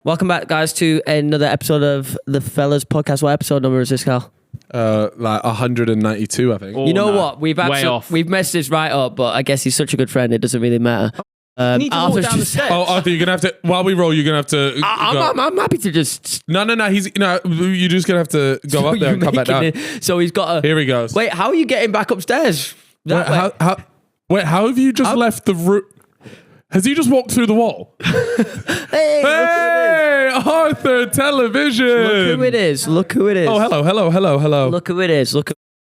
Welcome back, guys, to another episode of the Fellas Podcast. What episode number is this, Carl? Like 192, I think. You know what? We've messed this right up, but I guess he's such a good friend, it doesn't really matter. Arthur's just... Oh, Arthur, you're gonna have to. While we roll, you're gonna have to. I'm happy to just. No. You're just gonna have to go up there and come back down. So he's got a. Here he goes. Wait, how are you getting back upstairs? How have you just left the room? Has he just walked through the wall? Hey, Arthur Television. Look who it is. Oh, hello. Look who it is.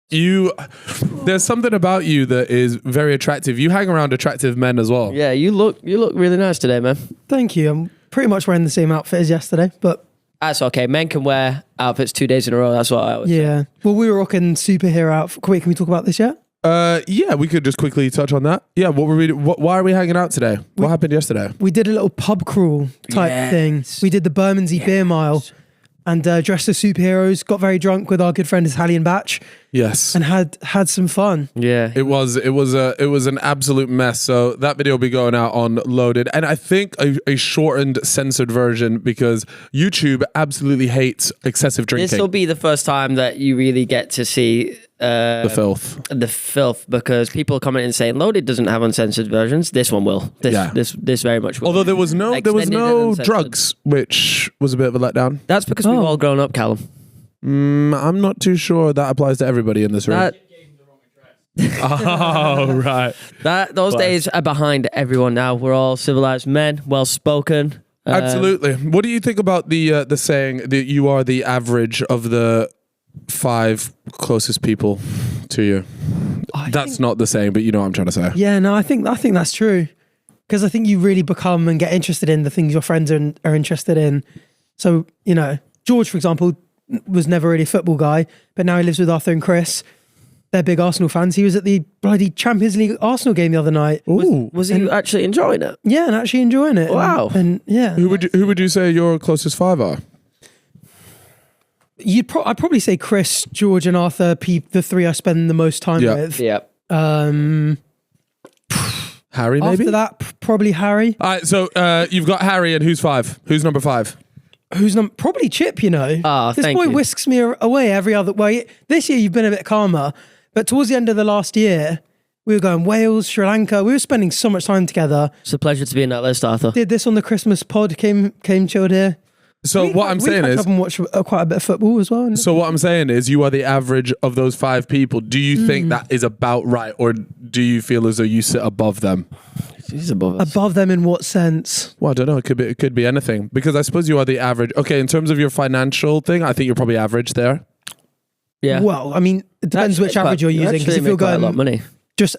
There's something about you that is very attractive. You hang around attractive men as well. Yeah, you look really nice today, man. Thank you. I'm pretty much wearing the same outfit as yesterday, but that's okay. Men can wear outfits 2 days in a row. That's what I always say. Well, we were rocking superhero outfit. Wait, can we talk about this yet? Yeah, we could just quickly touch on that. Yeah, why are we hanging out today? What happened yesterday? We did a little pub crawl type thing. We did the Bermondsey Beer Mile and dressed as superheroes, got very drunk with our good friend Hallie and Batch. Yes. And had some fun. Yeah. It was an absolute mess. So that video will be going out on Loaded. And I think a shortened, censored version because YouTube absolutely hates excessive drinking. This will be the first time that you really get to see the filth because people are commenting saying Loaded doesn't have uncensored versions. This one will. This very much will. Although there was no drugs, which was a bit of a letdown. That's because we've all grown up, Callum. I'm not too sure that applies to everybody in this room. Oh, right. Those days are behind everyone now. We're all civilized men, well spoken. Absolutely. What do you think about the saying that you are the average of the 5 closest people to you? That's not the saying, but you know what I'm trying to say. Yeah, no, I think that's true. Because I think you really become and get interested in the things your friends are interested in. So, George, for example, was never really a football guy, but now he lives with Arthur and Chris. They're big Arsenal fans. He was at the bloody Champions League Arsenal game the other night. Was he actually enjoying it? Yeah, and actually enjoying it. Wow. And yeah. Who would you say your closest 5 are? I'd probably say Chris, George, and Arthur. The 3 I spend the most time with. Yeah. Harry, maybe? After that, probably Harry. All right, so you've got Harry, and who's 5? Who's number 5? Probably Chip, This boy you. whisks me away every other way. This year you've been a bit calmer, but towards the end of the last year, we were going Wales, Sri Lanka. We were spending so much time together. It's a pleasure to be in that list, Arthur. Did this on the Christmas pod, came chilled here. So what I'm saying is, and watch quite a bit of football as well. So what I'm saying is, you are the average of those 5 people. Do you think that is about right, or do you feel as though you sit above them? He's above us. Above them in what sense? Well, I don't know. It could be anything because I suppose you are the average. Okay, in terms of your financial thing, I think you're probably average there. Yeah. Well, I mean, it depends which average you're using. Because if you're going a lot of money, just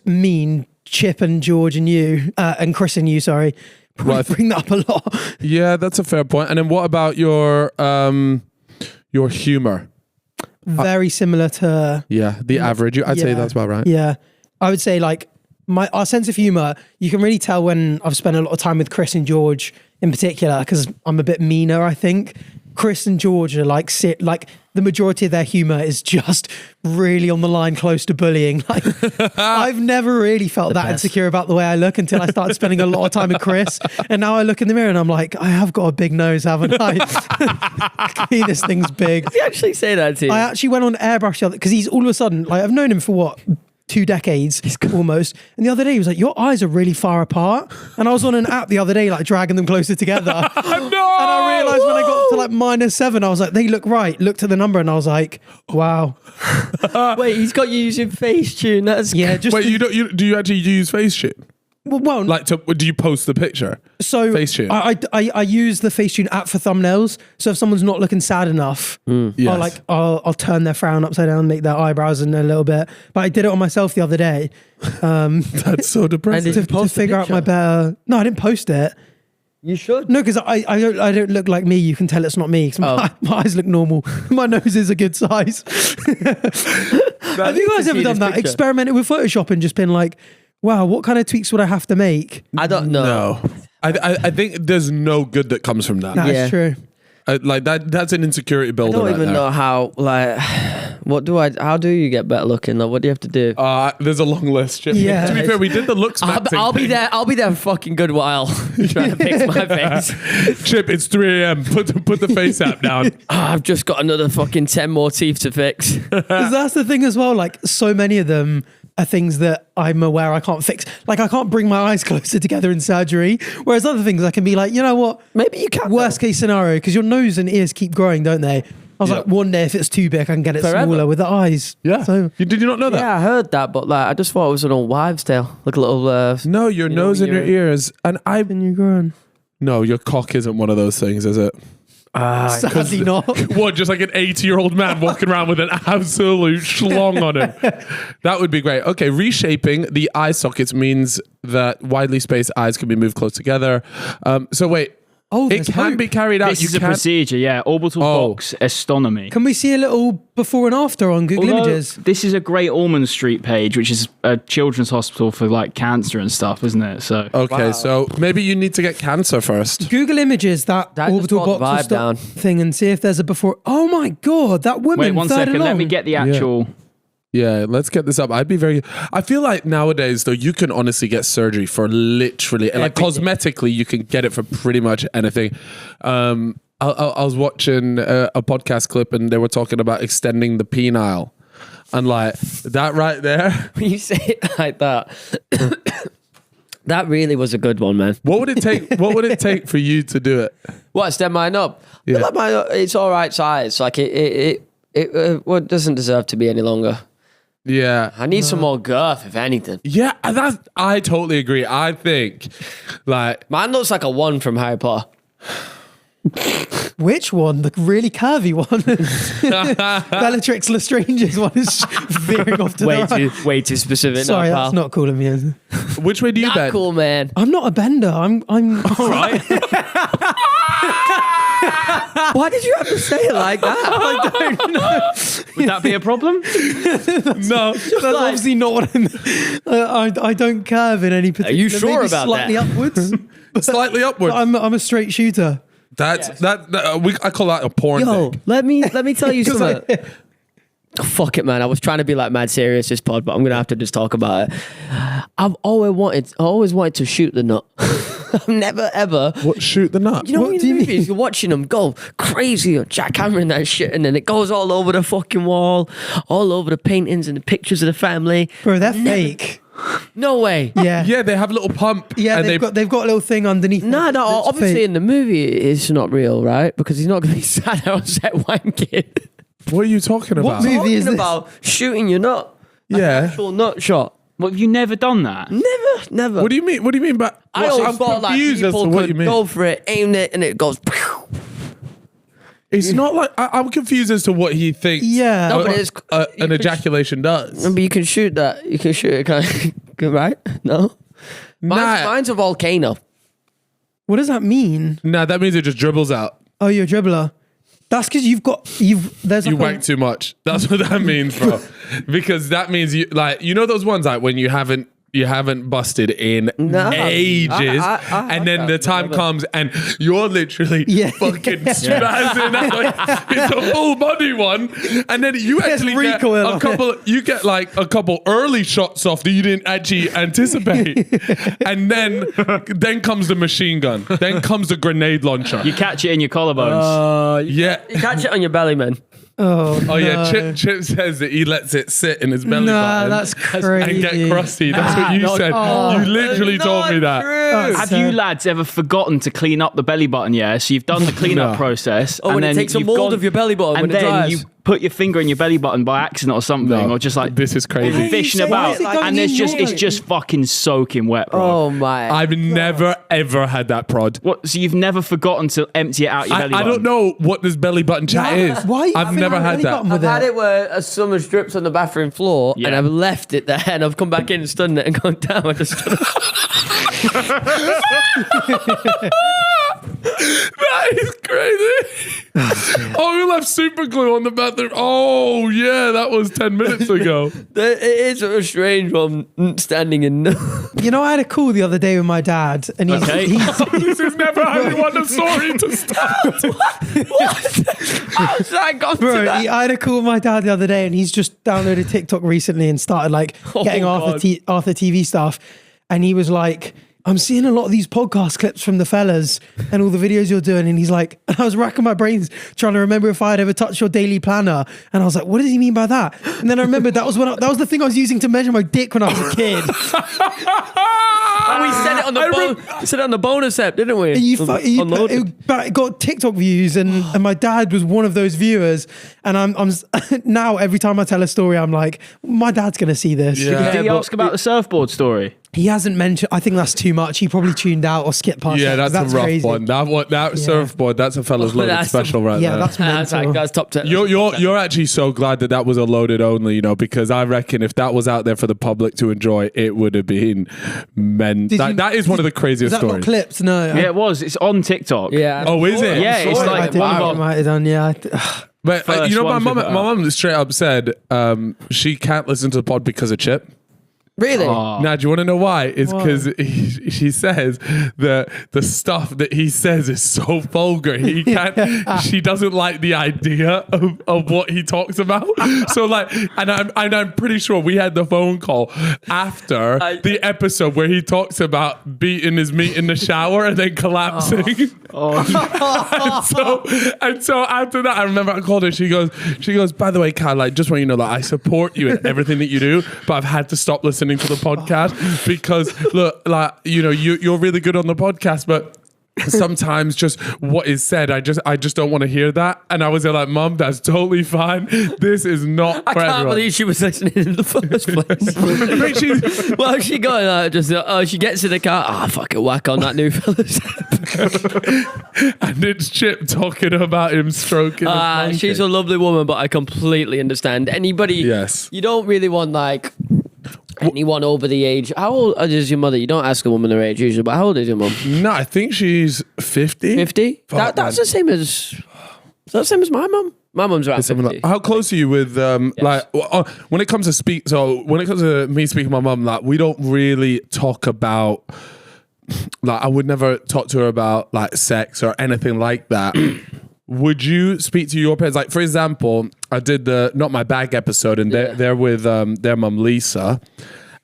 Chip and George and you and Chris and you, sorry. Probably bring that up a lot. Yeah, that's a fair point. And then what about your humor? Very similar to the average. I'd say that's about right. Yeah, I would say like our sense of humor. You can really tell when I've spent a lot of time with Chris and George in particular because I'm a bit meaner. I think Chris and George are like the majority of their humor is just really on the line close to bullying. Like I've never really felt that insecure about the way I look until I started spending a lot of time with Chris. And now I look in the mirror and I'm like, I have got a big nose, haven't I? This thing's big. Did he actually say that to you? I actually went on airbrush the other because he's all of a sudden like I've known him for what? 2 decades almost. And the other day he was like, your eyes are really far apart. And I was on an app the other day like dragging them closer together. No! And I realised when I got to like -7, I was like, they look right. Looked at the number and I was like, wow. Wait, he's got you using Facetune. That's Wait, do you actually use Facetune? Well, like, do you post the picture? So Facetune. I use the Facetune app for thumbnails. So if someone's not looking sad enough, I'll turn their frown upside down, make their eyebrows in a little bit. But I did it on myself the other day. That's so depressing. To figure out my better. No, I didn't post it. You should. No, because I don't look like me. You can tell it's not me. My eyes look normal. My nose is a good size. Have you guys ever done that? Picture. Experimented with Photoshop and just been like, wow, what kind of tweaks would I have to make? I don't know. No. I think there's no good that comes from that. That's true. Like that's an insecurity builder. I don't even know how, like, How do you get better looking? Like, what do you have to do? There's a long list, Chip. Yeah. To be fair, we did the looks matching I'll be thing. there. I'll be there a fucking good while trying to fix my face. Chip, it's 3 a.m. Put the face app down. I've just got another fucking 10 more teeth to fix. 'Cause that's the thing as well. Like, so many of them are things that I'm aware I can't fix. Like, I can't bring my eyes closer together in surgery. Whereas other things I can be like, you know what? Maybe you can. Worst case scenario, because your nose and ears keep growing, don't they? I was like, one day if it's too big, I can get it Forever. smaller with the eyes. Yeah. So Did you not know that? Yeah, I heard that, but like, I just thought it was an old wives' tale. Like a little. No, your nose and your ears. And when you're growing. No, your cock isn't one of those things, is it? Sadly not. What, just like an 80-year-old man walking around with an absolute schlong on him? That would be great. Okay, reshaping the eye sockets means that widely spaced eyes can be moved close together. So wait, Oh, it there's can hope. be carried out. This is a procedure, yeah. Orbital box estonomy. Can we see a little before and after on Google Although, Images? this is a Great Ormond Street page, which is a children's hospital for like cancer and stuff, isn't it? So Okay, so maybe you need to get cancer first. Google Images that That orbital just brought the box vibe down. thing and see if there's a before. Oh my god, that woman! wait one third second. Let me along. get the actual. Yeah, let's get this up. I feel like nowadays, though, you can honestly get surgery for literally, like cosmetically, you can get it for pretty much anything. I was watching a podcast clip and they were talking about extending the penile. And like, that right there. When you say it like that, that really was a good one, man. What would it take for you to do it? What, step mine up? Yeah. Like it's all right size. Like it doesn't deserve to be any longer. Yeah. I need some more girth, if anything. Yeah, I totally agree. I think, like... Mine looks like a 1 from Harry Potter. Which one? The really curvy one? Bellatrix Lestrange's one is veering off to the right. Way too specific. Sorry, now, that's pal. not cool of me. Is it? Which way do you Not bend? cool, man. I'm not a bender. I'm All right. Why did you have to say it like that? I don't know. Would that be a problem? No. That's obviously not what I don't curve in any particular. Are you sure maybe about slightly that? upwards. Slightly upwards. I'm a straight shooter. I call that a porn Yo, thing. let me tell you something. Oh, fuck it, man. I was trying to be like mad serious this pod, but I'm gonna have to just talk about it. I always wanted to shoot the nut. I've never ever. What, shoot the nut? You know, What in do you movies, mean? you're watching them go crazy, or Jack Cameron and that shit, and then it goes all over the fucking wall, all over the paintings and the pictures of the family. Bro, they're fake. No way. Yeah. Yeah, they have a little pump. Yeah, and they've got a little thing underneath. No, that's obviously fake. in the movie it's not real, right? Because he's not going to be sat there on set wanking. What are you talking about? movie? is Talking this? about shooting your nut. Yeah. Actual nut shot. Well, have you never done that? Never. What do you mean? What do you mean by... I always thought like confused as to people what could you mean. go for it, aim it, and it goes. It's not like... I'm confused as to what he thinks Yeah. No, but it's an ejaculation does. But you can shoot that. You can shoot it, kind of, right? No. Mine's a volcano. What does that mean? Nah, that means it just dribbles out. Oh, you're a dribbler. That's because there's You like wank too much. That's what that means, bro. Because that means you those ones like when you haven't busted in ages, I and then the time comes and you're literally fucking spazzing out. Like, it's a full body one, and then you actually get recoil on a couple. You get like a couple early shots off that you didn't actually anticipate, and then comes the machine gun. Then comes the grenade launcher. You catch it in your collarbones. Yeah. You catch it on your belly, man. Oh Yeah, no. Chip says that he lets it sit in his belly button. That's crazy. And get crusty. That's what you said. You literally told me that. Have you lads ever forgotten to clean up the belly button? Yeah, so you've done the cleanup process. Oh, and it takes a mold of your belly button and when it then dries. you put your finger in your belly button by accident or something, or just like This is crazy. fishing Why about, is it going and in it's your- just fucking soaking wet, bro. Oh my! I've never ever had that prod. What? So you've never forgotten to empty it out your belly I button? don't know what this belly button chat is. Why? I've never had that. I've had it where someone strips on the bathroom floor, Yeah. and I've left it there, and I've come back in and stunned it and gone down. I just That is crazy. Oh, we left super glue on the bathroom. Oh, yeah, that was 10 minutes ago. It is a strange one, standing in. You know, I had a call the other day with my dad, and he's This is never how you want a story to start. How's that gone Bro, to that? I had a call with my dad the other day, and he's just downloaded TikTok recently and started like getting ArthurTV stuff. And he was like, I'm seeing a lot of these podcast clips from the fellas and all the videos you're doing. And he's like, and I was racking my brains trying to remember if I had ever touched your daily planner. And I was like, what does he mean by that? And then I remembered that was that was the thing I was using to measure my dick when I was a kid. And we said it on the bonus app, didn't we? It got TikTok views, and my dad was one of those viewers. And I'm now every time I tell a story, I'm like, my dad's gonna see this. Yeah. Did he ask about the surfboard story? He hasn't mentioned. I think that's too much. He probably tuned out or skipped past. Yeah, it, that's a rough crazy. one. That surfboard, that's a fella's loaded that's special right there. That's mental. That's top 10. You're actually so glad that was a loaded only, you know, because I reckon if that was out there for the public to enjoy, it would have been that is one of the craziest Is that stories. not clips? No. Yeah, it was. It's on TikTok. Yeah. Oh, is it? Yeah, it's I like think wow. it might have done. Yeah. But First you know, my ones we put mum straight up said she can't listen to the pod because of Chip. Really? Now, do you want to know why? It's because she says that the stuff that he says is so vulgar. He can't. She doesn't like the idea of what he talks about. So like, and I'm pretty sure we had the phone call after the episode where he talks about beating his meat in the shower and then collapsing. and so after that, I remember I called her. She goes. By the way, Kyle, like, just want you to know that I support you in everything that you do, but I've had to stop listening to the podcast because look, like, you know, you're really good on the podcast, but sometimes just what is said, I just don't want to hear that. And I was like, Mum, that's totally fine. This is not for I can't everyone. believe she was listening in the first place. Well, she got she gets in the car. Fucking whack on that new fella's. And it's Chip talking about him stroking. his monkey. She's a lovely woman, but I completely understand. Anybody, Yes. you don't really want like anyone over the age. How old is your mother? You don't ask a woman their age usually, but how old is your mum? No, I think she's 50. 50? Fuck, That's man. the same as my mum. My mum's around 50. How close are you with like when it comes to me speaking to my mum, like we don't really talk about, like I would never talk to her about like sex or anything like that. Would you speak to your parents? Like, for example, I did the Not My Bag episode, and they're with their mum Lisa,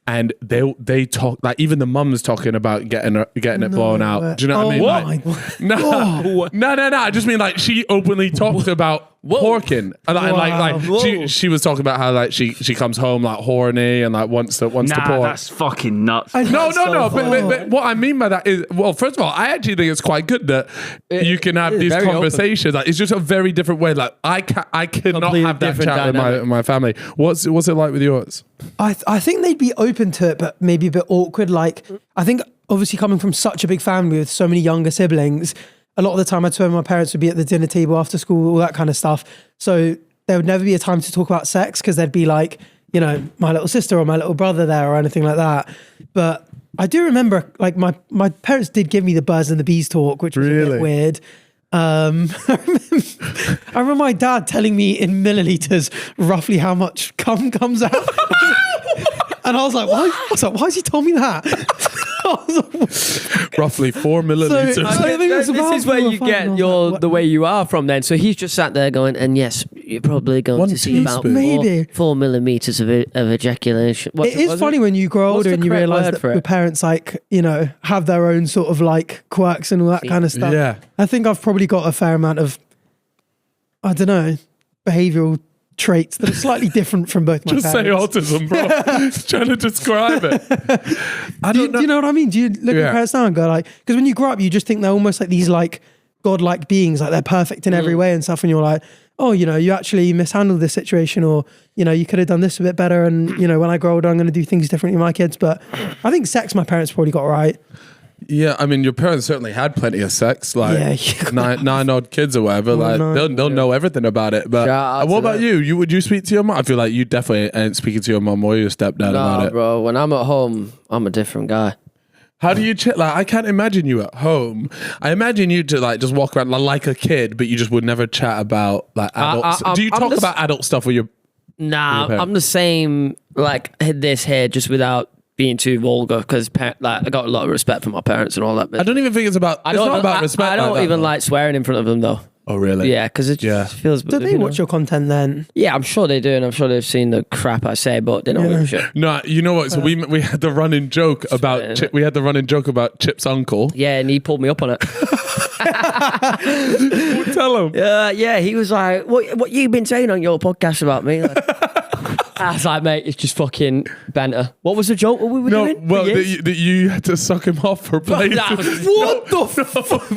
and they talk, like, even the mum's talking about getting it blown out. Do you know what I mean? Like, no. I just mean like she openly talked about porking, and like she was talking about how like she comes home like horny and like wants to pork. That's fucking nuts. No. But what I mean by that is, well, first of all, I actually think it's quite good that you can have these conversations. Like, it's just a very different way. Like I cannot have that chat with my family. What's it like with yours? I think they'd be open to it, but maybe a bit awkward. Like, I think obviously coming from such a big family with so many younger siblings, a lot of the time I'd swear my parents would be at the dinner table after school, all that kind of stuff. So there would never be a time to talk about sex because there'd be like, you know, my little sister or my little brother there or anything like that. But I do remember like my parents did give me the birds and the bees talk, which was a bit weird. I remember my dad telling me in milliliters roughly how much cum comes out. And I was like, why? I was like, why has he told me that? Roughly 4 milliliters. This is where you get the way you are from then. So he's just sat there going, and yes, you're probably going to see about maybe 4 millimeters of ejaculation. It is funny when you grow older and you realise that your parents, like, you know, have their own sort of like quirks and all that kind of stuff. Yeah. I think I've probably got a fair amount of, I don't know, behavioural traits that are slightly different from both my Just parents. say autism, bro. Just trying to describe it. Do you know what I mean? Do you look at your parents now and go like, because when you grow up, you just think they're almost like these like godlike beings, like they're perfect in every way and stuff. And you're like, oh, you know, you actually mishandled this situation, or, you know, you could have done this a bit better. And, you know, when I grow older, I'm going to do things differently with my kids. But I think sex, my parents probably got right. Yeah, I mean, your parents certainly had plenty of sex, like nine odd kids or whatever. Like they'll know everything about it. But what about you? Would you speak to your mom? I feel like you definitely ain't speaking to your mom or your stepdad about it. Bro, when I'm at home, I'm a different guy. How do you like? I can't imagine you at home. I imagine you to like just walk around like a kid, but you just would never chat about like adults. Do you talk about adult stuff with your? Nah, I'm the same. Like this here, just without being too vulgar, because like I got a lot of respect for my parents and all that. But I don't even think it's about. It's not about respect. I don't even like swearing in front of them though. Oh really? Yeah, because it just feels. Do they watch your content then? Yeah, I'm sure they do, and I'm sure they've seen the crap I say, but they don't give a shit. No, you know what? So we had the running joke about Chip's uncle. Yeah, and he pulled me up on it. Tell him. Yeah, he was like, "What you been saying on your podcast about me?" Like, I was like, "Mate, it's just fucking banter." What was the joke? What we were doing? Well, that you had to suck him off for playing. What the fuck?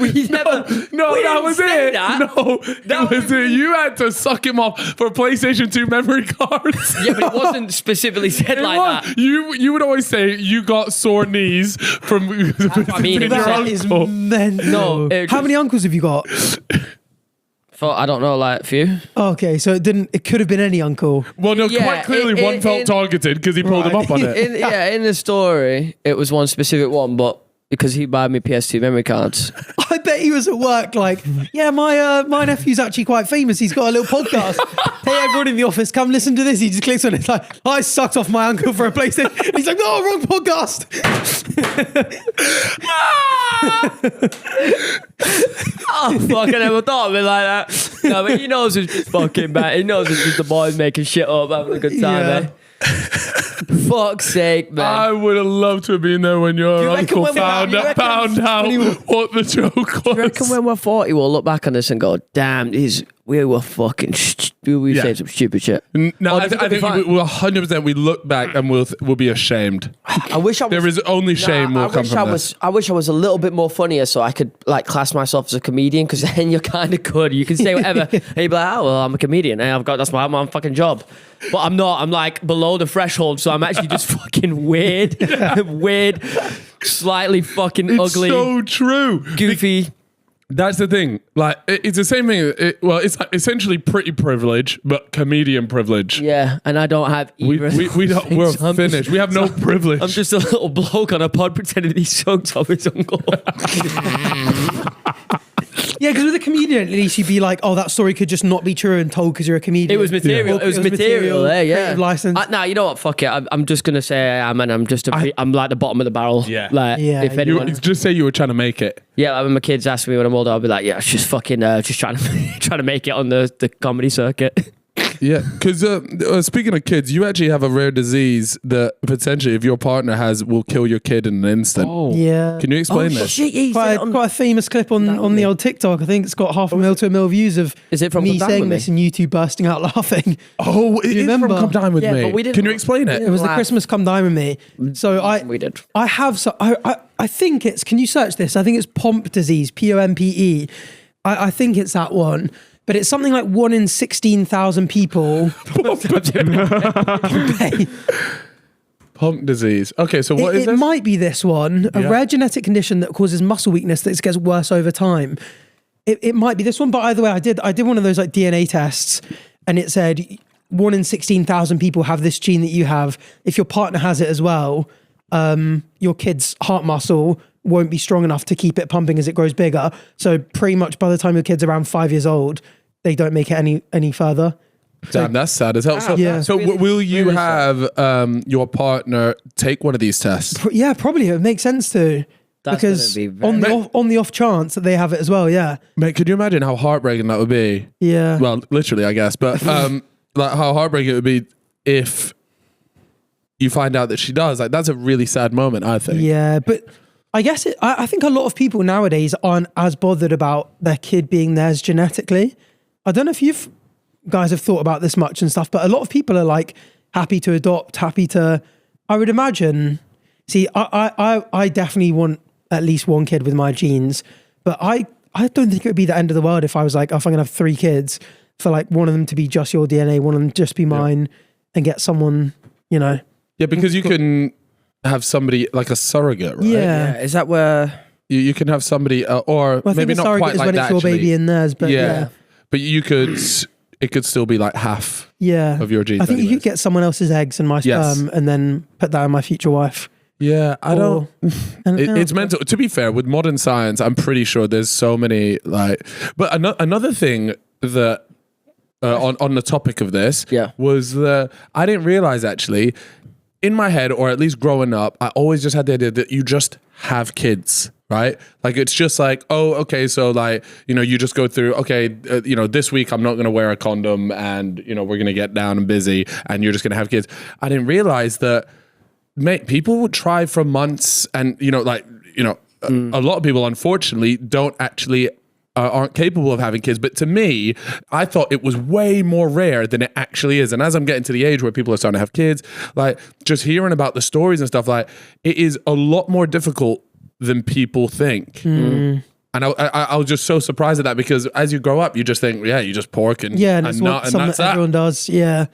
No, that was it. No, that was it. You had to suck him off for PlayStation 2 memory cards. Yeah, but it wasn't specifically said like that. You would always say you got sore knees from. I mean, That is mental. No, How many uncles have you got? I don't know, like a few. Okay, so it could have been any uncle. Well, no, quite clearly one felt targeted because he pulled him up on it. In the story, it was one specific one, but because he bought me PS2 memory cards. I bet he was at work like, yeah, my nephew's actually quite famous. He's got a little podcast. Hey, everyone in the office, come listen to this. He just clicks on it. It's like, I sucked off my uncle for a PlayStation. And he's like, no, wrong podcast. Oh, fuck, I never thought of it like that. No, but he knows it's just fucking bad. He knows it's just the boys making shit up, having a good time, eh? Fuck's sake, man. I would have loved to have been there when your uncle found out what the joke was. Do you reckon when we're 40 we'll look back on this and go, damn, we were fucking we said some stupid shit? No, I think we'll 100% we look back and we'll be ashamed. I wish I was, there is only shame will come from this. I wish I was a little bit more funnier so I could like class myself as a comedian, because then you're kind of good. You can say whatever and you'd be like, oh well, I'm a comedian and that's my fucking job. But I'm not. I'm like below the threshold, so I'm actually just fucking weird, slightly fucking ugly. It's so true. Goofy. That's the thing. Like, it's the same thing. It's essentially pretty privilege, but comedian privilege. Yeah, and I don't have either. We don't. We're finished. We have no privilege. I'm just a little bloke on a pod pretending he sucked off his uncle. Yeah, because with a comedian, at least you'd be like, oh, that story could just not be true and told because you're a comedian. It was material. It was material there, yeah. License. Nah, you know what? Fuck it. I'm just going to say I am, and I'm just I'm like the bottom of the barrel. Yeah. Like, if anyone... just say you were trying to make it. Yeah, like when my kids ask me when I'm older, I'll be like, yeah, it's just fucking, just trying to make it on the comedy circuit. Yeah, because speaking of kids, you actually have a rare disease that potentially, if your partner has, will kill your kid in an instant. Oh. Yeah. Can you explain this? Shit, quite a famous clip on the old TikTok. I think it's got 500,000 to 1 million views of me saying this and you two bursting out laughing. Oh, it is from Come Dine With Me. But we didn't. Can you explain it? It was the Christmas Come Dine With Me. So we did. I have. So I think it's. Can you search this? I think it's Pompe disease. POMPE. I think it's that one. But it's something like 1 in 16,000 people. Pompe disease. Okay, so what is it? It might be this one. A rare genetic condition that causes muscle weakness that gets worse over time. It might be this one. But either way, I did one of those like DNA tests, and it said 1 in 16,000 people have this gene that you have. If your partner has it as well, your kid's heart muscle won't be strong enough to keep it pumping as it grows bigger. So pretty much by the time your kid's around 5 years old, they don't make it any further. Damn, that's sad as hell. So, Yeah. so will you have your partner take one of these tests? Yeah, probably. It would make sense to. That's because gonna be on the off chance that they have it as well, yeah. Mate, could you imagine how heartbreaking that would be? Yeah. Well, literally, I guess. But like how heartbreaking it would be if you find out that she does. Like, that's a really sad moment, I think. Yeah, but I guess I think a lot of people nowadays aren't as bothered about their kid being theirs genetically. I don't know if you guys have thought about this much and stuff, but a lot of people are like happy to adopt, happy to. I would imagine. See, I definitely want at least one kid with my genes, but I don't think it would be the end of the world if I was like, oh, if I'm gonna have 3 kids, for like one of them to be just your DNA, one of them just be mine, and get someone, you know. Yeah, because you can have somebody like a surrogate, right? Yeah. Is that where You can have somebody, or Well, I maybe think a not surrogate quite is like when that. it's your baby in theirs, but yeah. But you could, it could still be like half Yeah. of your genes. I think you anyways. could get someone else's eggs and my Yes. sperm and then put that on my future wife. Yeah, I don't. anything else? It's mental. To be fair, with modern science, I'm pretty sure there's so many like. But another thing that on the topic of this, was that I didn't realize actually, in my head, or at least growing up, I always just had the idea that you just have kids. Right? Like, it's just like, oh, okay, so like, you just go through, okay, this week I'm not going to wear a condom and, we're going to get down and busy and you're just going to have kids. I didn't realize that, mate, people would try for months and, a lot of people, unfortunately, don't actually, aren't capable of having kids. But to me, I thought it was way more rare than it actually is. And as I'm getting to the age where people are starting to have kids, like, just hearing about the stories and stuff, like, it is a lot more difficult than people think. And I was just so surprised at that, because as you grow up, you just think, you just pork and that's nut, what and that's that. everyone does. Yeah.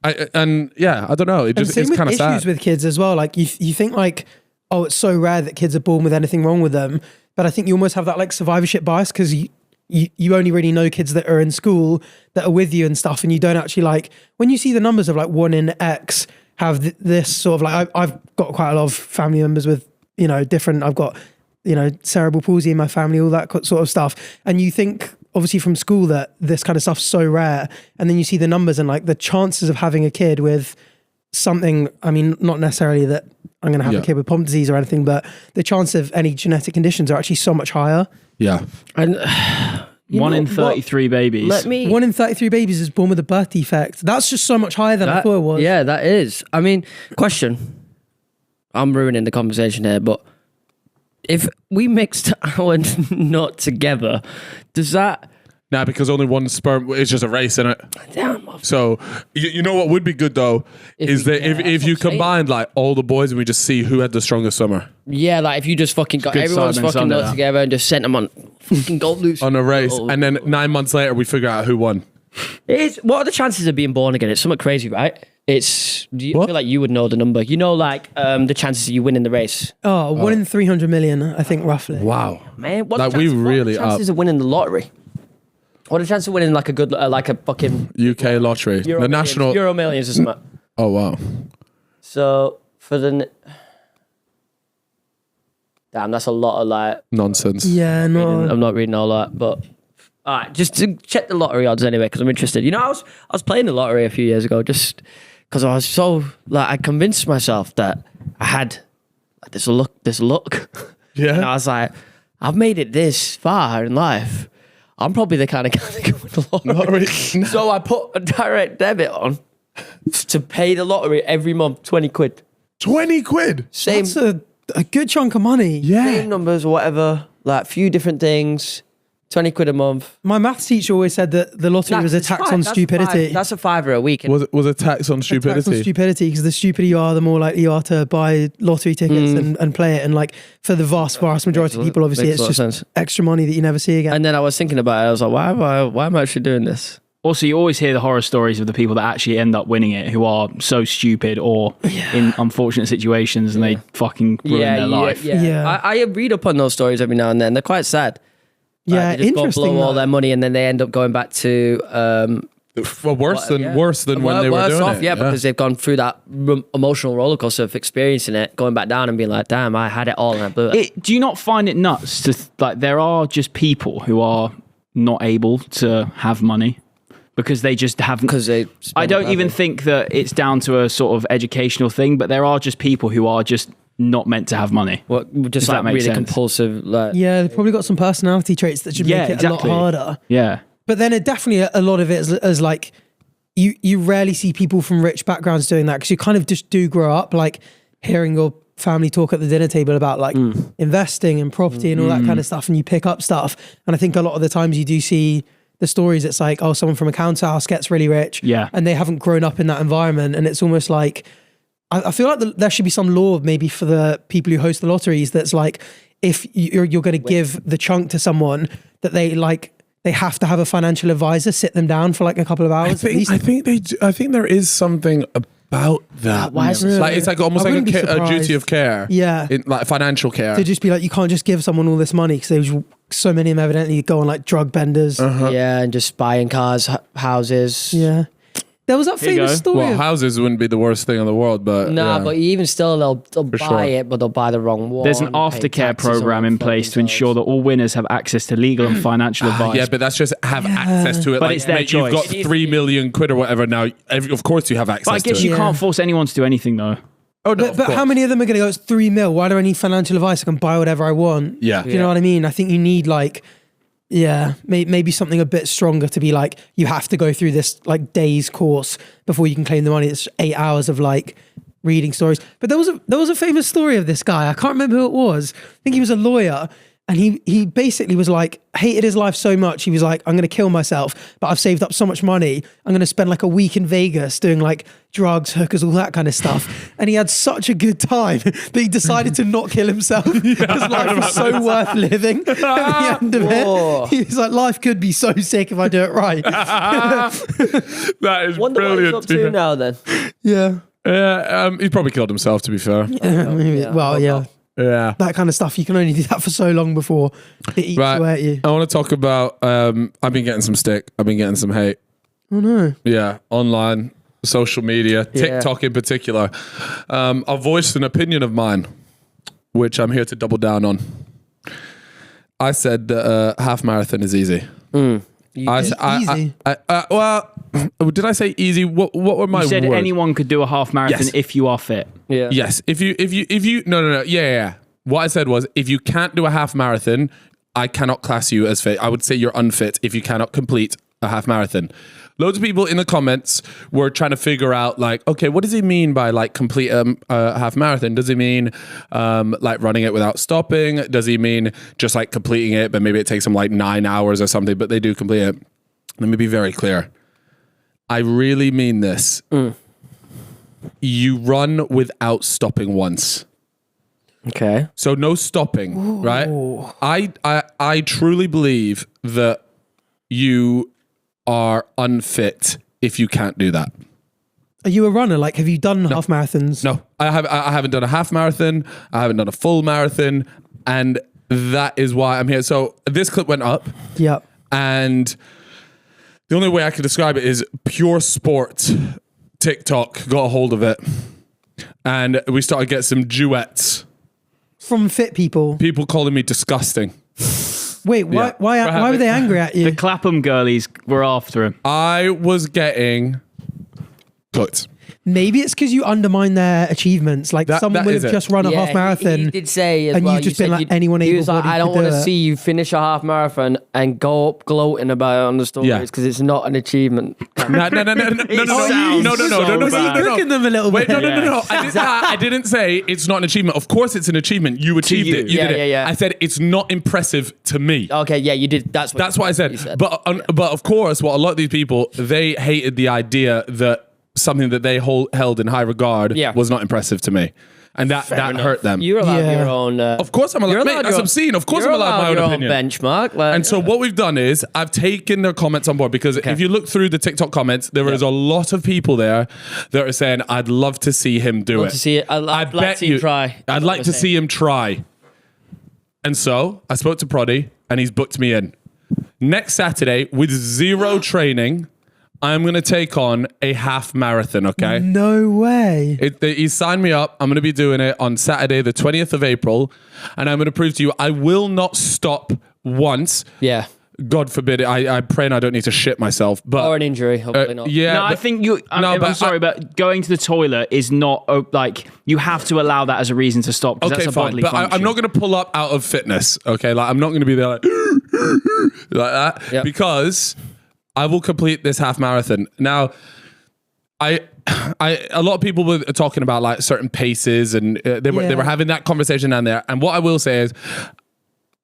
I don't know. It just, it's kind of sad. Issues with kids as well. Like you think like, oh, it's so rare that kids are born with anything wrong with them. But I think you almost have that like survivorship bias, because you only really know kids that are in school that are with you and stuff. And you don't actually, like, when you see the numbers of like 1 in X have this sort of like, I've got quite a lot of family members with, different, I've got, cerebral palsy in my family, all that sort of stuff. And you think obviously from school that this kind of stuff's so rare. And then you see the numbers and like the chances of having a kid with something, I mean, not necessarily that I'm going to have a kid with Pompe disease or anything, but the chance of any genetic conditions are actually so much higher. Yeah. And 1 in 33 babies. 1 in 33 babies is born with a birth defect. That's just so much higher than I thought it was. Yeah, that is. I mean, question. I'm ruining the conversation here, but if we mixed our nut together, does that... Nah, because only one sperm, it's just a race, isn't it? Damn. So, you know what would be good though, if you combined like all the boys and we just see who had the strongest summer. Yeah, like if you just fucking got everyone's fucking nut together and just sent them on fucking gold loose. On a race, and then 9 months later we figure out who won. What are the chances of being born again? It's something crazy, right? Do you feel like you would know the number? Like the chances of you winning the race. 1 in 300 million, I think, roughly. Wow, man! What like are the chances of winning the lottery? What are the chances of winning like a good, like a fucking UK lottery, the national Euro Millions or something? Oh wow! So for the damn, that's a lot of like nonsense. Yeah, no, I'm not reading all that, but. All right, just to check the lottery odds anyway, because I'm interested. I was playing the lottery a few years ago, just because I was so like I convinced myself that I had like, this luck. Yeah, and I was like, I've made it this far in life. I'm probably the kind of guy that can win the lottery. So I put a direct debit on to pay the lottery every month, 20 quid. 20 quid. Same. That's a good chunk of money. Yeah, same numbers or whatever, like a few different things. 20 quid a month. My maths teacher always said that the lottery was a tax on stupidity. That's a £5 a week. Was a tax on stupidity. A tax on stupidity, because the stupider you are, the more likely you are to buy lottery tickets and play it. And like for the vast majority of people, obviously it's just extra money that you never see again. And then I was thinking about it. I was like, why am I actually doing this? Also, you always hear the horror stories of the people that actually end up winning it, who are so stupid or in unfortunate situations and they fucking ruin their life. Yeah. I read up on those stories every now and then. They're quite sad. Yeah, they just interesting. Blow all their money and then they end up going back to worse than when they were doing it. Yeah, because they've gone through that emotional roller coaster of experiencing it, going back down and being like, "Damn, I had it all and I blew it." Do you not find it nuts to like there are just people who are not able to have money because they just haven't? Because I don't even think that it's down to a sort of educational thing, but there are just people who are just not meant to have money. Well, just like really compulsive. Like, yeah, they've probably got some personality traits that should make it a lot harder. Yeah. But then definitely a lot of it is like, you rarely see people from rich backgrounds doing that, because you kind of just do grow up like hearing your family talk at the dinner table about like investing and property and all that kind of stuff, and you pick up stuff. And I think a lot of the times you do see the stories, it's like, oh, someone from a council house gets really rich and they haven't grown up in that environment. And it's almost like, I feel like there should be some law maybe for the people who host the lotteries that's like, if you're going to give the chunk to someone, that they have to have a financial advisor sit them down for like a couple of hours. I think there is something about that. Why is it like it's like almost like a duty of care. Yeah, like financial care. To just be like, you can't just give someone all this money, because so many of them evidently go on like drug benders. Yeah, and just buying cars, houses. Yeah. There was that Here you famous go. story. Well, of- houses wouldn't be the worst thing in the world, but Nah, yeah. but even still, they'll buy sure. it, but they'll buy the wrong one. There's an pay aftercare taxes on program in fucking place to ensure themselves. that all winners have access to legal and financial advice. Yeah, but that's just have access to it. But like, it's their mate, you've got choice. 3 million quid or whatever now. Of course you have access But I guess to it. you Yeah. can't force anyone to do anything, though. Oh, no, But how many of them are going to go, it's 3 mil? Why do I need financial advice? I can buy whatever I want. Yeah. Do you know what I mean? I think you need like, maybe something a bit stronger to be like, you have to go through this like days course before you can claim the money. It's 8 hours of like reading stories. But there was a famous story of this guy. I can't remember who it was. I think he was a lawyer. And he basically was like, hated his life so much. He was like, I'm going to kill myself, but I've saved up so much money. I'm going to spend like a week in Vegas doing like drugs, hookers, all that kind of stuff. And he had such a good time that he decided to not kill himself because life was so worth living. At the end of Whoa. it, he was like, life could be so sick if I do it right. That is Wonder what he's brilliant. up to now then. Yeah. He's probably killed himself, to be fair. Well, yeah. Yeah. That kind of stuff, you can only do that for so long before it eats Right. away at you. I want to talk about, I've been getting some stick. I've been getting some hate. Oh no. Yeah. Online, social media, TikTok in particular. I've voiced an opinion of mine, which I'm here to double down on. I said that half marathon is easy. Easy. Well, did I say easy? What were my You said words? anyone could do a half marathon Yes. if you are fit. Yeah. Yes. If you no. Yeah. What I said was, if you can't do a half marathon, I cannot class you as fit. I would say you're unfit if you cannot complete a half marathon. Loads of people in the comments were trying to figure out, like, okay, what does he mean by like complete a half marathon? Does he mean like running it without stopping? Does he mean just like completing it, but maybe it takes him like 9 hours or something, but they do complete it? Let me be very clear. I really mean this. You run without stopping once. Okay. So no stopping, right? I truly believe that you are unfit if you can't do that. Are you a runner? Like, have you done half marathons? No, I haven't done a half marathon. I haven't done a full marathon, and that is why I'm here. So this clip went up, Yep. and the only way I can describe it is Pure Sport TikTok got a hold of it, and we started getting some duets. From fit people. People calling me disgusting. Wait, why were they angry at you? The Clapham girlies were after him. I was getting cooked. Maybe it's because you undermine their achievements. Like someone that would is have it. just run a half marathon. He did say as and well. you've just you been said like, anyone he was like, able-bodied I don't could do want to it. see you finish a half marathon and go up gloating about it on the stories Yeah. because it's not an achievement. No. sounds Was he cooking them a little Wait, bit? no. I didn't say it's not an achievement. Of course, it's an achievement. You achieved you. it. You Yeah, did it. yeah. I said it's not impressive to me. Okay, yeah, you did. That's What I said. you said. But of course, what a lot of these people, they hated the idea that something that they held in high regard was not impressive to me, and that hurt them. You're allowed Yeah. your own. Of course, I'm allowed. Mate, as I'm seeing, of course, I'm allowed my own opinion. benchmark. Like, And so what we've done is I've taken their comments on board, because if you look through the TikTok comments, there is a lot of people there that are saying, I'd love to see him do it. to see it. I'd like to see him try. I'd like to see him try. And so I spoke to Proddy, and he's booked me in. Next Saturday, with zero training, I'm going to take on a half marathon, okay? No way. He signed me up. I'm going to be doing it on Saturday, the 20th of April. And I'm going to prove to you, I will not stop once. Yeah. God forbid it. I pray and I don't need to shit myself. But Or an injury, hopefully not. Yeah. No, I think you. I'm sorry, but going to the toilet is not like you have to allow that as a reason to stop. Okay, that's a fine. bodily But function. I'm not going to pull up out of fitness. Okay, like I'm not going to be there like that Yep. because I will complete this half marathon. Now, a lot of people were talking about like certain paces, and they were having that conversation down there. And what I will say is,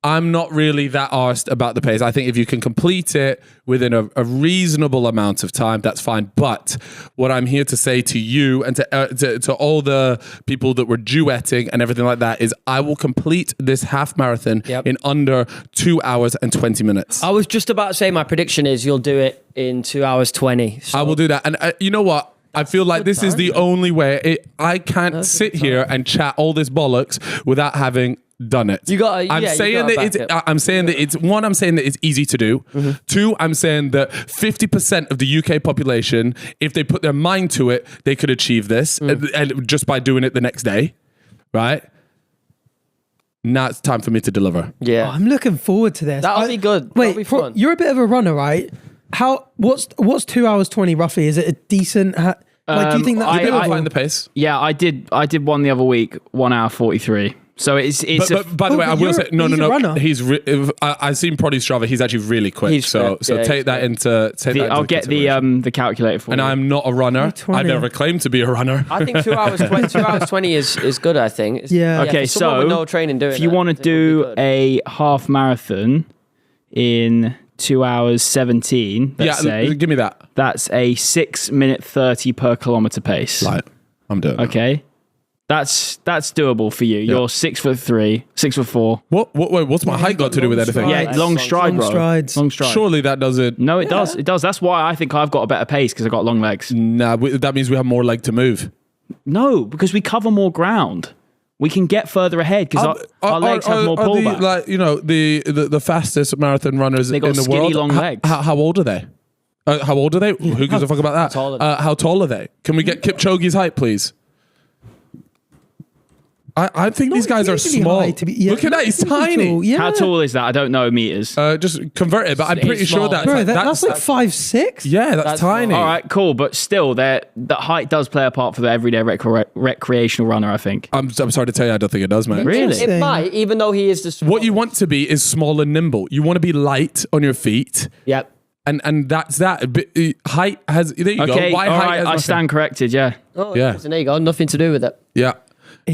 I'm not really that arsed about the pace. I think if you can complete it within a reasonable amount of time, that's fine. But what I'm here to say to you and to all the people that were duetting and everything like that is, I will complete this half marathon in under 2 hours and 20 minutes. I was just about to say my prediction is you'll do it in 2 hours 20. So I will do that. And you know what? I feel like this is the only way. I can't sit here and chat all this bollocks without having done it. I'm saying that it's easy to do. Mm-hmm. 2, I'm saying that 50% of the UK population, if they put their mind to it, they could achieve this and just by doing it the next day, right? Now it's time for me to deliver. Yeah. Oh, I'm looking forward to this. That'll be good. Wait, That'll be fun. you're a bit of a runner, right? What's 2 hours 20 roughly? Is it a decent? Do you think that's You're doable? find the pace. Yeah, I did one the other week, 1 hour 43. So it's But by the way, I will say no. runner. He's I've seen Proddy Strava. He's actually really quick. He's so quick. Yeah, take he's that quick. into I'll get the calculator for And you. I'm not a runner. 20. I've never claimed to be a runner. I think 2 hours 20, 2 hours 20 is good, I think. Yeah. Okay, for someone so with no training doing if you that, want I to think it would do be good. a half marathon in 2 hours 17, let's say, Give me that. that's a 6-minute 30 per kilometer pace. Like, I'm doing it. Okay. That's doable for you. You're 6'3", 6'4". What's my height got to do with anything? strides. Yeah, long stride, bro. Long strides. Long stride. Surely that doesn't. No, it does. It does. That's why I think I've got a better pace because I've got long legs. Nah, that means we have more leg to move. No, because we cover more ground. We can get further ahead because our legs have more pullback. Like, the fastest marathon runners They got in the skinny, world. long legs. How old are they? How old are they? Who gives a fuck about that? How tall are they? Can we get Kipchoge's height, please? I think these guys are usually small. high to be- yeah, Look at that, he's not usually tiny. tall, yeah. How tall is that? I don't know meters. Just convert it, but I'm It's pretty sure small. that Bro, that's like 5'6". yeah, that's That's tiny. small. All right, cool, but still, the height does play a part for the everyday recreational runner, I think. I'm sorry to tell you, I don't think it does, man. Really? It might, even though he is the What you want to be is small and nimble. You want to be light on your feet. Yep. And that's that. But, height has. There you Okay, go. Why all height right, has I nothing? stand corrected. Yeah. Oh, Yeah. yeah. So there you go. Nothing to do with it. Yeah.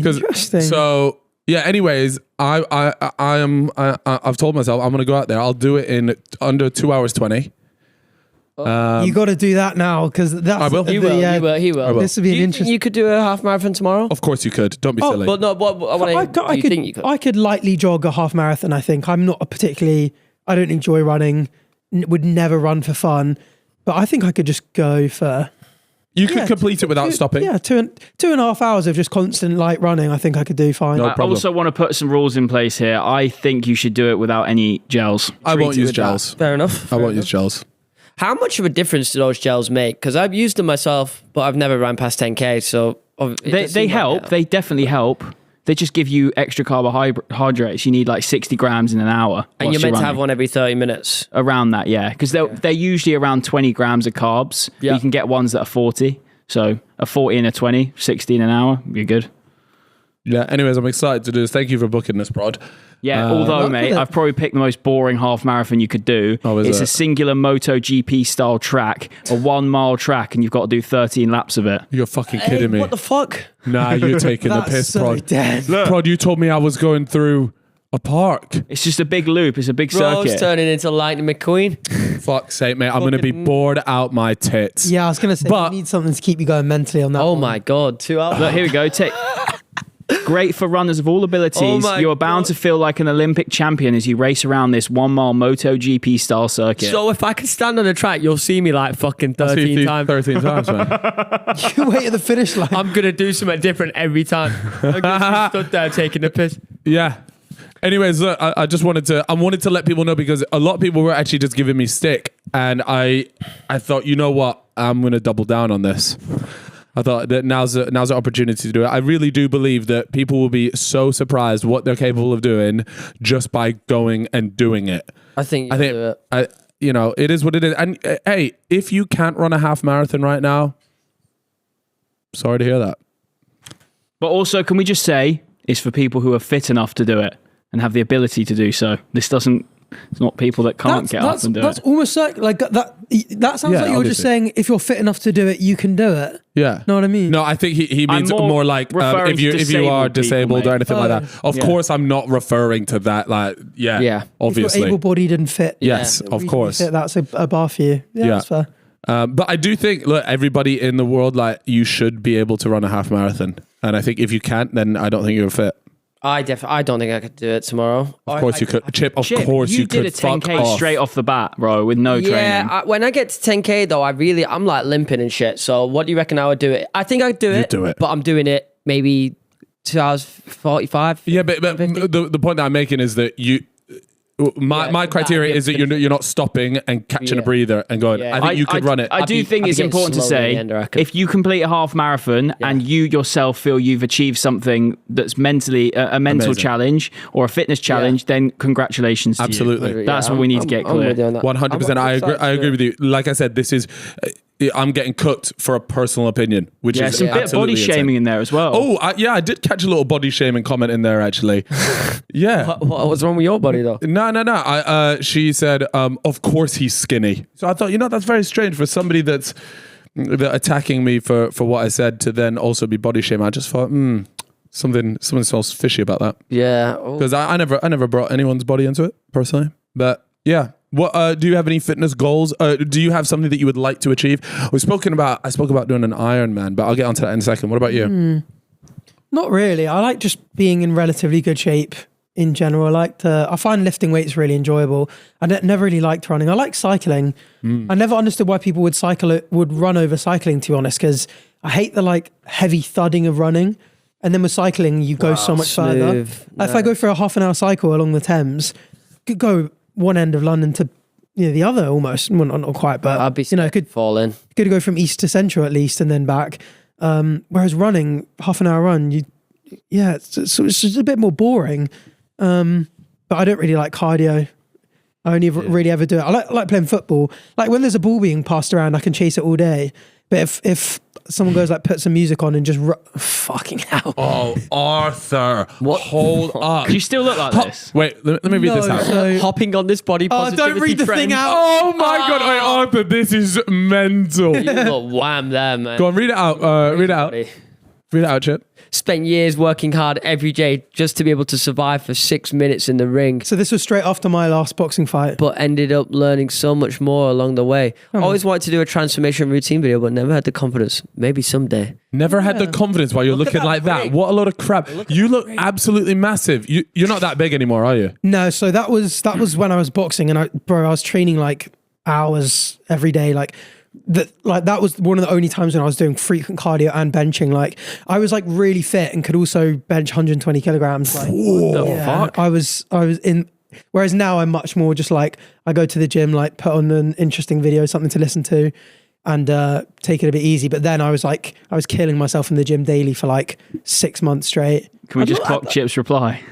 'Cause- Interesting. So yeah. Anyways, I've told myself I'm gonna go out there. I'll do it in under 2 hours 20. You got to do that now because that's I will. the, He will. yeah, He will. He will. This would be Do an you think interesting. you could do a half marathon tomorrow? Of course you could. Don't be silly. But no. What I want to. Do you think you could? I could lightly jog a half marathon. I think I'm not a particularly. I don't enjoy running. Would never run for fun, but I think I could just go for. you could complete it without stopping. Yeah, 2.5 hours of just constant light running. I think I could do fine. No I problem. also want to put some rules in place here. I think you should do it without any gels. I won't Treat it use with that. gels. Fair enough. I won't use gels. How much of a difference do those gels make? Because I've used them myself, but I've never ran past 10K. So They help. They definitely help. They just give you extra carbohydrates. You need like 60 grams in an hour. And whilst you're meant to running. have one every 30 minutes. Around that, yeah. Because they're usually around 20 grams of carbs. Yeah. You can get ones that are 40. So a 40 and a 20, 60 in an hour, you're good. Yeah. Anyways, I'm excited to do this. Thank you for booking this, Prod. Yeah, although, Luck mate, with it. I've probably picked the most boring half marathon you could do. Oh, is It's it? a singular MotoGP style track, a 1 mile track, and you've got to do 13 laps of it. You're fucking kidding me. What the fuck? Nah, you're taking the That's piss, so Prod. dead. Prod, you told me I was going through a park. It's just a big loop. It's a big Bro's circuit. turning into Lightning McQueen. Fuck's sake, mate. I'm going to be bored out my tits. Yeah, I was gonna say But- you need something to keep you going mentally on that. Oh one. my God. 2 hours. Look, here we go. Great for runners of all abilities. Oh my You are bound God. to feel like an Olympic champion as you race around this 1 mile MotoGP style circuit. So if I can stand on the track, you'll see me like fucking 13 times. 13 times, man. You wait at the finish line. I'm going to do something different every time. I'm going to stood there taking the piss. Yeah. Anyways, look, I just wanted to let people know because a lot of people were actually just giving me stick, and I thought, you know what, I'm gonna double down on this. I thought that now's an opportunity to do it. I really do believe that people will be so surprised what they're capable of doing just by going and doing it. I think you do it. It is what it is. And hey, if you can't run a half marathon right now, sorry to hear that. But also, can we just say, it's for people who are fit enough to do it and have the ability to do so. It's not people that can't get up and do that's it. almost like that. That sounds Yeah, like you're just obviously. saying if you're fit enough to do it, you can do it. Yeah. Know what I mean? No, I think he means I'm more, more like referring if you to are disabled disabled people, or anything like mate. that. Of Yeah. course, I'm not referring to that. Like, yeah, Yeah. If you're obviously. able-bodied and fit. Yes, of reasonably course. fit, that's a bar for you. Yeah, that's fair. But I do think, look, everybody in the world, like, you should be able to run a half marathon. And I think if you can't, then I don't think you're fit. I don't think I could do it tomorrow. Of course you could. Chip, of course you could. did a 10K fuck off. straight off the bat, bro, with no training. Yeah, when I get to 10K though, I'm like limping and shit. So what do you reckon I would do it? I think I'd do You'd it. do it. But I'm doing it maybe 2 hours 45. Yeah, but the point that I'm making is that my criteria is that you're not stopping and catching a breather and going. Yeah. I think you could run it. I do think it's important to say, if you complete a half marathon and you yourself feel you've achieved something that's mentally a mental Amazing. challenge or a fitness challenge, then congratulations to Absolutely. you. That's what we need to get clear. 100%. I agree with you. Like I said, this is. I'm getting cooked for a personal opinion, which is some bit of body shaming in there as well. Oh, I did catch a little body shaming comment in there actually. Yeah. What's wrong with your body though? No. She said, of course he's skinny. So I thought, that's very strange for somebody that's attacking me for what I said to then also be body shaming. I just thought, something smells fishy about that. Yeah. Because I never brought anyone's body into it personally. But yeah. What do you have any fitness goals? Do you have something that you would like to achieve? I spoke about doing an Ironman, but I'll get onto that in a second. What about you? Not really. I like just being in relatively good shape in general. I find lifting weights really enjoyable. I never really liked running. I like cycling. I never understood why people would run over cycling, to be honest, because I hate the heavy thudding of running. And then with cycling, you go so much further. If I go for a half an hour cycle along the Thames, could go one end of London to the other almost. Well, not quite, but I'd be could fall in. Could go from east to central at least and then back. Whereas running, half an hour run, it's just a bit more boring. But I don't really like cardio. I only really ever do it. I like playing football. Like when there's a ball being passed around, I can chase it all day. But if someone goes put some music on and just fucking hell. Oh, Arthur. Hold up. Do you still look like this? Wait, let me read this out. So, Hopping on this body positivity don't read the trend. thing out. Oh my God. Wait, Arthur, this is mental. You got wham there, man. Go on, read it out. Read it out. Read it out, Chip. Spent years working hard every day just to be able to survive for 6 minutes in the ring. So this was straight after my last boxing fight. But ended up learning so much more along the way. Always wanted to do a transformation routine video, but never had the confidence. Maybe someday. Never had the confidence while you're looking like that. What a load of crap. You look absolutely massive. You're not that big anymore, are you? No, so that was when I was boxing and I was training hours every day. That was one of the only times when I was doing frequent cardio and benching. I was really fit and could also bench 120 kilograms. What the fuck? I was in. Whereas now I'm much more just I go to the gym, put on an interesting video, something to listen to, and take it a bit easy. But then I was killing myself in the gym daily for 6 months straight. Can we just clock Chip's reply?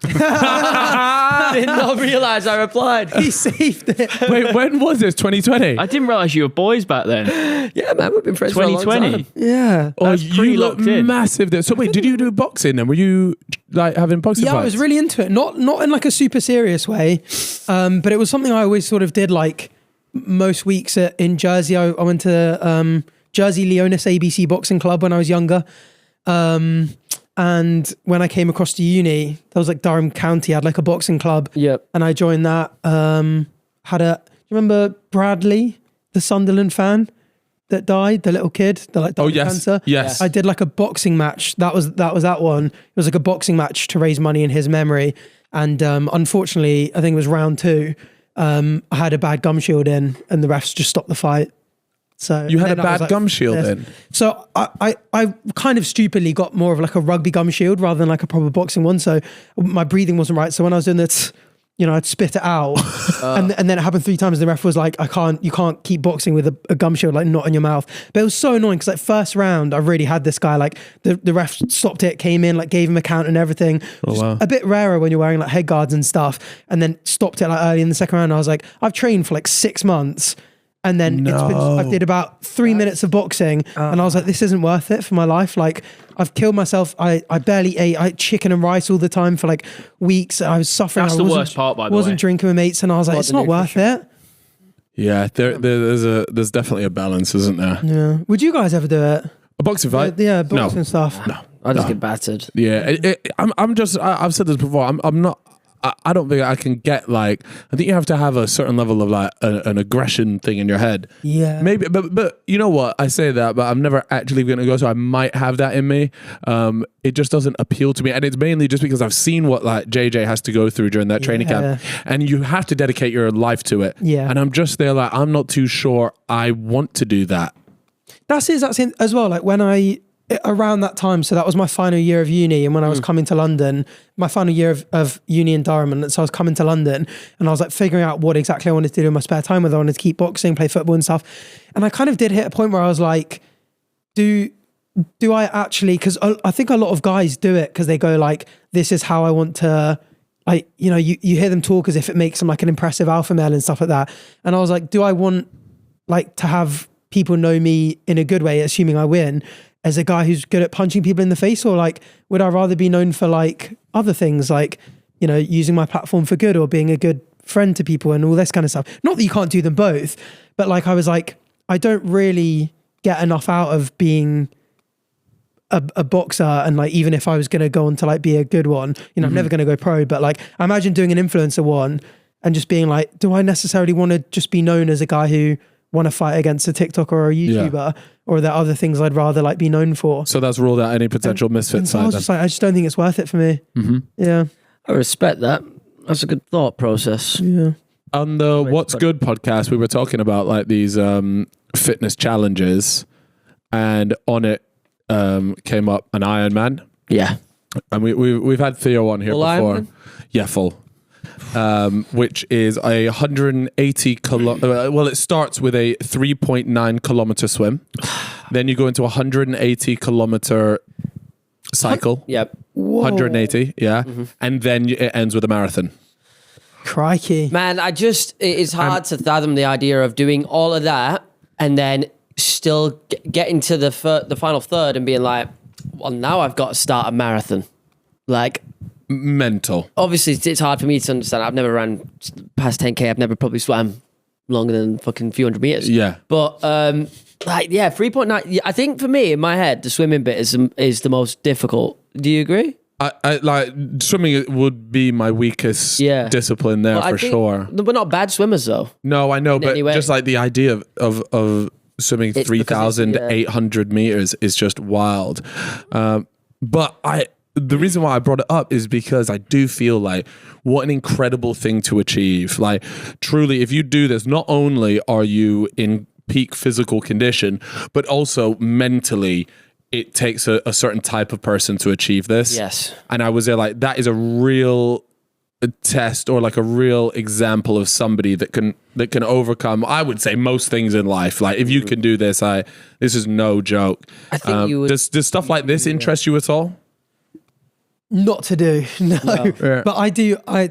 Did not realise I replied. He saved it. Wait, when was this? 2020? I didn't realise you were boys back then. Yeah, man, we've been friends for a long 2020. time. Yeah. Oh, That's you look locked in. massive there. So wait, did you do boxing then? Were you having boxing Yeah, fights? I was really into it. Not in a super serious way, but it was something I always sort of did most weeks in Jersey. I went to Jersey Leonis ABC Boxing Club when I was younger. And when I came across to uni, that was Durham County had a boxing club. Yep. And I joined that. Do you remember Bradley, the Sunderland fan that died, the little kid that died of cancer? Yes. I did a boxing match. That was that one. It was a boxing match to raise money in his memory. And unfortunately, I think it was round 2. I had a bad gum shield in and the refs just stopped the fight. So you had a bad gum shield in? So I kind of stupidly got more of a rugby gum shield rather than a proper boxing one. So my breathing wasn't right. So when I was doing it, I'd spit it out. And then it happened 3 times. The ref was you can't keep boxing with a gum shield, not in your mouth. But it was so annoying because first round, I really had this guy, the ref stopped it, came in, gave him a count and everything. Oh, wow. A bit rarer when you're wearing head guards and stuff. And then stopped it early in the second round. I was I've trained for 6 months. And then I did about 3 minutes of boxing and I was this isn't worth it for my life. I've killed myself. I barely ate. I ate chicken and rice all the time for weeks. I was suffering. That's the worst part, by the way. Wasn't drinking with mates and I was it's not worth it. Yeah, there's definitely a balance, isn't there? Yeah. Would you guys ever do it? A boxing fight? Yeah, boxing stuff. No. I just get battered. Yeah, I've said this before. I'm not. I don't think I can get I think you have to have a certain level of an aggression thing in your head. Yeah. Maybe, but you know what? I say that, but I'm never actually going to go. So I might have that in me. It just doesn't appeal to me, and it's mainly just because I've seen what JJ has to go through during that training camp, and you have to dedicate your life to it. Yeah. And I'm just there I'm not too sure I want to do that. That's it as well. When I around that time, so that was my final year of uni, and when I was coming to London, my final year of uni in Durham, and so I was coming to London, and I was like figuring out what exactly I wanted to do in my spare time, whether I wanted to keep boxing, play football and stuff, and I kind of did hit a point where I was like, do I actually, because I think a lot of guys do it because they go like, this is how I want to, like, you know, you hear them talk as if it makes them like an impressive alpha male and stuff like that, and I was like, do I want like to have people know me in a good way, assuming I win, as a guy who's good at punching people in the face, or like, would I rather be known for like other things, like, you know, using my platform for good or being a good friend to people and all this kind of stuff? Not that you can't do them both, but like, I was like, I don't really get enough out of being a boxer, and like, even if I was going to go on to like be a good one, you know, I'm never going to go pro, but like, I imagine doing an influencer one and just being like, do I necessarily want to just be known as a guy who want to fight against a TikToker or a YouTuber, or are there other things I'd rather like be known for? So that's ruled out any potential misfit side. I was just like, I just don't think it's worth it for me. Yeah. I respect that. That's a good thought process. Yeah. On the What's Good podcast, we were talking about like these fitness challenges, and on it came up an Ironman. Yeah. And we've had Theo on here Full before. Ironman? Yeah, full. Which is a 180 well, it starts with a 3.9 kilometer swim. Then you go into a 180 kilometer cycle. Yep. 180, yeah. And then it ends with a marathon. Crikey. Man, it's hard to fathom the idea of doing all of that and then still getting to the final third and being like, well, now I've got to start a marathon. Like, mental. Obviously, it's hard for me to understand. I've never ran past 10K. I've never probably swam longer than fucking few hundred meters. Yeah. But, 3.9. Yeah, I think for me, in my head, the swimming bit is the most difficult. Do you agree? I like swimming would be my weakest discipline there, for sure. We're not bad swimmers though. No, I know, but just like the idea of swimming 3,800 meters is just wild. But the reason why I brought it up is because I do feel like what an incredible thing to achieve. Like, truly, if you do this, not only are you in peak physical condition, but also mentally, it takes a certain type of person to achieve this. Yes. And I was there like, that is a real test, or like a real example of somebody that can overcome, I would say, most things in life. Like, if you can do this, this is no joke. I think you would. Does stuff like this interest you at all? Not to do, no. Yeah. But I do. I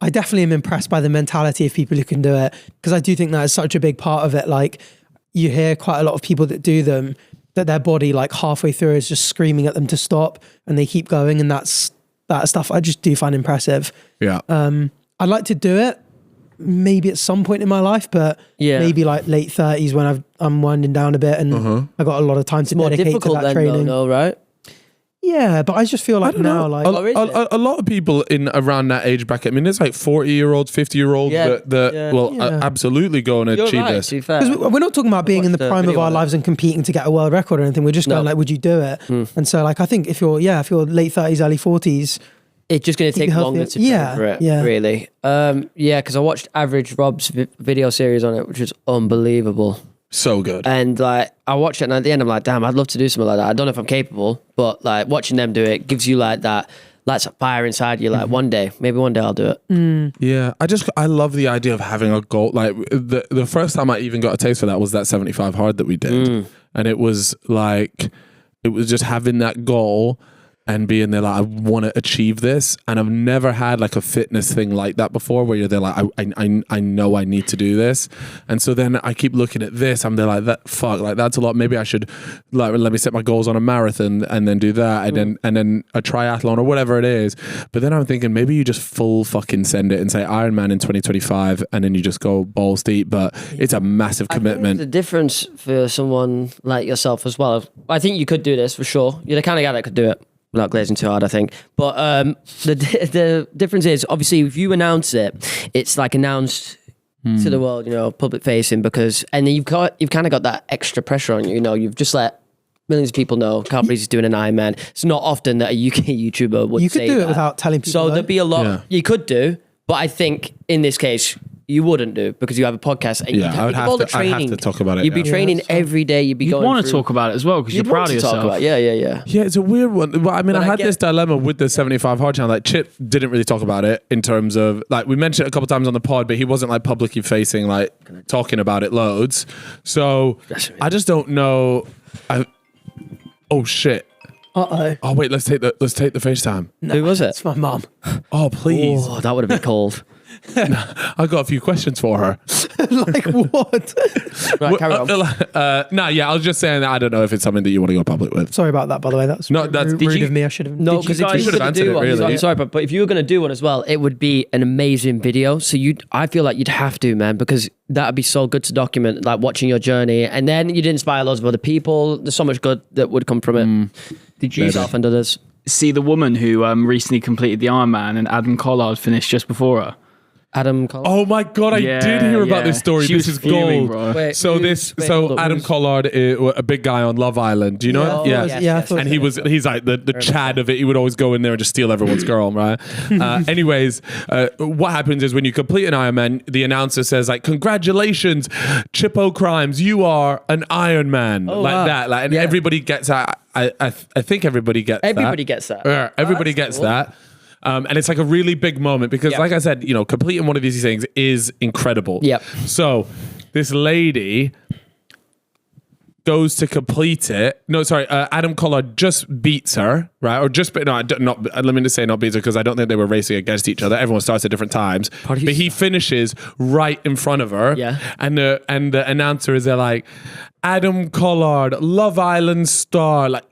definitely am impressed by the mentality of people who can do it, because I do think that is such a big part of it. Like, you hear quite a lot of people that do them, that their body like halfway through is just screaming at them to stop, and they keep going, and that stuff I just do find impressive. Yeah. I'd like to do it maybe at some point in my life, but maybe like late 30s when I'm winding down a bit and I got a lot of time to dedicate to that training. Though, right? Yeah, but I just feel like now, like a lot of people in around that age bracket. I mean, there's like 40-year-olds, 50-year-olds that will absolutely go and achieve this. Because we're not talking about being in the prime of our lives and competing to get a world record or anything. We're just going like, would you do it? And so, like, I think if you're late 30s, early 40s, it's just going to take longer to train for it. Yeah, really. Because I watched Average Rob's video series on it, which was unbelievable. So good. And like, I watched it, and at the end I'm like, damn, I'd love to do something like that. I don't know if I'm capable, but like, watching them do it gives you like that lights a fire inside you. Like, maybe one day I'll do it. Yeah, I love the idea of having a goal. Like, the first time I even got a taste for that was that 75 hard that we did. And it was just having that goal and being there like, I want to achieve this. And I've never had like a fitness thing like that before, where you're there like, I know I need to do this. And so then I keep looking at this, I'm there like, that's a lot. Maybe I should like, let me set my goals on a marathon and then do that, and then a triathlon or whatever it is. But then I'm thinking, maybe you just full fucking send it and say Ironman in 2025, and then you just go balls deep. But it's a massive commitment. The difference for someone like yourself as well, I think you could do this for sure. You're the kind of guy that could do it without glazing too hard, I think. But the difference is, obviously, if you announce it, it's like announced to the world, public facing, and then you've kind of got that extra pressure on you. You've just let millions of people know Carberry's is doing an Ironman. It's not often that a UK YouTuber would say that. You could do it without telling people. So there'd be a lot you could do, but I think in this case, you wouldn't do because you have a podcast. And Yeah, I would have to. I'd have to talk about it. You'd be training every day. You'd be You going. want to through- talk about it as well because you're You'd proud want of to talk yourself. about. Yeah. Yeah, it's a weird one. Well, I mean, But I I had get- this dilemma with the 75 Hard Channel. Like, Chip didn't really talk about it in terms of, like, we mentioned it a couple times on the pod, but he wasn't, like, publicly facing, like, talking about it loads. So, I just don't know. Oh, shit. Uh-oh. Oh, wait, let's take the FaceTime. Who was it? It's my mum. Oh, please. Oh, that would have been cold. I got a few questions for her. Like what? Right, carry on. I was just saying that I don't know if it's something that you want to go public with. Sorry about that, by the way. That's No, that's- did rude you- of me. I should have. No, Did you because if guys- you You were should going have to do answered one, it, really. I'm sorry, but if you were going to do one as well, it would be an amazing video. So I feel like you'd have to, man, because that'd be so good to document, like watching your journey, and then you'd inspire loads of other people. There's so much good that would come from it. Did you Yourself and others. see the woman who recently completed the Ironman and Adam Collard finished just before her? Adam Collins. Oh my god, I did hear about this story. She This was is fuming, gold. bro. Wait, So hold up, Adam who's- Collard, a big guy on Love Island. Do you know him? Yeah, yes, yeah. I yes. thought And so. he's like the Chad of it. He would always go in there and just steal everyone's girl, right? Anyways, what happens is when you complete an Ironman, the announcer says like, "Congratulations, Chippo Crimes, you are an Ironman," like wow. that. Like, and Yeah. everybody gets that. I think everybody gets that. Everybody gets that. Yeah, everybody gets cool. that. And it's like a really big moment because, Yep. like I said, completing one of these things is incredible. Yep. So this lady goes to complete it. No, sorry. Adam Collard just beats her, right? Or just, no, not. Let me just say not beats her because I don't think they were racing against each other. Everyone starts at different times. But he finishes right in front of her. Yeah. And the announcer is there like, Adam Collard, Love Island star, like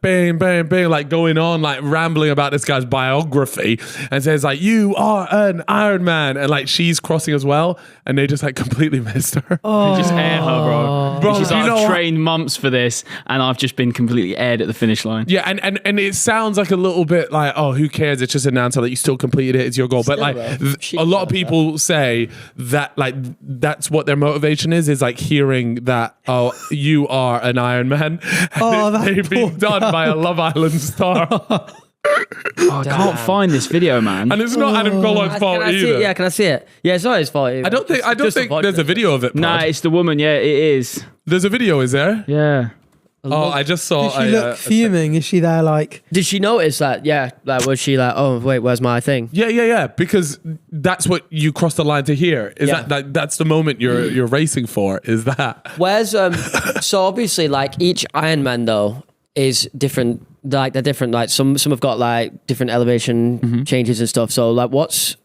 bang, bang, bang, like going on, like rambling about this guy's biography, and says like, "You are an Iron Man," and like she's crossing as well, and they just like completely missed her. Just air her, bro. Bro, She's do you like, know I've what? trained months for this, and I've just been completely aired at the finish line. Yeah, and it sounds like a little bit like, oh, who cares? It's just an announcer that you still completed it. It's your goal. But Still, like, bro. a lot of people say that like that's what their motivation is like hearing that, oh, you are an Iron Man. Oh, that they've been poor done by a Love Island star. Oh, I can't find this video, man. And it's not Adam Collard's fault Can I see either. it? Yeah, can I see it? Yeah, it's not his fault. I don't think there's a video of it. Nah, Pod. it's the woman. Yeah, it is. There's a video, is there? Yeah. Oh, I just saw. Does she look fuming? Is she there like? Did she notice that? Yeah, like was she like, oh wait, where's my thing? Yeah. Because that's what you cross the line to hear. Is Yeah. that's the moment you're racing for? Is that? Where's so obviously like each Ironman though is different. Like they're different. Like some have got like different elevation changes and stuff. So like what's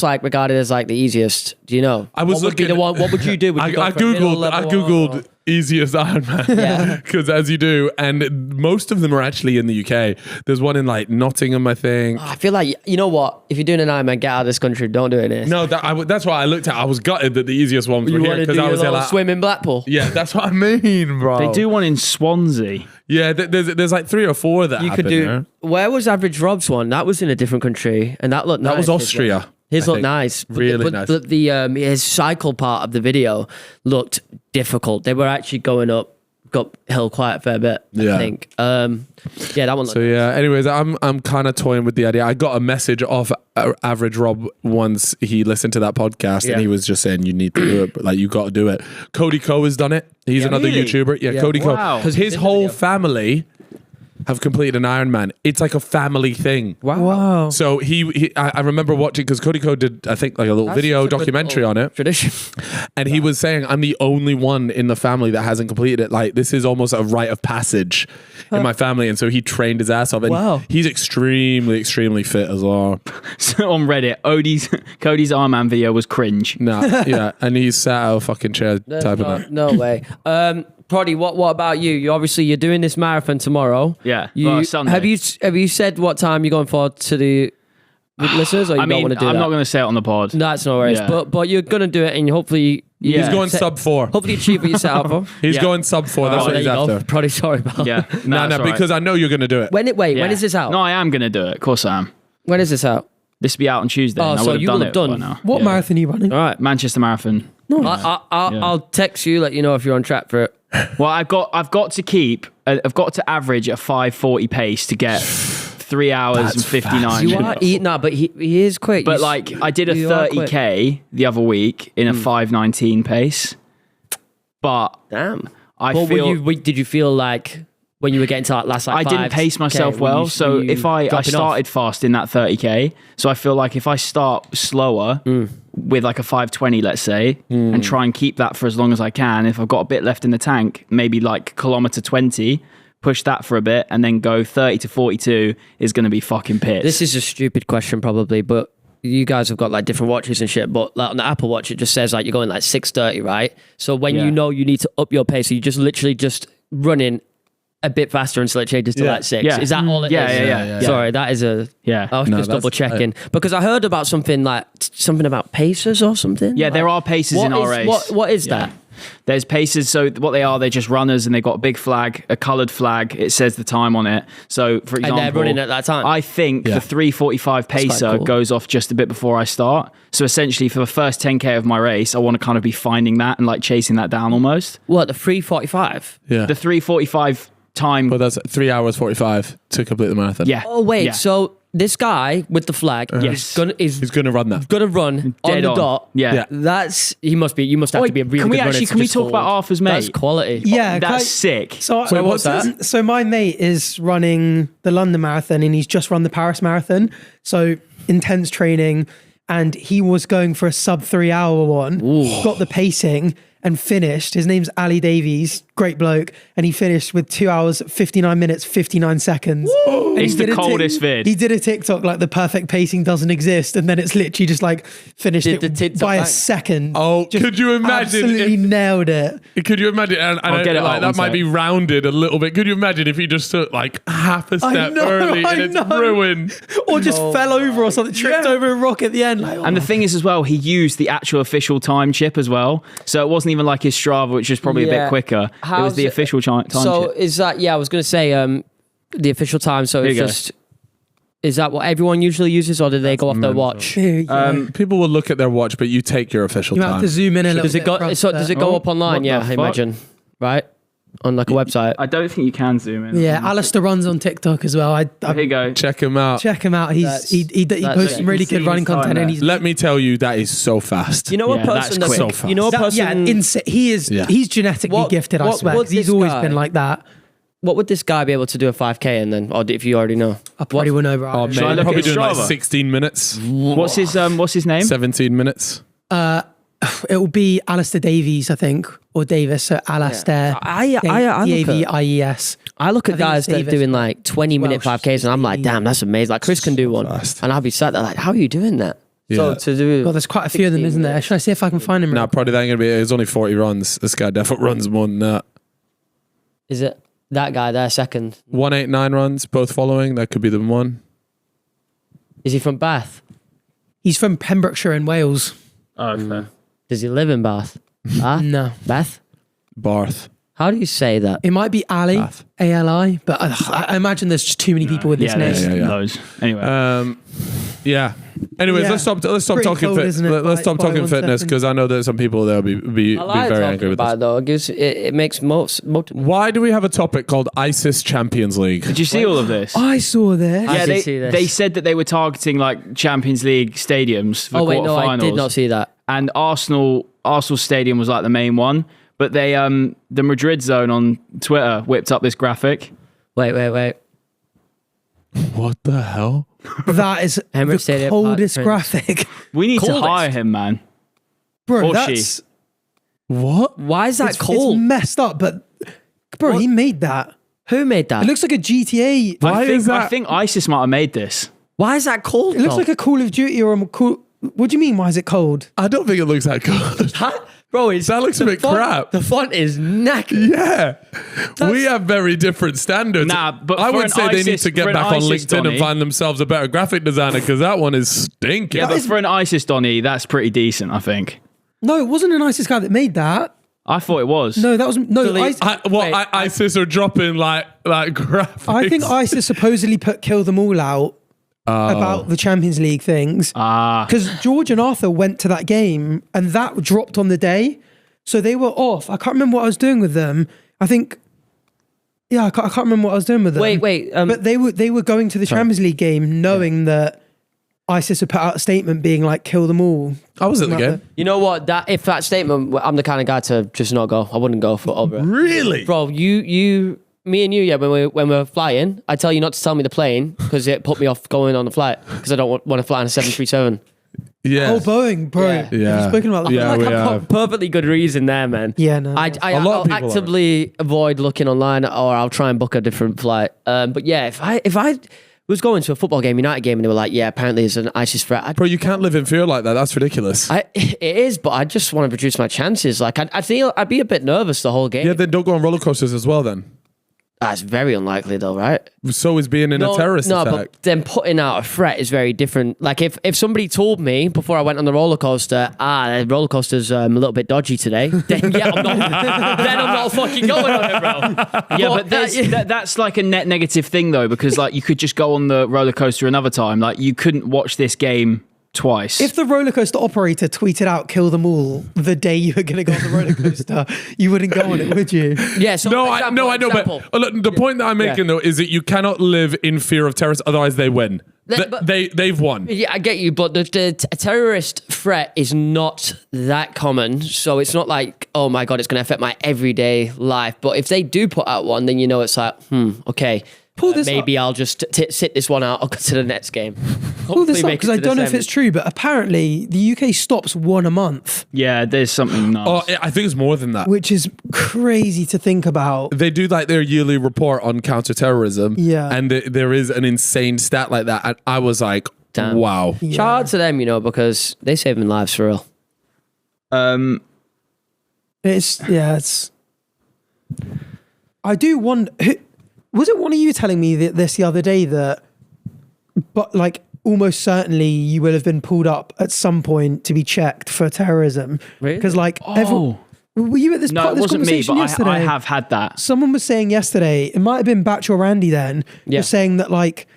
like regarded as like the easiest? Do you know? I was what would be looking the one. What would you do? Would you go I for a middle googled level or- easiest Ironman. Yeah. Because as you do, and most of them are actually in the UK. There's one in like Nottingham, I think. I feel like you know what? If you're doing an Ironman, get out of this country. Don't do it here. No, that's why I looked at. I was gutted that the easiest ones were you here want to because do I your was there little like, swim in Blackpool. yeah, that's what I mean, bro. They do one in Swansea. Yeah, there's like 3 or 4 that You could happen do. there. Where was Average Rob's one? That was in a different country, and that looked. That nice. was Austria. His I looked think. nice, Really nice. But the his cycle part of the video looked difficult. They were actually going up hill quite a fair bit. Yeah. I think. Yeah, that one. Looked So yeah. Anyways, I'm kind of toying with the idea. I got a message off Average Rob once he listened to that podcast, Yeah. and he was just saying you need to do it, but like you got to do it. Cody Ko has done it. He's another Really? YouTuber. Yeah, Yeah. Cody Ko. Wow. Because He's his in the whole video. family have completed an Ironman. It's like a family thing. Wow. So I remember watching because Cody Ko did I think like a little That's video such a good documentary little on it. Tradition. And he was saying, I'm the only one in the family that hasn't completed it. Like, this is almost a rite of passage in my family. And so he trained his ass off. And Wow. he's extremely, extremely fit as well. So on Reddit, Cody's Ironman video was cringe. Nah, yeah. And he's sat out a fucking chair typing that. No way. Proddy, what about you? You're doing this marathon tomorrow. Yeah, You, well, Sunday. have you said what time you're going for to the listeners, or you I don't mean, want to do I'm that? not going to say it on the pod. No, that's no worries. Yeah. But you're gonna do it, and hopefully Yeah. He's going sub 4. hopefully achieve what you set out for. He's Yeah. going sub 4. That's Oh, what there he's you go. after. Probably sorry about. Yeah. No, that's all right. because I know you're going to do it. When Yeah. is this out? No, I am going to do it. Of course I am. When is this out? This will be out on Tuesday. Oh, and I so would have you done will it have done- by now. What Yeah. marathon are you running? All right. Manchester Marathon. I'll text you, let you know if you're on track for it. Well, I've got to average a 5:40 pace to get 3 hours That's and 59 fast. You minutes. are but he is quick. But like, I did a you are quick. 30k the other week in a 5:19 pace. But Damn. I But feel did you feel like when you were getting to that last like I didn't 5K, pace myself were well. you- So were you if I dropping started off? fast in that 30k, so I feel like if I start slower with like a 5:20, let's say, and try and keep that for as long as I can, if I've got a bit left in the tank, maybe like kilometer 20, push that for a bit, and then go 30 to 42 is going to be fucking pissed. This is a stupid question probably, but you guys have got like different watches and shit, but like on the Apple Watch it just says like you're going like 6:30, right? So when you know you need to up your pace, so you just literally just running a bit faster until it changes to like 6. Yeah. Is that all it is? Yeah. Sorry, that is a... Yeah. I was No, just that's- double checking. Because I heard about something about paces or something. Yeah, Like, there are paces in our race. What is that? There's paces. So what they are, they're just runners, and they've got a big flag, a coloured flag. It says the time on it. So for example, they're running at that time? I think the 3:45 pacer cool. goes off just a bit before I start. So essentially, for the first 10k of my race, I want to kind of be finding that and like chasing that down almost. What, the 3:45? Yeah. The 3:45 time. But that's 3 hours 45 to complete the marathon. Yeah. Oh, wait. Yeah. So this guy with the flag Yes. He's going to run that. gonna run on Dead the on. dot. Yeah. You must have to be a really can we good runner actually to can we just talk hold. about Arthur's mate? That's quality. Yeah, That's sick. So, Wait, what's that? So my mate is running the London Marathon and he's just run the Paris Marathon. So intense training, and he was going for a sub 3 hour one. Got the pacing and finished. His name's Ali Davies, great bloke, and he finished with 2 hours 59 minutes 59 seconds. And It's he the did a coldest vid. He did a TikTok like the perfect pacing doesn't exist, and then it's literally just like finished Did the it TikTok by a bang? second. Oh, Just could you imagine Absolutely nailed it. Could you imagine? And I'll get it like, up that one might sec. be rounded a little bit. Could you imagine if he just took like half a step early and it's ruined? Or just fell over or something, tripped over a rock at the end. Like, And the thing is as well, he used the actual official time chip as well. So it wasn't even like his Strava, which was probably a bit quicker. It was How's the official time So chip. is that? Yeah, I was gonna say the official time. So Here it's you go. just. Is that what everyone usually uses, or do they go off their watch? People will look at their watch, but you take your official you time. have to zoom in a little Does it bit. go? for us So there. does it go up online? what Yeah, the I fuck? imagine. Right, on like a website. I don't think you can zoom in. Yeah, Alistair runs on TikTok as well. Here you go. Check him out. Check him out. He that's posts it. some really You can good see running his time content, and there. he's Let me tell you, that is so fast. You know Yeah, a that's person that's quick. So you know a that, person. he is. Yeah. He's genetically gifted. I what swear. would 'Cause he's this always guy- been like that. What would this guy be able to do a 5K and then, or if you already know? I probably will know, bro. Oh, Shall I man, look probably at his doing like Strava? 16 minutes, What's his name? 17 minutes. It will be Alistair Davies, I think, or Davis. So Alistair. I look at- Davies. I look at I think guys it's that are Davis. doing like 20-minute Welsh. 5Ks and I'm like, damn, that's amazing. Like Chris can do one. fast. And I'll be sat there like, how are you doing that? So Yeah. to do. Well, there's quite a few of them, 16 isn't there? minutes. Should I see if I can find him? No, probably that ain't gonna be. It's only 40 runs. This guy definitely runs more than that. Is it that guy there second? 189 runs, both following. That could be the one. Is he from Bath? He's from Pembrokeshire in Wales. Oh, fair. Does he live in Bath? Ah, No. Bath? Barth. How do you say that? It might be Ali, Bath. Ali, but I imagine there's just too many people with this Yeah, name. there's Yeah. loads. Anyway. Yeah. Anyways, Yeah. let's stop Pretty talking cold, isn't it? let's stop By talking 1 fitness, second. because I know that some people they'll be I like very talking angry with about us. it though. It gives it makes most Why do we have a topic called ISIS Champions League? Did you see all of this? I saw this. I yeah, did see this. they said that they were targeting like Champions League stadiums for Oh wait, no, I quarterfinals. did not see that. And Arsenal stadium was like the main one, but they the Madrid zone on Twitter whipped up this graphic. Wait. What the hell? That is Emirates the Stadium, coldest Park graphic. We need to Coldest. hire him, man. Bro, Or that's What? Why is that it's cold? messed up, but bro, he made that. Who made that? It looks like a GTA. Why is that? I think ISIS might have made this. Why is that cold? It looks like a Call of Duty or a cool. What do you mean? Why is it cold? I don't think it looks that good. Bro, it's, That looks a the bit font- crap. The font is knackered. Yeah, we have very different standards. Nah, but I for would an say they need ISIS to get for an back on ISIS LinkedIn Donny. and find themselves a better graphic designer, because that one is stinking. Yeah, but for an ISIS Donny, that's pretty decent, I think. No, it wasn't an ISIS guy that made that. I thought it was. No, that was no. Delete. ISIS are dropping like graphics. I think ISIS supposedly put "Kill Them All" out about the Champions League things Ah. because George and Arthur went to that game and that dropped on the day, so they were off. I can't remember what I was doing with them. I think Yeah, I can't remember what I was doing with them. Wait. But they were going to the Champions League game knowing that ISIS had put out a statement being like, kill them all. I was at the game. You know what? If that statement, I'm the kind of guy to just not go. I wouldn't go for over it. Really? Bro, me and you, yeah, when we're flying, I tell you not to tell me the plane because it put me off going on the flight because I don't want to fly on a 737. Yeah. Oh, Boeing, bro. Yeah. Have you spoken about that? Yeah, Like, we I've got have. perfectly good reason there, man. Yeah, no. I'll A lot of people actively avoid looking online, or I'll try and book a different flight. But yeah, if I was going to a football game, United game, and they were like, yeah, apparently there's an ISIS threat. Bro, you can't live in fear like that. That's ridiculous. It is, but I just want to reduce my chances. Like, I feel I'd be a bit nervous the whole game. Yeah, then don't go on roller coasters as well then. That's very unlikely though, right? So is being in a terrorist attack. But then putting out a threat is very different. Like if somebody told me before I went on the roller coaster, the roller coaster's a little bit dodgy today, then yeah, I'm not fucking going on it, bro. Yeah, but that's like a net negative thing though, because like you could just go on the roller coaster another time. Like you couldn't watch this game twice. If the roller coaster operator tweeted out "kill them all" the day you were going to go on the roller coaster, you wouldn't go on it, would you? Yeah. So I know. But look, the point that I'm making though is that you cannot live in fear of terrorists, otherwise they win. They've won. Yeah, I get you, but the terrorist threat is not that common, so it's not like, oh my god, it's going to affect my everyday life. But if they do put out one, then you know it's like, okay. Maybe I'll just sit this one out. I'll go to the next game. Pull this up because I don't know if it's true, but apparently the UK stops one a month. Yeah, there's something nuts. Oh, I think it's more than that. Which is crazy to think about. They do like their yearly report on counterterrorism. Yeah. And there is an insane stat like that. And I was like, damn. Wow. Yeah. Shout out to them, because they saving lives for real. It's. I do wonder. Was it one of you telling me this the other day that, but like almost certainly you will have been pulled up at some point to be checked for terrorism? Really? Because like, were you at this? No, part it of this wasn't me, but yesterday? I have had that. Someone was saying yesterday, it might have been Batch or Randy then, was saying that like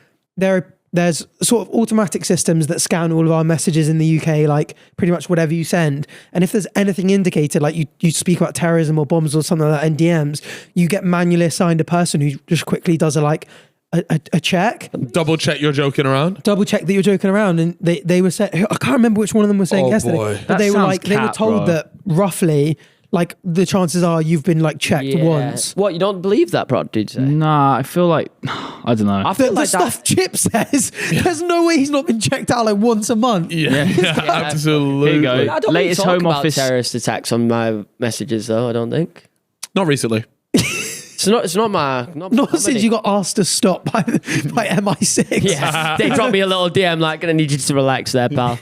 there's sort of automatic systems that scan all of our messages in the UK, like pretty much whatever you send. And if there's anything indicated, like you speak about terrorism or bombs or something like that in DMs, you get manually assigned a person who just quickly does a check. Double check you're joking around. Double check that you're joking around. And they were saying, I can't remember which one of them was saying yesterday, boy. but That they were sounds like, they were cat, told bro. that roughly, like the chances are you've been like checked once. What, you don't believe that, bro? Did you say? Nah, I feel like I don't know. I feel The like stuff Chip says, there's no way he's not been checked out like once a month. Absolutely. Here you go. I don't Latest really talk Home about Office. terrorist attacks on my messages, though. I don't think Not recently. it's not my Not since you got asked to stop by MI6. Yeah, they dropped me a little DM like, gonna need you to relax there, pal.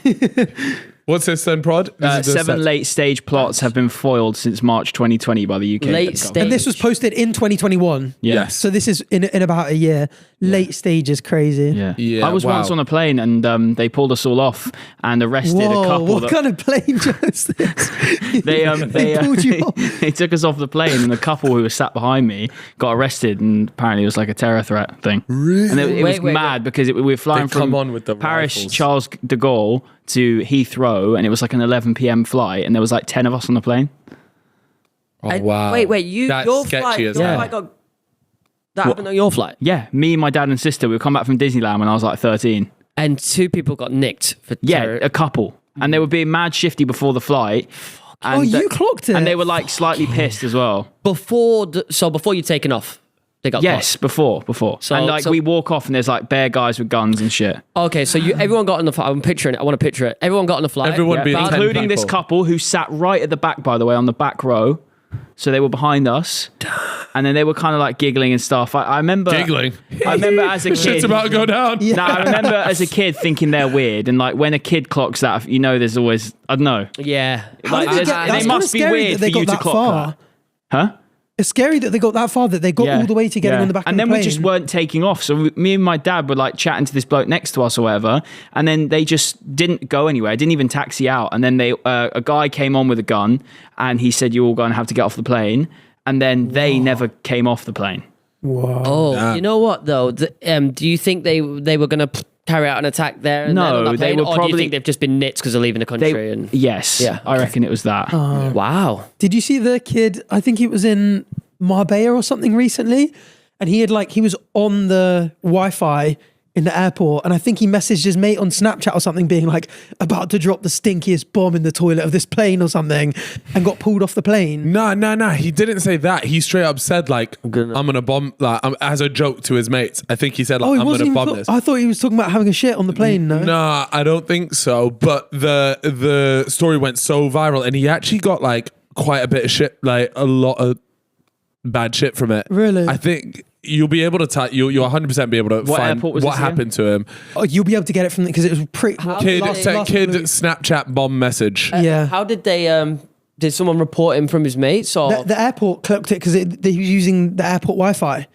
What's this then, Prod? This is the 7 stats. late stage plots have been foiled since March 2020 by the UK. Late government. stage. And this was posted in 2021. Yeah. Yes. So this is in about a year. Late stage is crazy. Yeah. Yeah, I was wow. once on a plane and they pulled us all off and arrested a Whoa, couple. what that- kind of plane joke is this? They pulled you off. they took us off the plane and the couple who was sat behind me got arrested and apparently it was like a terror threat thing. Really? And it was Wait, mad because we were flying They come from on with the Paris rifles. Charles de Gaulle to Heathrow and it was like an 11 p.m. flight and there was like 10 of us on the plane. Oh, wow. Wait, That's your sketchy flight, as your hell. flight got that happened on your flight, Yeah, me, my dad and sister, we come back from Disneyland when I was like 13. and 2 people got nicked for Yeah, terror. a couple. And they were being mad shifty before the flight. And you clocked it. And they were like slightly pissed as well. before you'd taken off, they got Yes, before. So- And like so- we walk off and there's like bare guys with guns and shit. caught. Okay, so everyone got on the flight. I'm picturing it. I want to picture it. Everyone got on the flight. Everyone being But- 10 Including this people. couple who sat right at the back, by the way, on the back row. So they were behind us. And then they were kind of like giggling and stuff. I remember... Giggling? I remember as a kid... Shit's about to go down. No, I remember as a kid thinking they're weird. And like when a kid clocks that, there's always... I don't know. Yeah. Like, did they there's- get- and that's it must kinda be scary weird that they for you got to that clock far. that. Huh? It's scary that they got that far, that they got all the way to getting on the back and of the then plane. we just weren't taking off. So me and my dad were like chatting to this bloke next to us or whatever, and then they just didn't go anywhere. Didn't even taxi out. And then a guy came on with a gun, and he said, "You're all going to have to get off the plane." And then they never came off the plane. Whoa. Oh, you know what though? Do you think they were going to carry out an attack there? And No, then on that they plane? were Or do you probably- think they've just been nits because they're leaving the country? And Yes, Yeah. I reckon it was that. wow. Did you see the kid? I think it was in Marbella or something recently. and he was on the Wi-Fi in the airport, and I think he messaged his mate on Snapchat or something being like, about to drop the stinkiest bomb in the toilet of this plane or something, and got pulled off the plane. No, he didn't say that. He straight up said like, I'm gonna bomb, like, as a joke to his mates. I think he said like, I'm gonna bomb this. I thought he was talking about having a shit on the plane. No, nah, I don't think so. But the story went so viral, and he actually got like quite a bit of shit, like a lot of bad shit from it. Really? I think you'll be able to you'll 100% be able to find what happened to him. Oh, you'll be able to get it from because it was pretty. Kid Snapchat bomb message. Yeah. How did they? Did someone report him from his mates or The airport clocked it because he was using the airport Wi-Fi.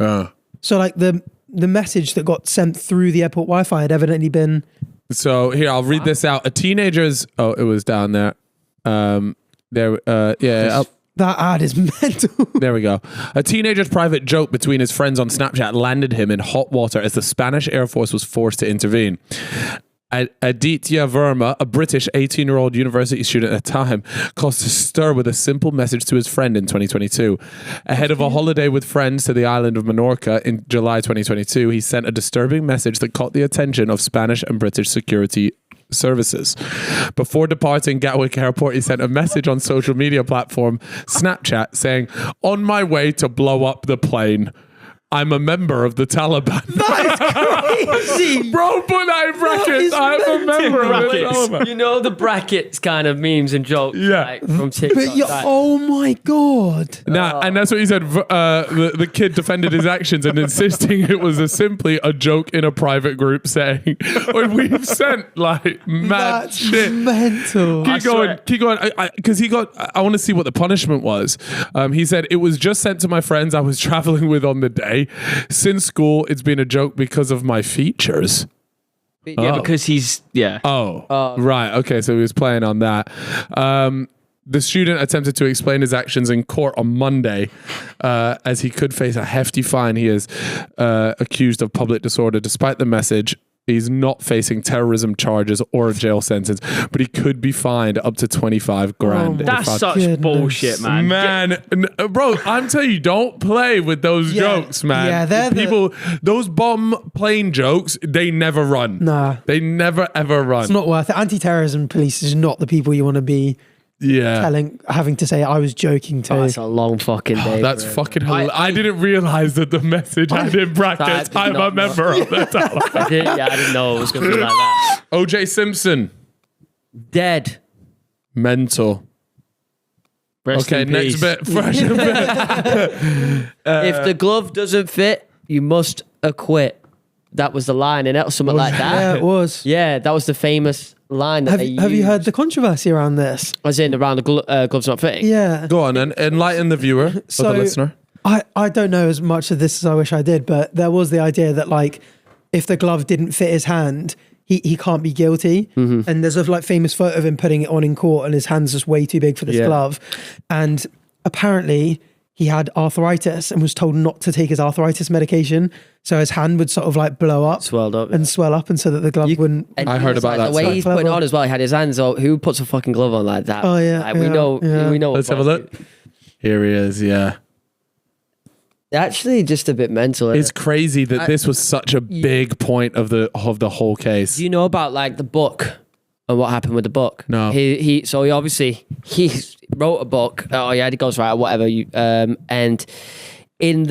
So like the message that got sent through the airport Wi-Fi had evidently been. So here, I'll read this out. It was down there. That ad is mental. There we go. A teenager's private joke between his friends on Snapchat landed him in hot water as the Spanish Air Force was forced to intervene. Aditya Verma, a British 18-year-old university student at the time, caused a stir with a simple message to his friend in 2022. Ahead of a holiday with friends to the island of Menorca in July 2022, he sent a disturbing message that caught the attention of Spanish and British security services. Before departing Gatwick Airport, he sent a message on social media platform Snapchat saying, "On my way to blow up the plane. I'm a member of the Taliban." That is crazy. Bro, put that in brackets. I'm a member of the Taliban. you know the brackets kind of memes and jokes, Yeah. like, from TikTok. But oh my god. Nah, and that's what he said. The kid defended his actions and insisting it was simply a joke in a private group saying, we've sent like mad That's shit. mental. Keep going. Because I want to see what the punishment was. He said, "It was just sent to my friends I was traveling with on the day. Since school, it's been a joke because of my features." Yeah, because he's Right. Okay. So he was playing on that. The student attempted to explain his actions in court on Monday, as he could face a hefty fine. He is accused of public disorder. Despite the message, he's not facing terrorism charges or a jail sentence, but he could be fined up to 25 grand. That's such bullshit, man. Bro, I'm telling you, don't play with those jokes, man. Yeah, they're those bomb plane jokes, they never run. Nah. They never ever run. It's not worth it. Anti-terrorism police is not the people you want to be having to say I was joking too. That's a long fucking day. That's fucking hilarious. I didn't realize that the message had in brackets, I'm a member of the Taliban. I didn't know it was going to be like that. OJ Simpson. Dead. Mental. Rest in next peace. bit. Fresh bit. If the glove doesn't fit, you must acquit. That was the line, innit? Or something like that. Yeah, it was. Yeah, that was the famous line that they used. Have you heard the controversy around this? As in around the gloves not fitting? Yeah. Go on and enlighten the viewer or the listener. I don't know as much of this as I wish I did, but there was the idea that like if the glove didn't fit his hand, he can't be guilty. Mm-hmm. And there's a like famous photo of him putting it on in court and his hand's just way too big for this glove. And apparently he had arthritis and was told not to take his arthritis medication. So his hand would sort of like blow up. Swell up. And swell up, and so that the glove wouldn't... I heard about that. The way he's putting it on as well, he had his hands up. Who puts a fucking glove on like that? Oh, yeah. Like, we know. Let's have a look. Here he is, yeah. Actually, just a bit mental. It's crazy that this was such a big point of the whole case. Do you know about like the book and what happened with the book? No. He wrote a book. Oh yeah, he ghostwriter, whatever. And in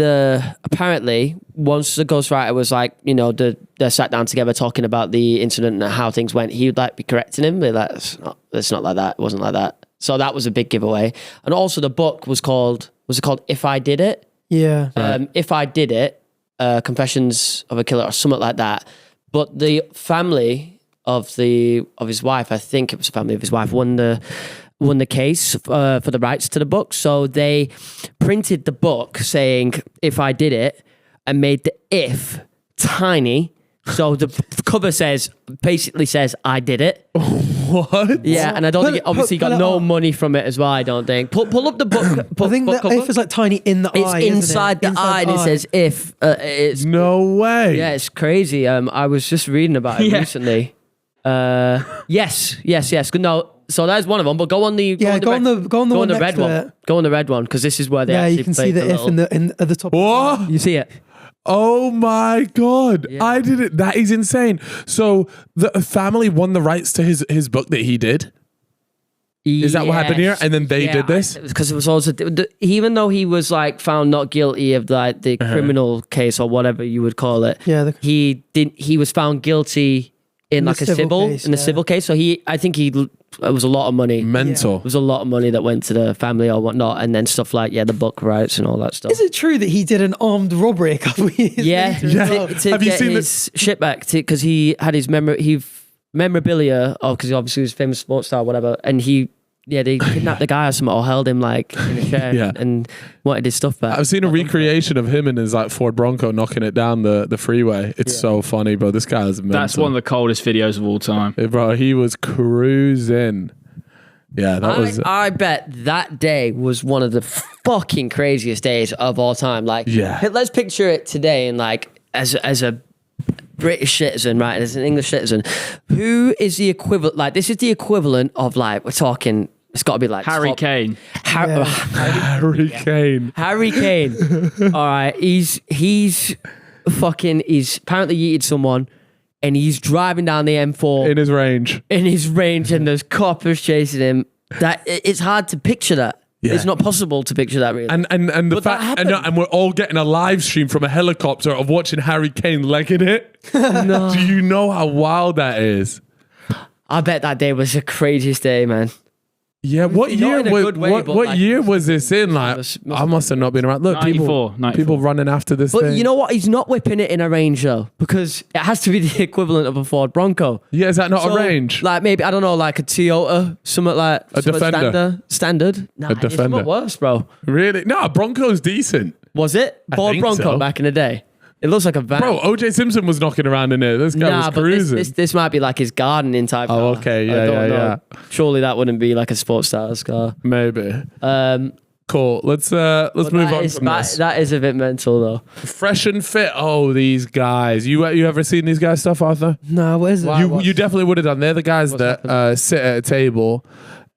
apparently once the ghostwriter was like, they sat down together talking about the incident and how things went, he would like be correcting him. Be like, it's not like that. It wasn't like that. So that was a big giveaway. And also the book was it called If I Did It? Yeah. If I Did It, Confessions of a Killer or something like that. But the family of his wife, I think it was the family of his wife, won the case for the rights to the book. So they printed the book saying, if I did it, and made the if tiny. So the cover basically says, I did it. What? Yeah, and I don't think it obviously got no money from it as well, I don't think. Pull up the book. I think the if is like tiny in the eye. It's inside the eye and it says if. It's no way. Yeah, it's crazy. I was just reading about it recently. Yes. No, so that's one of them. But go on the go on the red one. Go on the red one because this is where they you can see the if at the top. What? You see it? Oh my God. Yeah. I didn't. That is insane. So the family won the rights to his book that he did? Is that what happened here? And then they did this? Because it was also, even though he was like found not guilty of like the criminal case or whatever you would call it, he was found guilty in like a civil case. So I think it was a lot of money. Mental. It was a lot of money that went to the family or whatnot, and then stuff like the book rights and all that stuff. Is it true that he did an armed robbery a couple of years later? To Have you get seen his shit back because he had his memorabilia, because obviously he was a famous sports star or whatever, and they kidnapped the guy or something, or held him like in a chair and wanted his stuff back. I've seen a recreation of him in his like Ford Bronco knocking it down the freeway. It's so funny, bro. This guy is mental. That's one of the coldest videos of all time. Bro, he was cruising. Yeah, that was... I bet that day was one of the fucking craziest days of all time. Like, let's picture it today and like as a British citizen, right? As an English citizen, who is the equivalent? Like, this is the equivalent of like, we're talking... It's got to be like Harry Kane. Harry Kane. Harry Kane. All right, he's apparently yeeted someone, and he's driving down the M4 In his range, and there's coppers chasing him. That it's hard to picture that. Yeah. It's not possible to picture that really. And the fact and we're all getting a live stream from a helicopter of watching Harry Kane legging it. No. Do you know how wild that is? I bet that day was the craziest day, man. Yeah, what year was this in? Like, I must have not been around. Look, 94. people running after this but thing. You know what? He's not whipping it in a Range though, because it has to be the equivalent of a Ford Bronco. Yeah, is that not a Range? Like maybe, I don't know, like a Toyota, something like a Defender. Standard. Nah, a Defender. It's worse, bro. Really? No, Bronco's decent. Was it? Ford Bronco back in the day. It looks like a van. Bro, OJ Simpson was knocking around in it. This guy was cruising. But this might be like his gardening type car. Oh, okay. Yeah. Surely that wouldn't be like a sports star's car. Maybe. Cool. Let's move on from this. That is a bit mental though. Fresh and fit. Oh, these guys. You ever seen these guys stuff, Arthur? No, what is it? You definitely would have done. They're the guys that sit at a table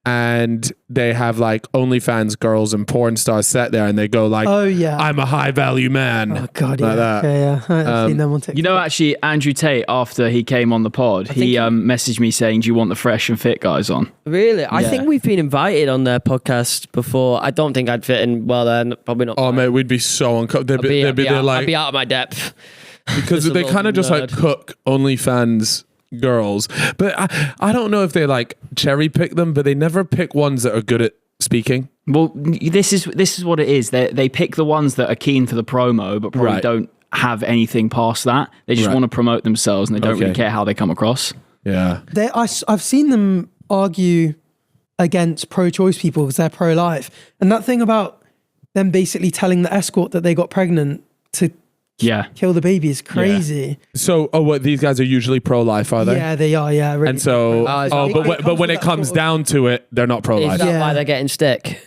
and they have like OnlyFans girls and porn stars set there, and they go like, "Oh yeah, I'm a high value man." Oh god, like that. Yeah. I've seen them on TikTok. You know, actually, Andrew Tate, after he came on the pod, he messaged me saying, "Do you want the fresh and fit guys on?" Really? I think we've been invited on their podcast before. I don't think I'd fit in well there. Probably not. Oh mate, we'd be so uncomfortable. They'd be I'd be out of my depth because they kind of just like cook OnlyFans girls, but I don't know if they like cherry pick them, but they never pick ones that are good at speaking. Well, this is what it is. They pick the ones that are keen for the promo, but probably don't have anything past that. They just want to promote themselves, and they don't really care how they come across. Yeah, I've seen them argue against pro-choice people because they're pro-life, and that thing about them basically telling the escort that they got pregnant to kill the baby is crazy. So, what, these guys are usually pro-life, are they? Yeah, they are. Yeah, really. And so, but when it comes down to it, they're not pro-life. Is that why they're getting stick?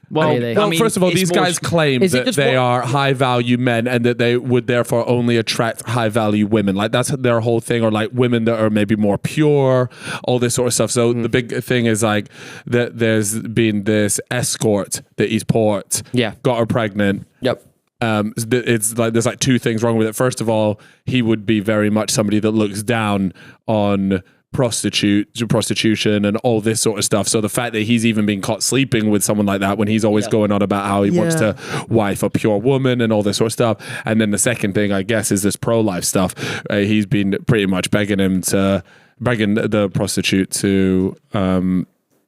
Well, I mean, first of all, these guys claim that they are high-value men and that they would therefore only attract high-value women. Like, that's their whole thing, or like women that are maybe more pure, all this sort of stuff. So the big thing is like that there's been this escort that he's port, got her pregnant. Yep. It's like there's like two things wrong with it. First of all, he would be very much somebody that looks down on prostitution and all this sort of stuff. So the fact that he's even been caught sleeping with someone like that when he's always going on about how he wants to wife a pure woman and all this sort of stuff. And then the second thing, I guess, is this pro-life stuff. He's been pretty much begging the prostitute to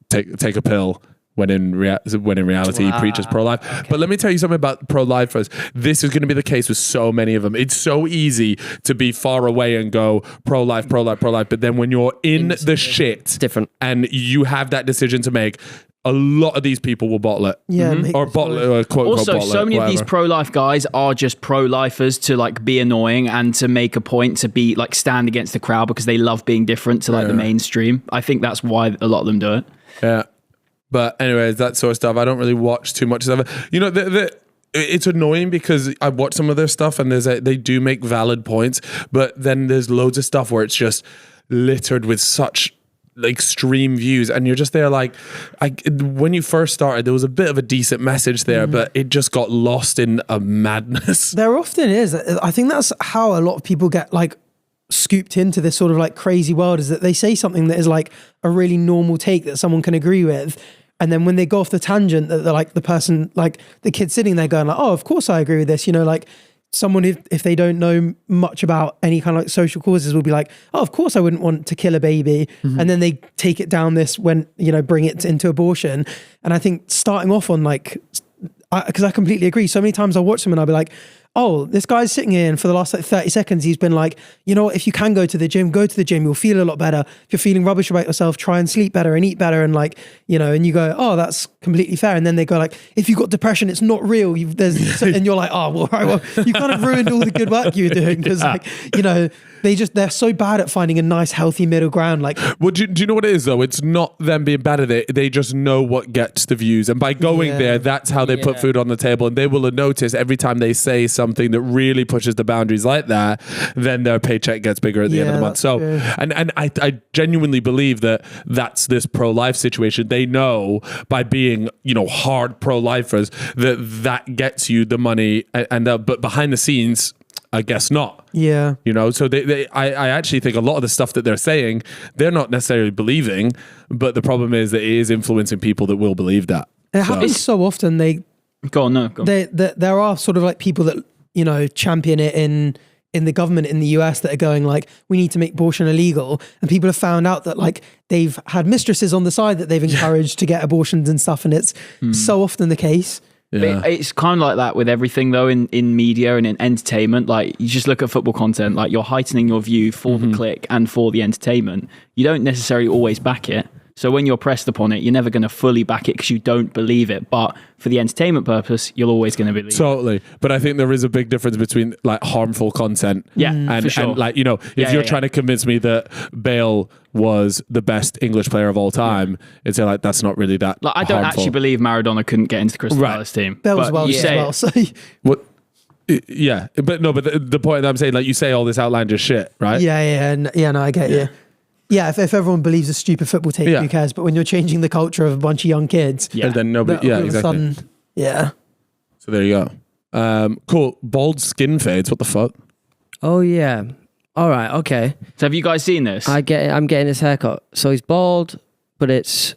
take a pill. When in reality he preaches pro-life. Okay. But let me tell you something about pro-lifers. This is going to be the case with so many of them. It's so easy to be far away and go pro-life. But then when you're in the shit, it's different, and you have that decision to make, a lot of these people will bottle it. Yeah. Or bottle it, quote also, bottle so many of these pro-life guys are just pro-lifers to like be annoying and to make a point to be like stand against the crowd because they love being different to like the mainstream. I think that's why a lot of them do it. Yeah. But anyways, that sort of stuff. I don't really watch too much of it. You know, it's annoying because I watch some of their stuff and they do make valid points, but then there's loads of stuff where it's just littered with such extreme views, and you're just there like, when you first started, there was a bit of a decent message there, but it just got lost in a madness. There often is. I think that's how a lot of people get like scooped into this sort of like crazy world, is that they say something that is like a really normal take that someone can agree with, and then when they go off the tangent, that they're like the person, like the kid sitting there going like, oh, of course I agree with this, you know, like someone if they don't know much about any kind of like social causes will be like, oh, of course I wouldn't want to kill a baby. And then they take it down this when, you know, bring it into abortion. And I think starting off on like, because I completely agree. So many times I'll watch them and I'll be like, oh, this guy's sitting here and for the last like 30 seconds, he's been like, you know what, if you can go to the gym, go to the gym, you'll feel a lot better. If you're feeling rubbish about yourself, try and sleep better and eat better. And like, you know, and you go, oh, that's completely fair. And then they go like, if you've got depression, it's not real. And you're like, oh, well, right, well, you kind of ruined all the good work you were doing. Because like, you know, they're so bad at finding a nice, healthy middle ground. Like, well, do you know what it is though? It's not them being bad at it. They just know what gets the views. And by going there, that's how they put food on the table. And they will notice every time they say something that really pushes the boundaries like that, then their paycheck gets bigger at the end of the month. So, and I genuinely believe that that's this pro-life situation. They know by being, you know, hard pro-lifers that gets you the money, but behind the scenes, I guess not. Yeah. You know, so I actually think a lot of the stuff that they're saying, they're not necessarily believing, but the problem is that it is influencing people that will believe that. It happens so often. Go on. There are sort of like people that, you know, champion it in the government in the US that are going like, we need to make abortion illegal. And people have found out that like they've had mistresses on the side that they've encouraged to get abortions and stuff. And it's so often the case. Yeah. But it's kind of like that with everything though in media and in entertainment. Like you just look at football content, like you're heightening your view for the click and for the entertainment. You don't necessarily always back it. So when you're pressed upon it, you're never going to fully back it because you don't believe it. But for the entertainment purpose, you're always going to believe it. Totally. But I think there is a big difference between like harmful content. For sure. And like, you know, if you're trying to convince me that Bale was the best English player of all time, it's like, that's not really that like, I don't harmful. actually believe Maradona couldn't get into the Crystal Palace team. Bale was Welsh as well. So. What? Yeah. But no, but the point that I'm saying, like you say all this outlandish shit, right? Yeah, no, I get you. Yeah, if everyone believes a stupid football take, who cares? But when you're changing the culture of a bunch of young kids, and then nobody, all of a exactly. sudden, So there you go. Cool. Bald skin fades. What the fuck? Oh yeah. All right. Okay. So have you guys seen this? I'm getting his haircut. So he's bald, but it's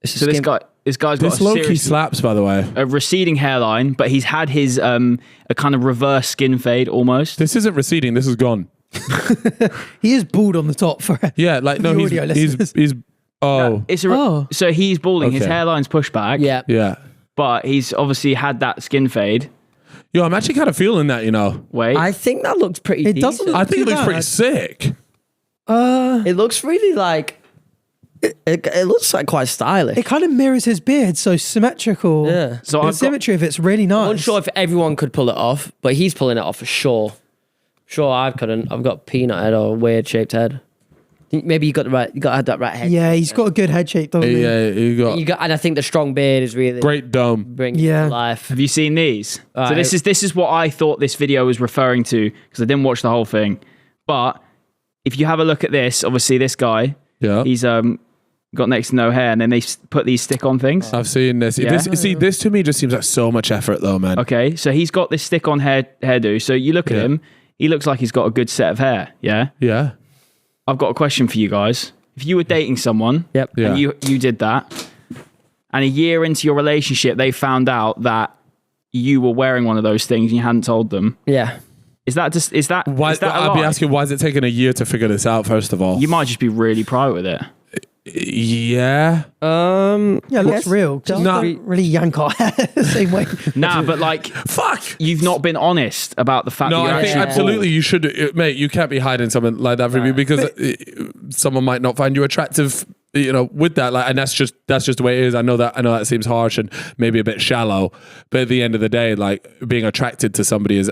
so this guy's got this a low key serious, slaps, by the way. a receding hairline, but he's had his a kind of reverse skin fade almost. This isn't receding. This is gone. he is bald on the top for Yeah, like no, he's so he's balding. His hairline's pushed back. Yeah. But he's obviously had that skin fade. Yo, I'm actually kind of feeling that, you know. Wait. I think that looks pretty It decent. doesn't look I think too it looks bad. pretty sick. It looks really like it looks like quite stylish. It kind of mirrors his beard, so symmetrical. Yeah. So The symmetry of it's really nice. I'm unsure if everyone could pull it off, but he's pulling it off for sure. Sure, I couldn't. I've got peanut head or a weird shaped head. Maybe you got to have that right head. Yeah, he's got a good head shape, doesn't he? Yeah, you got And I think the strong beard is really great dome. bringing it to life. Have you seen these? So Right. this is what I thought this video was referring to because I didn't watch the whole thing. But if you have a look at this, obviously this guy, he's got next to no hair, and then they put these stick-on things. I've seen this. Yeah. This to me just seems like so much effort, though, man. Okay, so he's got this stick-on hairdo. So you look at him, he looks like he's got a good set of hair. Yeah. Yeah. I've got a question for you guys. If you were dating someone, and you did that, and a year into your relationship, they found out that you were wearing one of those things and you hadn't told them. Yeah. Is that Why? is that a I'd be lie? asking, why is it taking a year to figure this out? First of all, You might just be really private with it. yeah. Yeah, it looks real. Just No. really yank our hair the same way. Nah, but like, Fuck. you've not been honest about the fact No, that you're I think actually absolutely you should, mate. You can't be hiding something like that from me because someone might not find you attractive. You know, with that, like, and that's just the way it is. I know that seems harsh and maybe a bit shallow, but at the end of the day, like being attracted to somebody is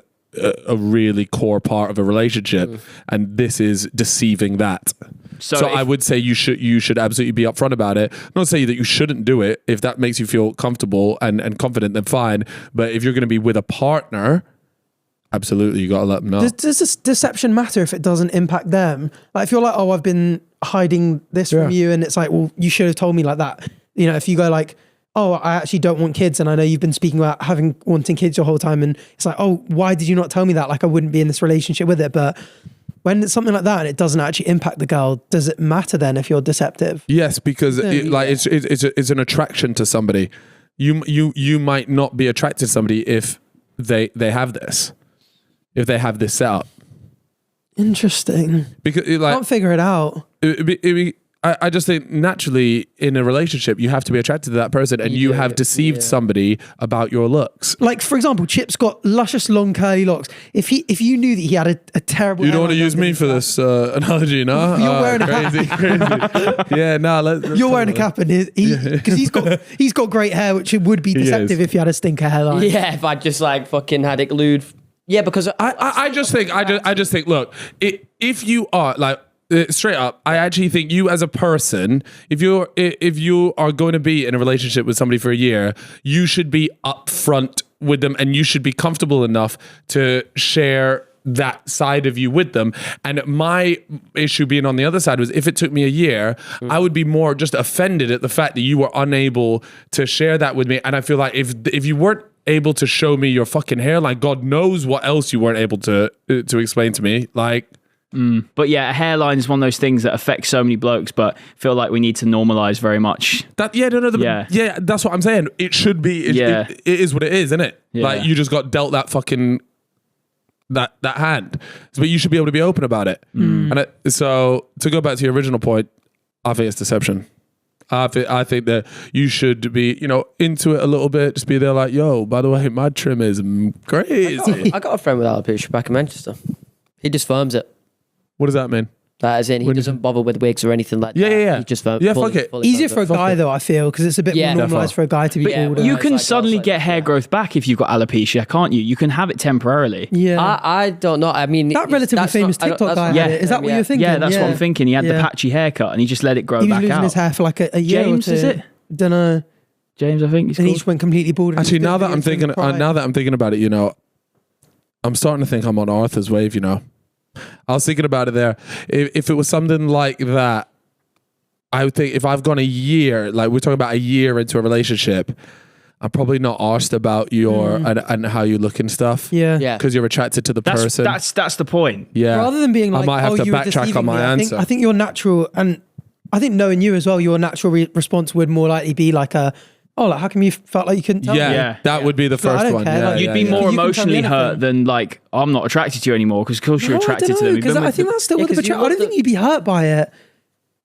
a really core part of a relationship, and this is deceiving that. So I would say you should absolutely be upfront about it. Not say that you shouldn't do it. If that makes you feel comfortable and confident, then fine. But if you're going to be with a partner, absolutely, you got to let them know. Does this deception matter if it doesn't impact them? Like if you're like, oh, I've been hiding this from you, and it's like, well, you should have told me like that. You know, if you go like, oh, I actually don't want kids, and I know you've been speaking about wanting kids your whole time, and it's like, oh, why did you not tell me that? Like, I wouldn't be in this relationship with it. But when it's something like that and it doesn't actually impact the girl, does it matter then if you're deceptive? Yes, because it's an attraction to somebody. You might not be attracted to somebody if they have this, if they have this set up. Interesting. Because Can't figure it out. I just think naturally in a relationship you have to be attracted to that person, and you have deceived somebody about your looks. Like, for example, Chip's got luscious long curly locks. If you knew that he had a terrible, you don't want to use me for this analogy, no? You're wearing crazy. Yeah, no. You're wearing a cap, and because he's got great hair, which it would be deceptive if you had a stinker hairline. Yeah, if I just like fucking had it glued. Yeah, because I just think. Look, if you are like. Straight up, I actually think you as a person, if you are going to be in a relationship with somebody for a year, you should be upfront with them, and you should be comfortable enough to share that side of you with them. And my issue being on the other side was, if it took me a year, I would be more just offended at the fact that you were unable to share that with me. And I feel like if you weren't able to show me your fucking hairline, God knows what else you weren't able to explain to me. Like. But yeah, a hairline is one of those things that affects so many blokes, but feel like we need to normalize very much. Yeah, that's what I'm saying. It should be. It is what it is, isn't it? Yeah. Like, you just got dealt that fucking that hand, but you should be able to be open about it. And so to go back to your original point, I think it's deception. I think that you should be, into it a little bit. Just be there like, yo, by the way, my trim is crazy. I got a friend with alopecia back in Manchester. He just firms it. What does that mean? That as in, he doesn't bother with wigs or anything like that. Yeah. He just firms. Yeah, fuck it. Easier for a guy though, I feel, because it's a bit more normalised for a guy to be bald. You can suddenly get hair growth back if you've got alopecia, can't you? You can have it temporarily. Yeah. I don't know. I mean, that relatively famous TikTok guy had it. Is that what you're thinking? Yeah, that's what I'm thinking. He had the patchy haircut and he just let it grow back out. He was losing his hair for like a year James, or two. is it? Don't know. James, I think he's and called. he just went completely bald. Actually, now that I'm thinking about it, I'm starting to think I'm on Arthur's wave. I was thinking about it there. If it was something like that, I would think if I've gone a year, like we're talking about a year into a relationship, I'm probably not asked about your and how you look and stuff. Yeah. Because you're attracted to the person. That's the point. Yeah. Rather than being like, I might have to backtrack on my answer. I think your natural, and I think knowing you as well, your natural response would more likely be like like, how come you felt like you couldn't tell me? That would be the first one. Care, Yeah, you'd be more emotionally hurt than like, I'm not attracted to you anymore, because of course you're attracted to them. Because I think that's still I don't think you'd be hurt by it.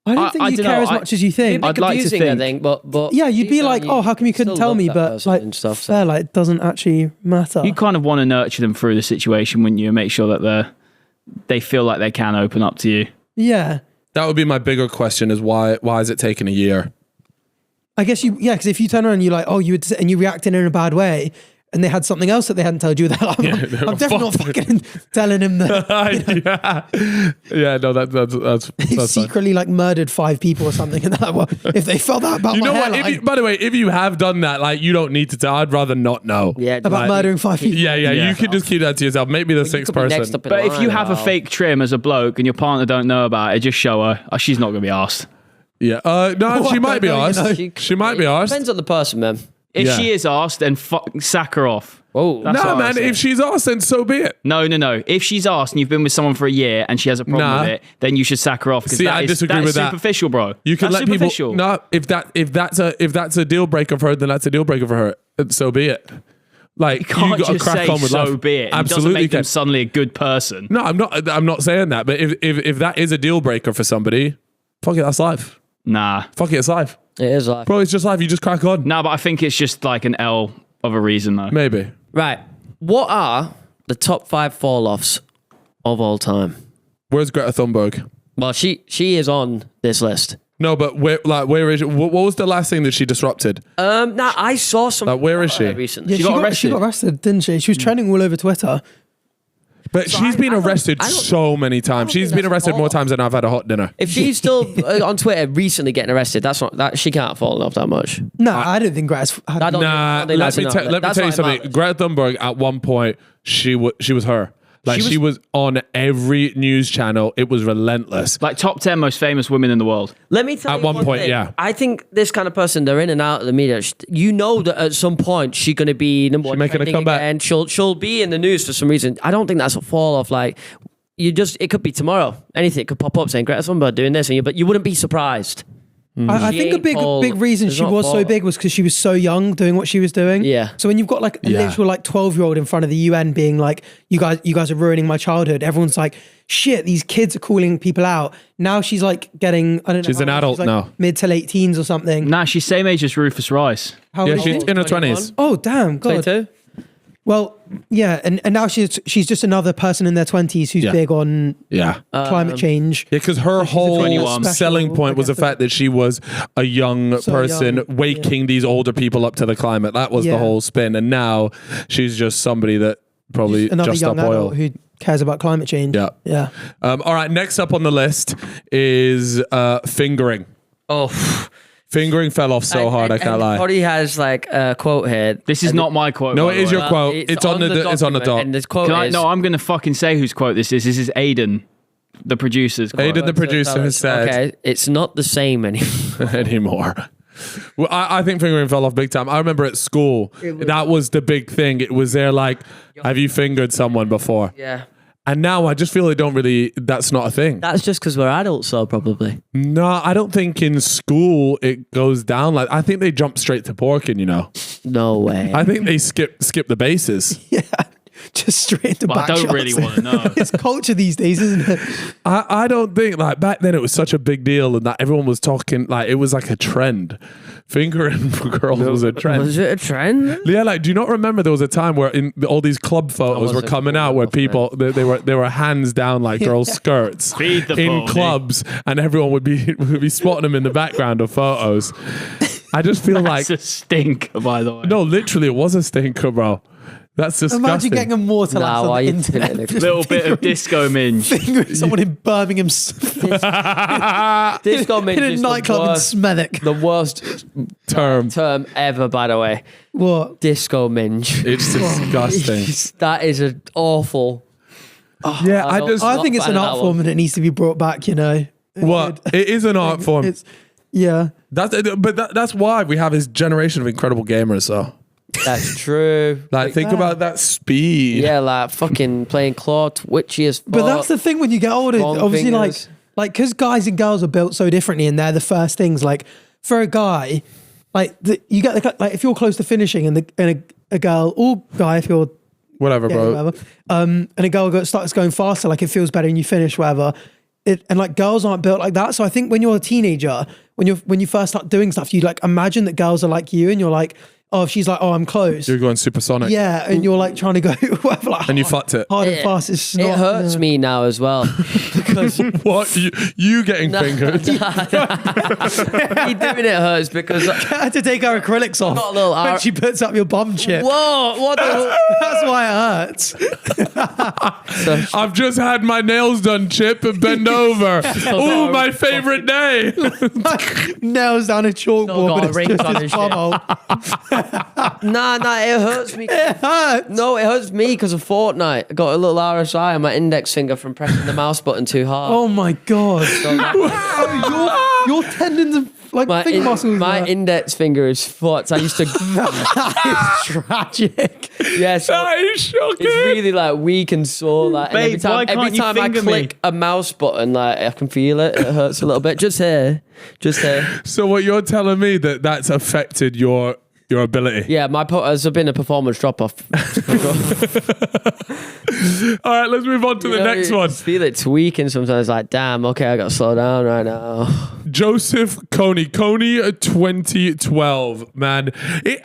I don't think you care as much as you think. I'd like to think, but yeah, you'd be like, oh, how come you couldn't tell me? But like, it doesn't actually matter. You kind of want to nurture them through the situation, wouldn't you? And make sure that they feel like they can open up to you. Yeah. That would be my bigger question: is why is it taking a year? I guess because if you turn around and you're like, oh, you would, and you reacted in a bad way, and they had something else that they hadn't told you, that I'm definitely not fucking telling him that. No, that's he secretly like murdered 5 people or something, and that. Well, if they felt that about my hairline, by the way, if you have done that, like, you don't need to tell. I'd rather not know. Yeah, about murdering 5 people. Yeah. You can just keep that to yourself. Maybe the 6th person. But if you have a fake trim as a bloke and your partner don't know about it, just show her. She's not going to be asked. Yeah. No, she might be asked. She might be asked. Depends on the person, man. If she is asked, then sack her off. Oh, no, man. If she's asked, then so be it. No. If she's asked and you've been with someone for a year and she has a problem with it, then you should sack her off. See, I disagree with that. Superficial, bro. You can let people. No, if that's a deal breaker for her, then that's a deal breaker for her. So be it. Like, you can't got to just crack say on with so life. be it. Absolutely, it doesn't make them suddenly a good person. No, I'm not saying that. But if that is a deal breaker for somebody, fuck it, that's life. Nah. Fuck it, it's life. It is life. Bro, it's just life. You just crack on. Nah, but I think it's just like an L of a reason, though. Maybe. Right. What are the top 5 fall-offs of all time? Where's Greta Thunberg? Well, she is on this list. No, but where is she? What was the last thing that she disrupted? I saw some. Where is she? Recently. Yeah, She got arrested. She got arrested, didn't she? She was trending all over Twitter. But she's been arrested so many times. She's been arrested more times than I've had a hot dinner. If she's still on Twitter recently getting arrested, that's not that she can't fall off that much. No, I don't think Greta's. Let me tell you something. Greta Thunberg, at one point, she was her. Like she was on every news channel. It was relentless. Like top 10 most famous women in the world. Let me tell At you one point, thing. yeah. I think this kind of person, they're in and out of the media. You know that at some point she's going to be number one making a trending comeback. again. She'll be in the news for some reason. I don't think that's a fall off. Like it could be tomorrow. Anything could pop up saying Greta Thunberg doing this, but you wouldn't be surprised. I She think a ain't big Paul. reason There's she not was so Paul. big was because she was so young doing what she was doing. Yeah. So when you've got like a literal like 12-year-old in front of the UN being like, you guys are ruining my childhood. Everyone's like, shit, these kids are calling people out. Now she's like getting, I don't know. She's an adult like now. Mid to late teens or something. Nah, she's same age as Rufus Rice. How Yeah, old is she's she? in her 21. 20s. Oh, damn. God. 22? Well, yeah. And now she's just another person in their 20s who's Yeah. big on Yeah. climate change. Yeah, because her whole 21. selling Special, point was I the guess. fact that she was a young So person young, waking these older people up to the climate. That was the Yeah. whole spin. And now she's just somebody that probably Another just young up oil. adult who cares about climate change. Yeah. Yeah. All right, next up on the list is fingering. Oh. Fingering fell off so hard, I can't lie. Cody has like a quote here. This is not my quote. No, by it the is way. your quote. It's on the document, doc. And this quote Can I, is... no, I'm going to fucking say whose quote this is. This is Aiden, the producer's quote. Aiden, the producer, has said Okay, it's not the same anymore. anymore. Well, I think fingering fell off big time. I remember at school, that was the big thing. It was there like, have you fingered someone before? Yeah. And now I just feel that's not a thing. That's just because we're adults, though, probably. No, I don't think in school it goes down like. I think they jump straight to porking. No way. I think they skip the bases. Yeah. Just straight into But I back don't shots. really want to know. It's culture these days, isn't it? I don't think like back then it was such a big deal and that everyone was talking like it was like a trend. Fingering girls was a trend. Was it a trend? Yeah, like do you not remember there was a time where all these club photos were wasn't coming cool out where enough, people they were hands down like girls' skirts Feed the in pony. clubs, and everyone would be spotting them in the background of photos. I just feel like That's a stink, by the way. no, literally it was a stinker, bro. That's disgusting. Imagine getting immortalized Nah, on why the you internet. doing it? Just Little bit of disco minge. fingering someone in Birmingham Disco Minge in a is the nightclub in worst, Smethwick. the worst term ever, by the way. What? Disco Minge. It's disgusting. That is an awful... Yeah, I don't- just I Not think it's fan an of art that form one. and it needs to be brought back, what it is an art form. Yeah. That's why we have this generation of incredible gamers. So, That's true. like, think about that speed. Yeah, like fucking playing claw, twitchy as fuck. But that's the thing when you get older, Long obviously, fingers. like because guys and girls are built so differently, and they're the first things. Like for a guy, you get like if you're close to finishing, and a girl or guy, if you're Whatever, yeah, bro. whatever, and a girl starts going faster, like it feels better, and you finish whatever. And like girls aren't built like that. So I think when you're a teenager, when you first start doing stuff, you like imagine that girls are like you, and you're like, oh, if she's like, oh, I'm close. You're going supersonic. Yeah, and you're like trying to go whatever, like, And you fucked it. hard and fast. It's It not, hurts me now as well. Because What? You getting fingered? me doing it hurts because... I had to take her acrylics off Got a little when she puts up your bum chip. Whoa, what the... That's why it hurts. I've just had my nails done, Chip, and bend over. Ooh, my favorite day. Nails down a Still chalkboard, got but it's rings just on his his bum shit. hole. Nah, it hurts me. It hurts. No, it hurts me because of Fortnite. I got a little RSI on my index finger from pressing the mouse button too hard. Oh my god. So that- Your tendons and like finger muscles. my index finger is fucked. I used to... That is tragic. Yeah, so That is shocking. it's really like weak and sore. Like and Babe, why every can't you time I finger click me? a mouse button, like I can feel it. It hurts a little bit. Just here. So what you're telling me that's affected your ability? Yeah, there's been a performance drop off. All right, let's move on to the next one. Feel it tweaking sometimes. Like, damn. Okay, I got to slow down right now. Joseph Coney 2012. Man,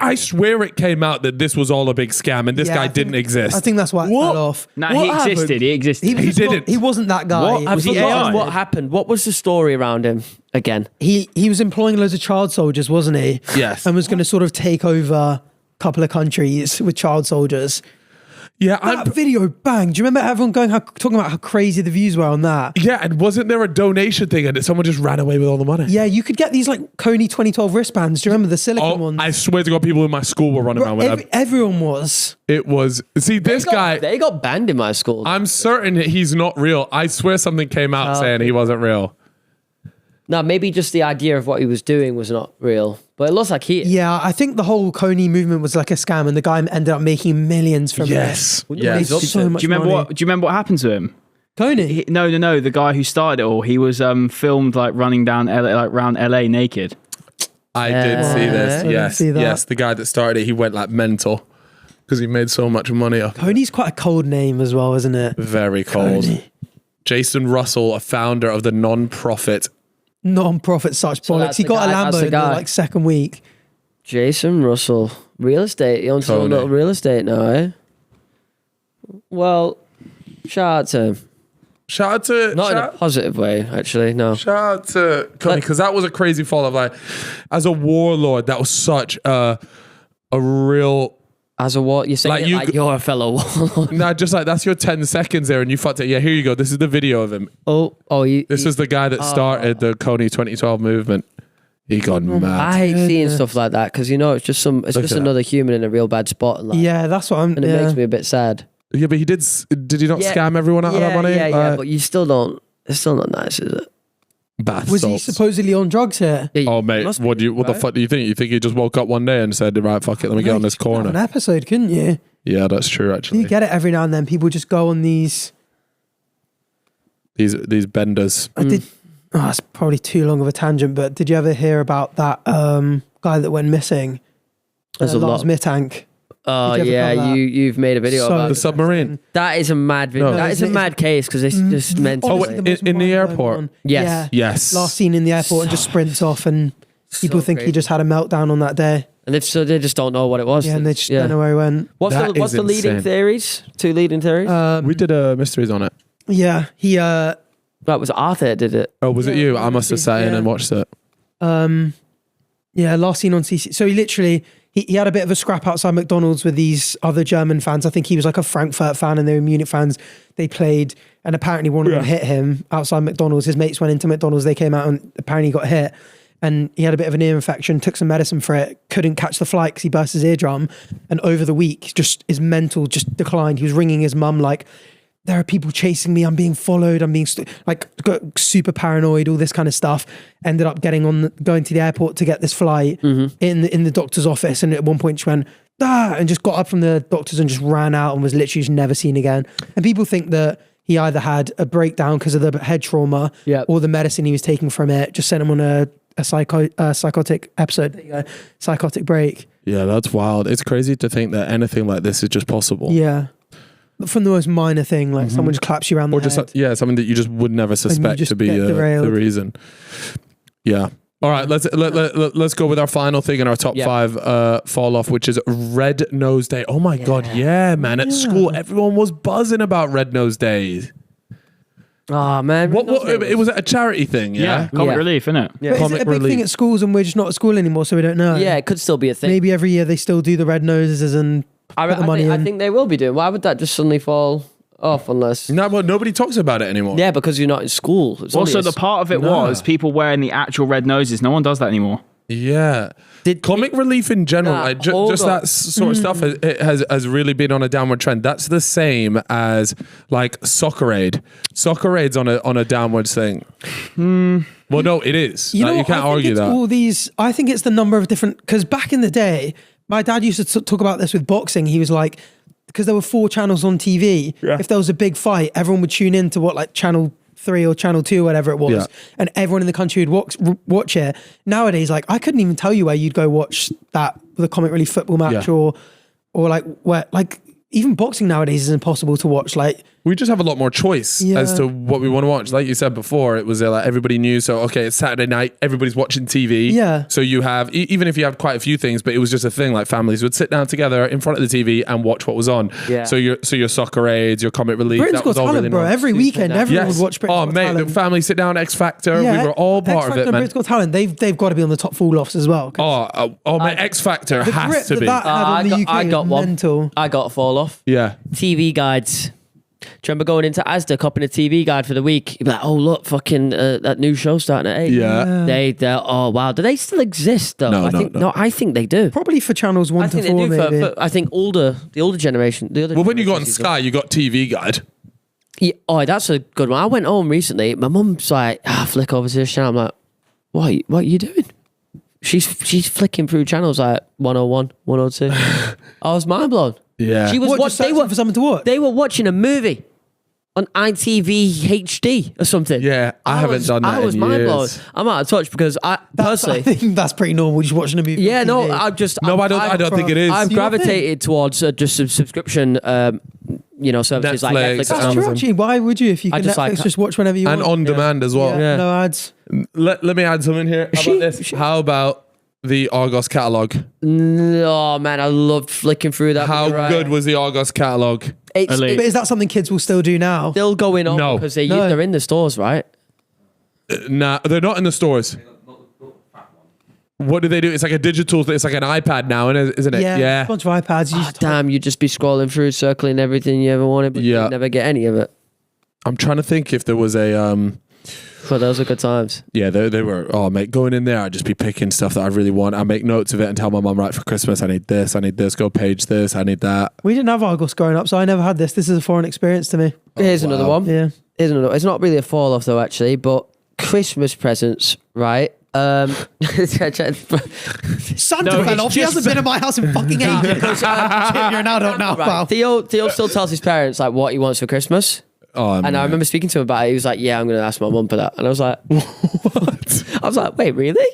I swear it came out that this was all a big scam and this Yeah, guy I think- didn't exist. I think that's why it What? fell off. Nah, What he existed. happened? He existed. was didn't. not- he wasn't that guy. What? I've Was he forgotten AI? what happened. What was the story around him again? He was employing loads of child soldiers, wasn't he? Yes. And was going to sort of take over a couple of countries with child soldiers. Yeah, That video bang. Do you remember everyone talking about how crazy the views were on that? yeah, and wasn't there a donation thing and someone just ran away with all the money? Yeah, you could get these like Coney 2012 wristbands. Do you remember the silicone ones? I swear to God, people in my school were running around with them. Everyone was. It was, see, this guy, They got banned in my school. I'm certain that he's not real. I swear something came out saying he wasn't real. No, maybe just the idea of what he was doing was not real. But it looks like he... Yeah, I think the whole Coney movement was like a scam, and the guy ended up making millions from Yes. it. Yes. Made so much Do you remember money. what? Do you remember what happened to him? Coney? No. The guy who started it all. He was filmed like running down LA, like around LA naked. I did see this. I didn't Yes. see that. Yes. The guy that started it, he went like mental because he made so much money off. Coney's quite a cold name as well, isn't it? Very cold. Coney. Jason Russell, a founder of the non-profit. Non-profit such So bollocks. that's He the got guy- a that's Lambo the in the guy. like second week. Jason Russell. Real estate. He owns a Tony. little real estate now, eh? Well, shout out to him. Shout out to Not in a positive way, actually, no. Shout out to Coney because that was a crazy fall of like, as a warlord, that was such a real. As a what? You're saying Like like, you like g- you're a fellow warlord. Nah, just like that's your 10 seconds there and you fucked it. Yeah, here you go. This is the video of him. This is the guy that started the Coney 2012 movement. He got mad. I hate seeing stuff like that because it's just Look just at that. another human in a real bad spot, and, like, Yeah, that's what I'm. and it yeah. makes me a bit sad. Yeah, but he did he not Yeah, scam everyone out of that money? Yeah, but you still don't. It's still not nice, is it? Bath Was he salts. supposedly on drugs here? Yeah, Oh mate, must what be, the right? fuck do you think? You think he just woke up one day and said, right, fuck it, let me get on this An corner? episode, couldn't you? Yeah, that's true actually. You get it every now and then. People just go on these. These benders. I did. Oh, it's probably too long of a tangent, but did you ever hear about that guy that went missing? There's a Lars lot. Mittank. Oh Did you ever yeah, cover that? you've made a video So- about The it. submarine. That is a mad video. No. That is a It's- mad case because it's just mental. Oh, Honestly, wait, most in the mind-blowing airport? one. Yes. Yeah. Yes. Last scene in the airport and just sprints off, and people So think he crazy. just had a meltdown on that day. And if so, they just don't know what it was. Yeah, and they just don't know where he went. What's That the is leading insane. theories? Two leading theories. We did a mysteries on it. Yeah, he that was Arthur that did it. Oh, was it Yeah, you? I must have sat in yeah. and watched it. yeah, last seen on CC. So he literally he had a bit of a scrap outside McDonald's with these other German fans. I think he was like a Frankfurt fan and they were Munich fans. They played and apparently one of them hit him outside McDonald's. His mates went into McDonald's. They came out and apparently got hit. And he had a bit of an ear infection, took some medicine for it, couldn't catch the flight because he burst his eardrum. And over the week, just his mental just declined. He was ringing his mum like, there are people chasing me. I'm being followed. I'm being got super paranoid. All this kind of stuff. Ended up going to the airport to get this flight in the doctor's office. And at one point she went and just got up from the doctors and just ran out and was literally just never seen again. And people think that he either had a breakdown because of the head trauma or the medicine he was taking from it just sent him on a psychotic episode. There you go, psychotic break. Yeah, that's wild. It's crazy to think that anything like this is just possible. Yeah. From the most minor thing, like someone just claps you around the Or just head. something that you just would never suspect just to be get derailed. the reason. Yeah. All right, let's go with our final thing in our top 5 fall off, which is Red Nose Day. Oh my god, yeah, man! At school, everyone was buzzing about Red Nose Day. Oh man, What it was a charity thing, yeah. Comic Yeah. relief, innit? Yeah. But is Comic it a big relief. thing at schools and we're just not at school anymore, so we don't know? Yeah, it could still be a thing. Maybe every year they still do the red noses and put the money in. I think they will be doing. Why would that just suddenly fall off unless? No, well, nobody talks about it anymore. Yeah, because you're not in school. It's only Also, a the part of it Nah. was people wearing the actual red noses. No one does that anymore. Yeah. Did- Comic relief in general, Nah, like hold just on. that sort of stuff it has really been on a downward trend. That's the same as like Soccer Aid. Soccer Aid's on a downward thing. Well, no, it is. You Like, know, you what? can't I think argue it's that. all these. I think it's the number of different. Because back in the day, my dad used to talk about this with boxing. He was like, because there were 4 channels on TV. If there was a big fight, everyone would tune in to what like channel 3 or channel 2, whatever it was, Yeah. and everyone in the country would watch it. Nowadays, like I couldn't even tell you where you'd go watch that the Comic Relief football match Yeah. or like where like even boxing nowadays is impossible to watch. Like We just have a lot more choice as to what we want to watch. Like you said before, it was like everybody knew. So, okay, it's Saturday night. Everybody's watching TV. Yeah. So you have, even if you have quite a few things, but it was just a thing, like families would sit down together in front of the TV and watch what was on. Yeah. So your soccer aids, your comic relief. Britain's that Got was all Talent, really bro. nice. Every weekend, everyone would watch Britain's Got Talent. The family sit down, X Factor. We were all part of it, man. Britain's Got Talent. They've got to be on the top fall-offs as well. Mate, X Factor The has grip to be. that had on the UK I got is one. mental. I got a fall off. Yeah. TV guides. Do you remember going into Asda, copying a TV guide for the week? You'd be like, oh, look, fucking that new show starting at 8. Yeah. They're oh, wow. Do they still exist, though? No, I think they do. Probably for channels 1 I to think 4, they do maybe. for I think the older generation. Well, when you got on Sky, you got TV Guide. Yeah, oh, that's a good one. I went home recently. My mum's like, flick over to this channel. I'm like, what are you doing? She's flicking through channels like 101, 102. I was mind blown. Yeah. She was What, just they searching were for something to watch? They were watching a movie on ITV HD or something. Yeah, I haven't done that I was in mind blown. years. I'm out of touch because I personally. I think that's pretty normal, just watching a movie. Yeah, on no, TV. I don't think it is. I've Do you not think? gravitated towards just a subscription, services like Netflix, Netflix. That's Amazon. true, actually. Why would you if you I can just Netflix like- just watch whenever you And want? on demand as well. Yeah, Yeah. no ads. Let me add something here. How about this? How about the Argos catalogue? Oh man, I loved flicking through that. How You're right. good was the Argos catalogue? It's Elite. But is that something kids will still do now? still going on No. because No. they're in the stores, right? Nah, they're not in the stores. What do they do? It's like a digital. It's like an iPad now, isn't it? Yeah, a bunch of iPads. You just Damn, you'd just be scrolling through, circling everything you ever wanted, but Yeah. you'd never get any of it. I'm trying to think if there was a. But those are good times. Yeah, they were. Oh, mate, going in there, I'd just be picking stuff that I really want. I make notes of it and tell my mum, right, for Christmas, I need this, go page this, I need that. We didn't have Argos growing up, so I never had this. This is a foreign experience to me. Here's another wow. one. Yeah. Here's another. It's not really a fall off though, actually, but Christmas presents, right? Santa No, fell it's off. He just- hasn't been in my house in fucking ages. You're an adult now, Right. pal. Theo still tells his parents like what he wants for Christmas. Oh, And I remember speaking to him about it. He was like, "Yeah, I'm going to ask my mum for that." And I was like, "What?" I was like, "Wait, really?"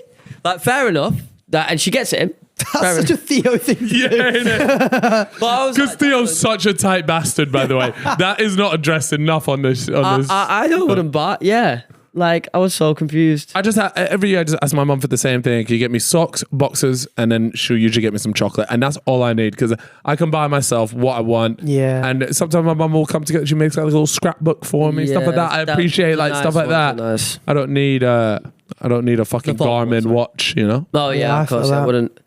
Like, fair enough. That and she gets it him. That's such a Theo thing to do. Yeah, But I was because like, Theo's such a tight bastard, by the way. That is not addressed enough on this. I wouldn't buy. Yeah, like I was so confused. I just every year I just ask my mum for the same thing. Can you get me socks, boxes, and then she'll usually get me some chocolate, and that's all I need because I can buy myself what I want. Yeah. And sometimes my mum will come together. She makes like a little scrapbook for me, stuff like that. I That's appreciate like nice stuff like ones that. are nice. I don't need a fucking The thoughtful Garmin ones, right? watch. You know. Oh yeah, Yeah, I of course feel I that. wouldn't.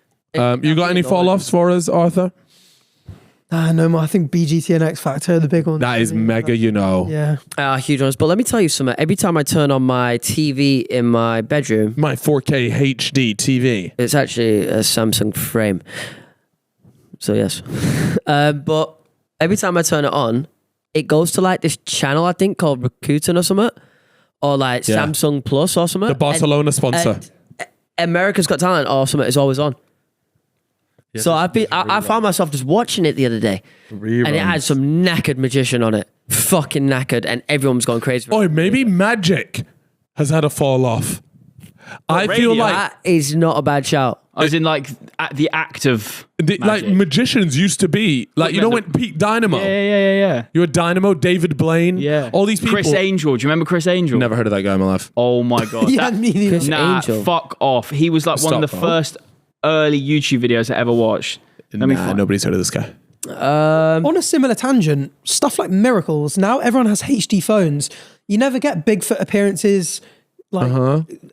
You got any fall offs for us, Arthur? No more. I think BGT and X Factor are the big ones. That is mega. You know. Yeah. Huge ones. But let me tell you something. Every time I turn on my TV in my bedroom, My 4K HD TV. it's actually a Samsung frame. So yes. But every time I turn it on, it goes to like this channel I think called Rakuten or something. Or like Yeah. Samsung Plus or something. The Barcelona sponsor. And America's Got Talent or something is always on. So I found myself just watching it the other day. And it had some knackered magician on it. Fucking knackered. And everyone was going crazy. Oh, maybe Magic has had a fall off. I feel radio? like That is not a bad shout. I was in like the act of like magic. magicians used to be like, you know, when Pete Dynamo, Yeah. you were Dynamo, David Blaine, Yeah. all these people. Chris Angel. Do you remember Chris Angel? Never heard of that guy in my life. Oh my god. Yeah, That- me neither. Chris Nah, Angel. fuck off. He was like one of the Stop, bro. first early YouTube videos I ever watched. Let me Nah, find. nobody's heard of this guy. On a similar tangent, stuff like Miracles. Now everyone has HD phones. You never get Bigfoot appearances, like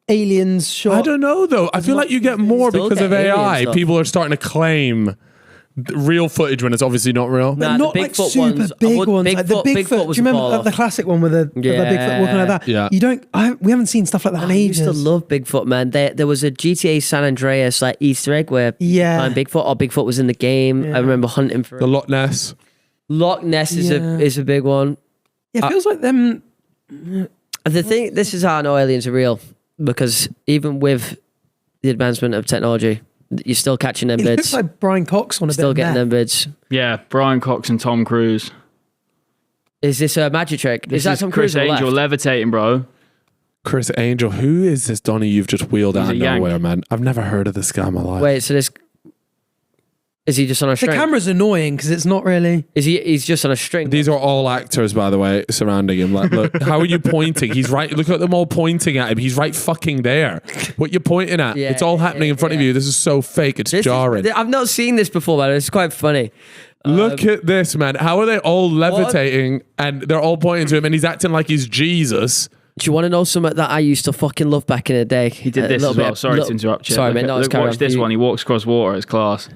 aliens shot. I don't know though. I feel like you get more Still because get of alien AI. stuff. People are starting to claim real footage when it's obviously not real. But Nah, not the like Bigfoot super ones- big would- ones. Like the Bigfoot. was Do you a remember fall the off. classic one with the Bigfoot walking like that? Yeah. You don't. We haven't seen stuff like that in I ages. used to love Bigfoot, man. There was a GTA San Andreas like Easter egg where Yeah. find Bigfoot or Bigfoot was in the game. I remember hunting for The it. Loch Ness. Loch Ness is Yeah. is a big one. Yeah, it feels like them. The thing, this is how I know aliens are real, because even with the advancement of technology, you're still catching them It looks bids. like Brian Cox on a Still bit. getting of them meth. bids. Yeah, Brian Cox and Tom Cruise. Is this a magic trick? This is that is Tom Chris Cruise on the Angel left? levitating, bro. Chris Angel. Who is this Donnie you've just wheeled out He's of a Yank. nowhere, man? I've never heard of this guy in my life. Wait, so this Is he just on a The string? camera's annoying because it's not really. He's just on a string? These are all actors, by the way, surrounding him. Like, look, how are you pointing? He's right. Look at them all pointing at him. He's right fucking there. What you're pointing at? Yeah, it's all happening in front of you. This is so fake. It's jarring. I've not seen this before, man. It's quite funny. Look at this, man. How are they all levitating and they're all pointing to him and he's acting like he's Jesus? Do you want to know something that I used to fucking love back in the day? He did this as well. Sorry to interrupt you. Sorry, mate. No, watch this one. He walks across water. It's class.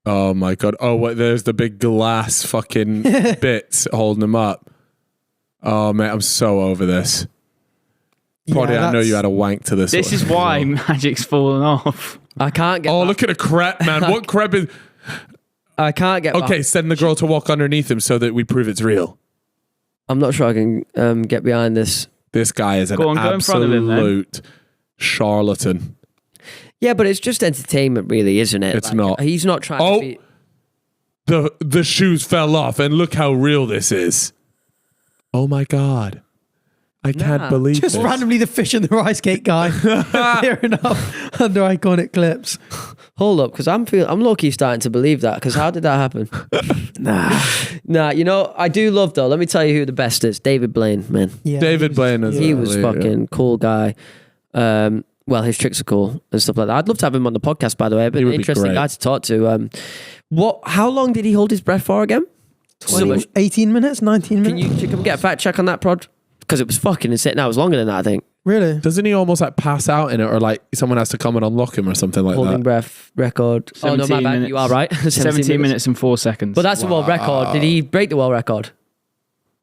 Oh my God. Oh, wait, there's the big glass fucking bits holding him up. Oh, mate, I'm so over this. Proddy, I know you had a wank to this. This is why Magic's fallen off. I can't get. Oh, look at a crepe, man. What crepe is... I can't get. Okay, send the girl to walk underneath him so that we prove it's real. I'm not sure I can get behind this. This guy is an Go in front of him, then. absolute charlatan. Yeah, but it's just entertainment, really, isn't it? It's not. He's not trying to be. The shoes fell off, and look how real this is. Oh my God. I can't believe Just this. randomly the fish in the rice cake guy appearing up under iconic clips. Hold up, because I'm low-key starting to believe that, because how did that happen? Nah, you know, I do love, though, let me tell you who the best is. David Blaine, man. Yeah, David Blaine is He was fucking cool guy. Well, his tricks are cool and stuff like that. I'd love to have him on the podcast, by the way. But an interesting guy to talk to. How long did he hold his breath for again? 18 minutes, 19 minutes. Can you get a fact check on that, Prod? Because it was fucking insane. No, it was longer than that, I think. Really? Doesn't he almost like pass out in it, or like someone has to come and unlock him or something like Holding that? breath record. Oh, no, my bad. minutes. You are right. 17 minutes and 4 seconds. But that's the world record. Did he break the world record?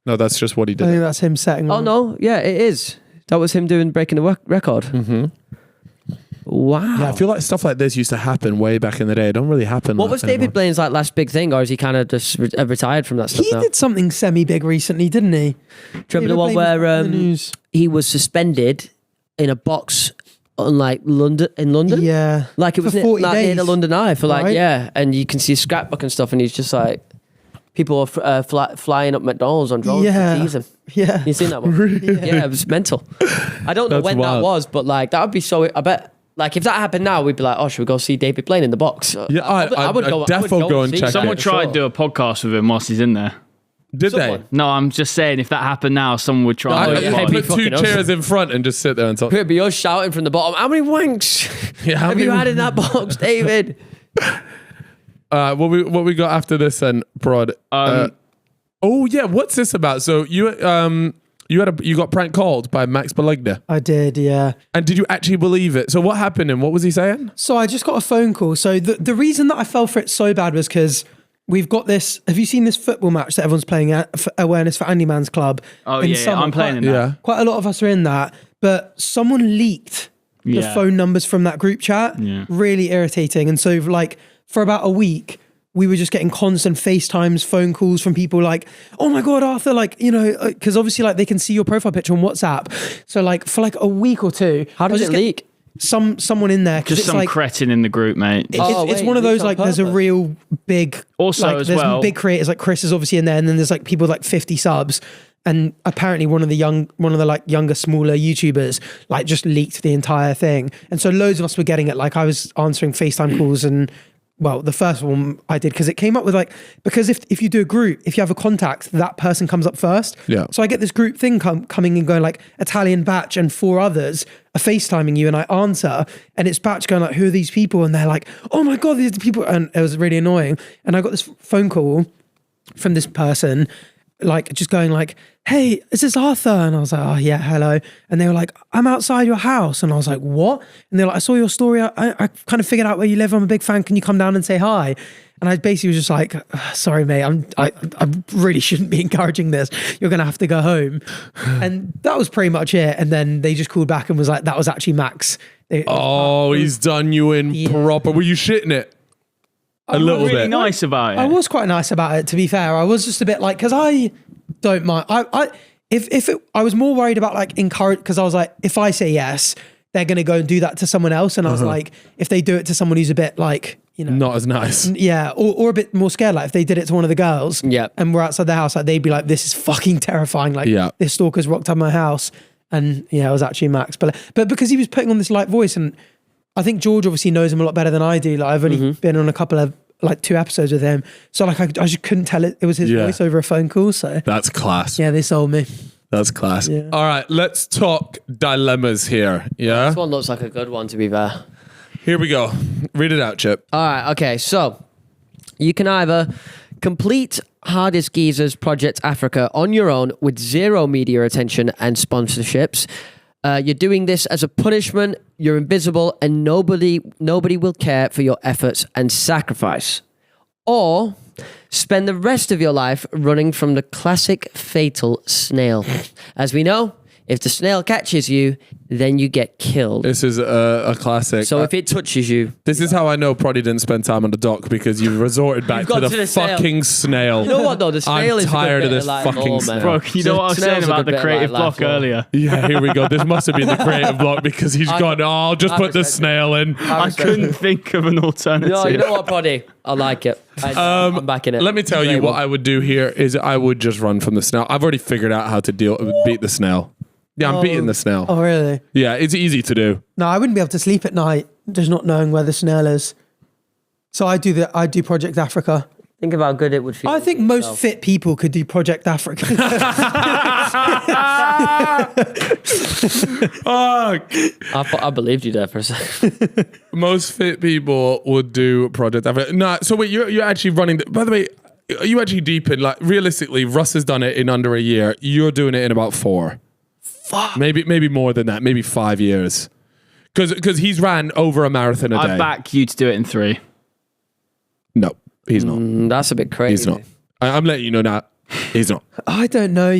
No, that's just what he I think did. that's him setting. Oh, no. Yeah, it is. That was him breaking the record. Mm-hmm. Wow. Yeah, I feel like stuff like this used to happen way back in the day. It don't really happen. What was David Blaine's like last big thing, or is he kind of just retired from that stuff He now? did something semi-big recently, didn't he? Do you remember the one where he was suspended in a box in London? Yeah. Like it was For 40 near days. the London Eye for Right. and you can see a scrapbook and stuff, and he's just like, people are flying up McDonald's on drones to tease him. Yeah. You seen that one? Yeah, it was mental. I don't know That's when wild. that was, but like that would be so. I bet. Like if that happened now, we'd be like, "Oh, should we go see David Blaine in the box?" Yeah, I would defo go and check Someone it. tried to do a podcast with him whilst he's in there. Did Someone. they? No, I'm just saying if that happened now, someone would try. Oh, and do yeah. a pod. Maybe Put two fucking us. chairs in front and just sit there and talk. It'd be us shouting from the bottom. How many wanks Yeah, have you had in that box, David? What we got after this then, Prod? Oh yeah, what's this about? So you got prank called by Max Beligna, I did, yeah. and did you actually believe it? So what happened and what was he saying? So I just got a phone call. So the reason that I fell for it so bad was because we've got this. Have you seen this football match that everyone's playing at for Awareness for Andy Man's Club? Oh in yeah, summer? I'm playing in that. Yeah. Quite a lot of us are in that, but someone leaked the Yeah. phone numbers from that group chat. Yeah. Really irritating. And so like for about a week, we were just getting constant FaceTimes, phone calls from people like, "Oh my God, Arthur," like, you know, because obviously like they can see your profile picture on WhatsApp. So like for like a week or two, How does it leak? Someone in there. 'cause Just it's some like, cretin in the group, mate. it's one of those like there's a real big Also like, as there's well- big creators like Chris is obviously in there, and then there's like people with like 50 subs, and apparently one of the like younger smaller YouTubers like just leaked the entire thing, and so loads of us were getting it. Like I was answering FaceTime calls, and well, the first one I did because it came up with like, because if you do a group, if you have a contact, that person comes up first. Yeah. So I get this group thing coming and going like Italian Batch and 4 others are FaceTiming you, and I answer, and it's Batch going like, "Who are these people?" And they're like, "Oh my God, these are the people," and it was really annoying. And I got this phone call from this person, like just going like, "Hey, is this Arthur?" And I was like, "Oh yeah, hello." And they were like, "I'm outside your house." And I was like, "What?" And they're like, "I saw your story. I kind of figured out where you live. I'm a big fan. Can you come down and say hi?" And I basically was just like, "Sorry, mate. I really shouldn't be encouraging this. You're gonna have to go home." And that was pretty much it. And then they just called back and was like, "That was actually Max." Oh, he's done you in proper. Were you shitting it? A little really bit. nice about it. I was quite nice about it, to be fair. I was just a bit like, because I don't mind. I was more worried about like encourage, because I was like, if I say yes, they're going to go and do that to someone else. And I was like, if they do it to someone who's a bit like, you know, Not as nice. yeah, or a bit more scared, like if they did it to one of the girls, Yeah. and we're outside their house, like they'd be like, "This is fucking terrifying." Like, Yeah. this stalker's rocked up my house, and yeah, it was actually Max, but because he was putting on this light voice, and I think George obviously knows him a lot better than I do. Like I've only been on a couple of like 2 episodes with him. So like I just couldn't tell it was his voice over a phone call. So That's class. yeah, they sold me. That's class. Yeah. All right, let's talk dilemmas here. Yeah. This one looks like a good one, to be fair. Here we go. Read it out, Chip. All right, okay. So you can either complete Hardest Geezers Project Africa on your own with 0 media attention and sponsorships. You're doing this as a punishment. You're invisible, and nobody will care for your efforts and sacrifice. Or spend the rest of your life running from the classic fatal snail. As we know, if the snail catches you, then you get killed. This is a classic. So if it touches you, This is how I know Proddy didn't spend time on the dock, because you've resorted back You've to gone the to the snail. fucking snail. you know what though? The snail I'm is a good tired of bit this like fucking lore, snail. man. Bro, you know what I was saying Snail's a about good the bit creative like block life lore. earlier? Yeah, here we go. This must have been the creative block, because he's gone, I'll just put the respect it. snail in. I couldn't think of an alternative. No, you know what, Proddy? I like it. I'm backing it. Let me tell you what I would do here is I would just run from the snail. I've already figured out how to beat the snail. Yeah, I'm beating the snail. Oh really? Yeah, it's easy to do. No, I wouldn't be able to sleep at night just not knowing where the snail is. So I do Project Africa. Think of how good it would feel. I think most fit people could do Project Africa. Fuck. I believed you there for a second. Most fit people would do Project Africa. No, so wait, you're actually running. By the way, are you actually deep in, like, realistically, Russ has done it in under a year. You're doing it in about 4. Fuck. Maybe more than that. Maybe 5 years. Because he's ran over a marathon a day. I back you to do it in 3. No, he's not. That's a bit crazy. He's not. I'm letting you know now. He's not. I don't know,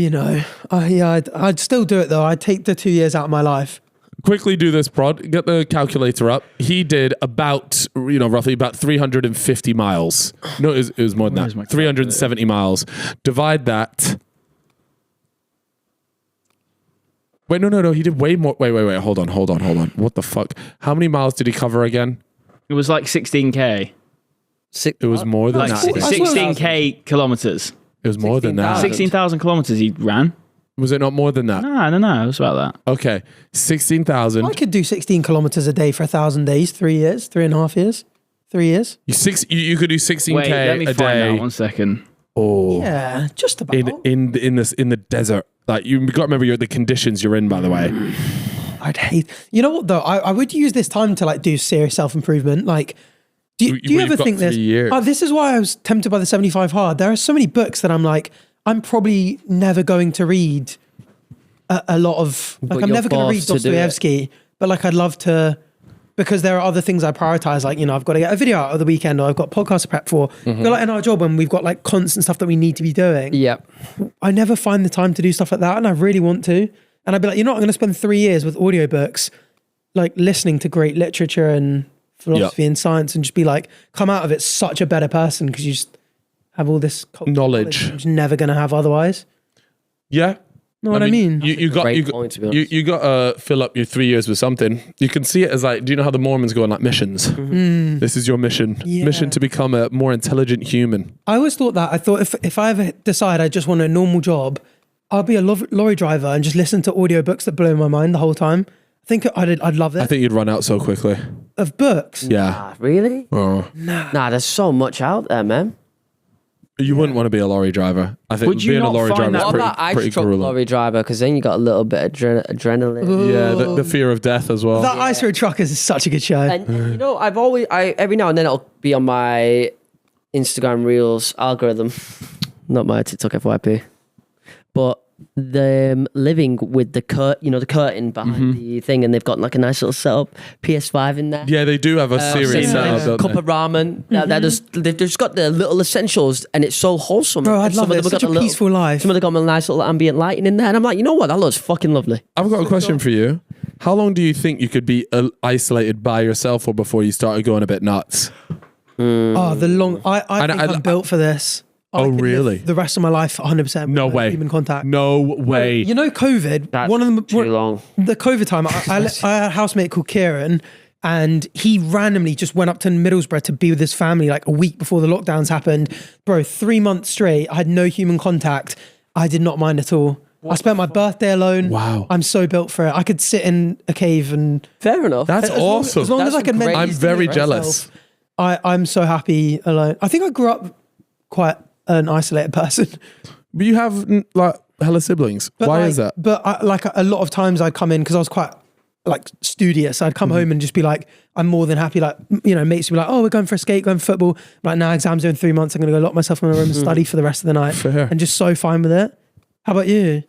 I'd still do it though. I'd take the 2 years out of my life. Quickly do this, Prod. Get the calculator up. He did about, roughly about 350 miles. No, it was more than Where's my that. 370 miles. Divide that. Wait, no. He did way more. Wait. Hold on. What the fuck? How many miles did he cover again? It was like 16k. It was more than Like that. 16k kilometers. It was more than that. 16,000 kilometers he ran. Was it not more than that? No, it was about that. Okay, 16,000. I could do 16 kilometers a day for 1,000 days, 3 years, 3.5 years, 3 years. You could do 16k Wait, let me a find day. out 1 second. Oh, Yeah, just about. in the desert. Like, you got to remember the conditions you're in. By the way, I'd hate. You know what though? I would use this time to like do serious self improvement. Like, do you Well, ever you've got think this? 3 years. Oh, this is why I was tempted by the 75 Hard. There are so many books that I'm like, I'm probably never going to read a lot of. Like, But I'm you're never going to read forced to do it. Dostoevsky, but like I'd love to. Because there are other things I prioritize, like, I've got to get a video out of the weekend, or I've got podcasts to prep for. We've got like in our job when we've got like constant stuff that we need to be doing. Yep. I never find the time to do stuff like that, and I really want to. And I'd be like, I'm going to spend 3 years with audiobooks, like listening to great literature and philosophy and science, and just be like, come out of it such a better person because you just have all this cultural Knowledge. that I'm just never going to have otherwise. yeah. Know what I mean? You got Great point, to be honest. you got to fill up your 3 years with something. You can see it as like, do you know how the Mormons go on like missions? This is your mission. Yeah. Mission to become a more intelligent human. I always thought that. I thought if I ever decide I just want a normal job, I'll be a lorry driver and just listen to audiobooks that blow my mind the whole time. I think I'd love I it. think you'd run out so quickly. Of books. Yeah. Ah, really? Oh. Nah, there's so much out there, man. You wouldn't want to be a lorry driver. I think Would you being a not lorry find driver is that- What pretty, about ice pretty truck grueling. lorry driver? Because then you got a little bit of adrenaline. Yeah, the fear of death as well. That Ice Road Truckers is such a good show. And every now and then it'll be on my Instagram Reels algorithm, not my TikTok FYP, but them living with the curtain behind the thing, and they've got like a nice little setup, PS5 in there. Yeah, they do have a series set up, don't cup they? of ramen. They've just got the little essentials, and it's so wholesome. Bro, I'd And love some of it. them have Such got a the peaceful life. Some of them got a nice little ambient lighting in there, and I'm like, you know what? That looks fucking lovely. I've got a question for you. How long do you think you could be isolated by yourself for before you started going a bit nuts? Oh, the long. I And think I- I'm built for this. I Oh, could live really? The rest of my life, 100%. No with way. Human contact. No way. You know, COVID. That's one of them. too long. The COVID time, I had a housemate called Kieran, and he randomly just went up to Middlesbrough to be with his family like a week before the lockdowns happened. Bro, 3 months straight, I had no human contact. I did not mind at all. I spent my birthday alone. Wow. I'm so built for it. I could sit in a cave and Fair enough. That's awesome. as long as I could great- mentally I'm very stimulate jealous. myself. I'm so happy alone. I think I grew up quite an isolated person. But you have like hella siblings. Why is that? But like a lot of times I'd come in because I was quite like studious. I'd come home and just be like, I'm more than happy. Like, you know, mates would be like, oh, we're going for a skate, going for football. I'm like, now exams are in 3 months. I'm going to go lock myself in my room and study for the rest of the night. Fair. And just so fine with it. How about you?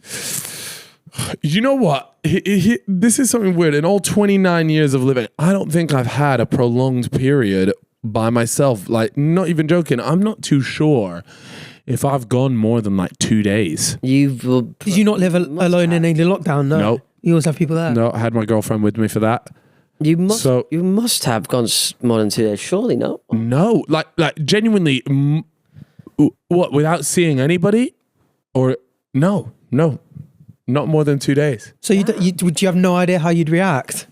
You know what? This is something weird. In all 29 years of living, I don't think I've had a prolonged period by myself. Like, not even joking. I'm not too sure if I've gone more than like 2 days. Did you not live alone in England lockdown? No. You always have people there. No, I had my girlfriend with me for that. You must have gone more than 2 days, surely, no? No, like genuinely, what, without seeing anybody? Or no, not more than 2 days. So would you have no idea how you'd react?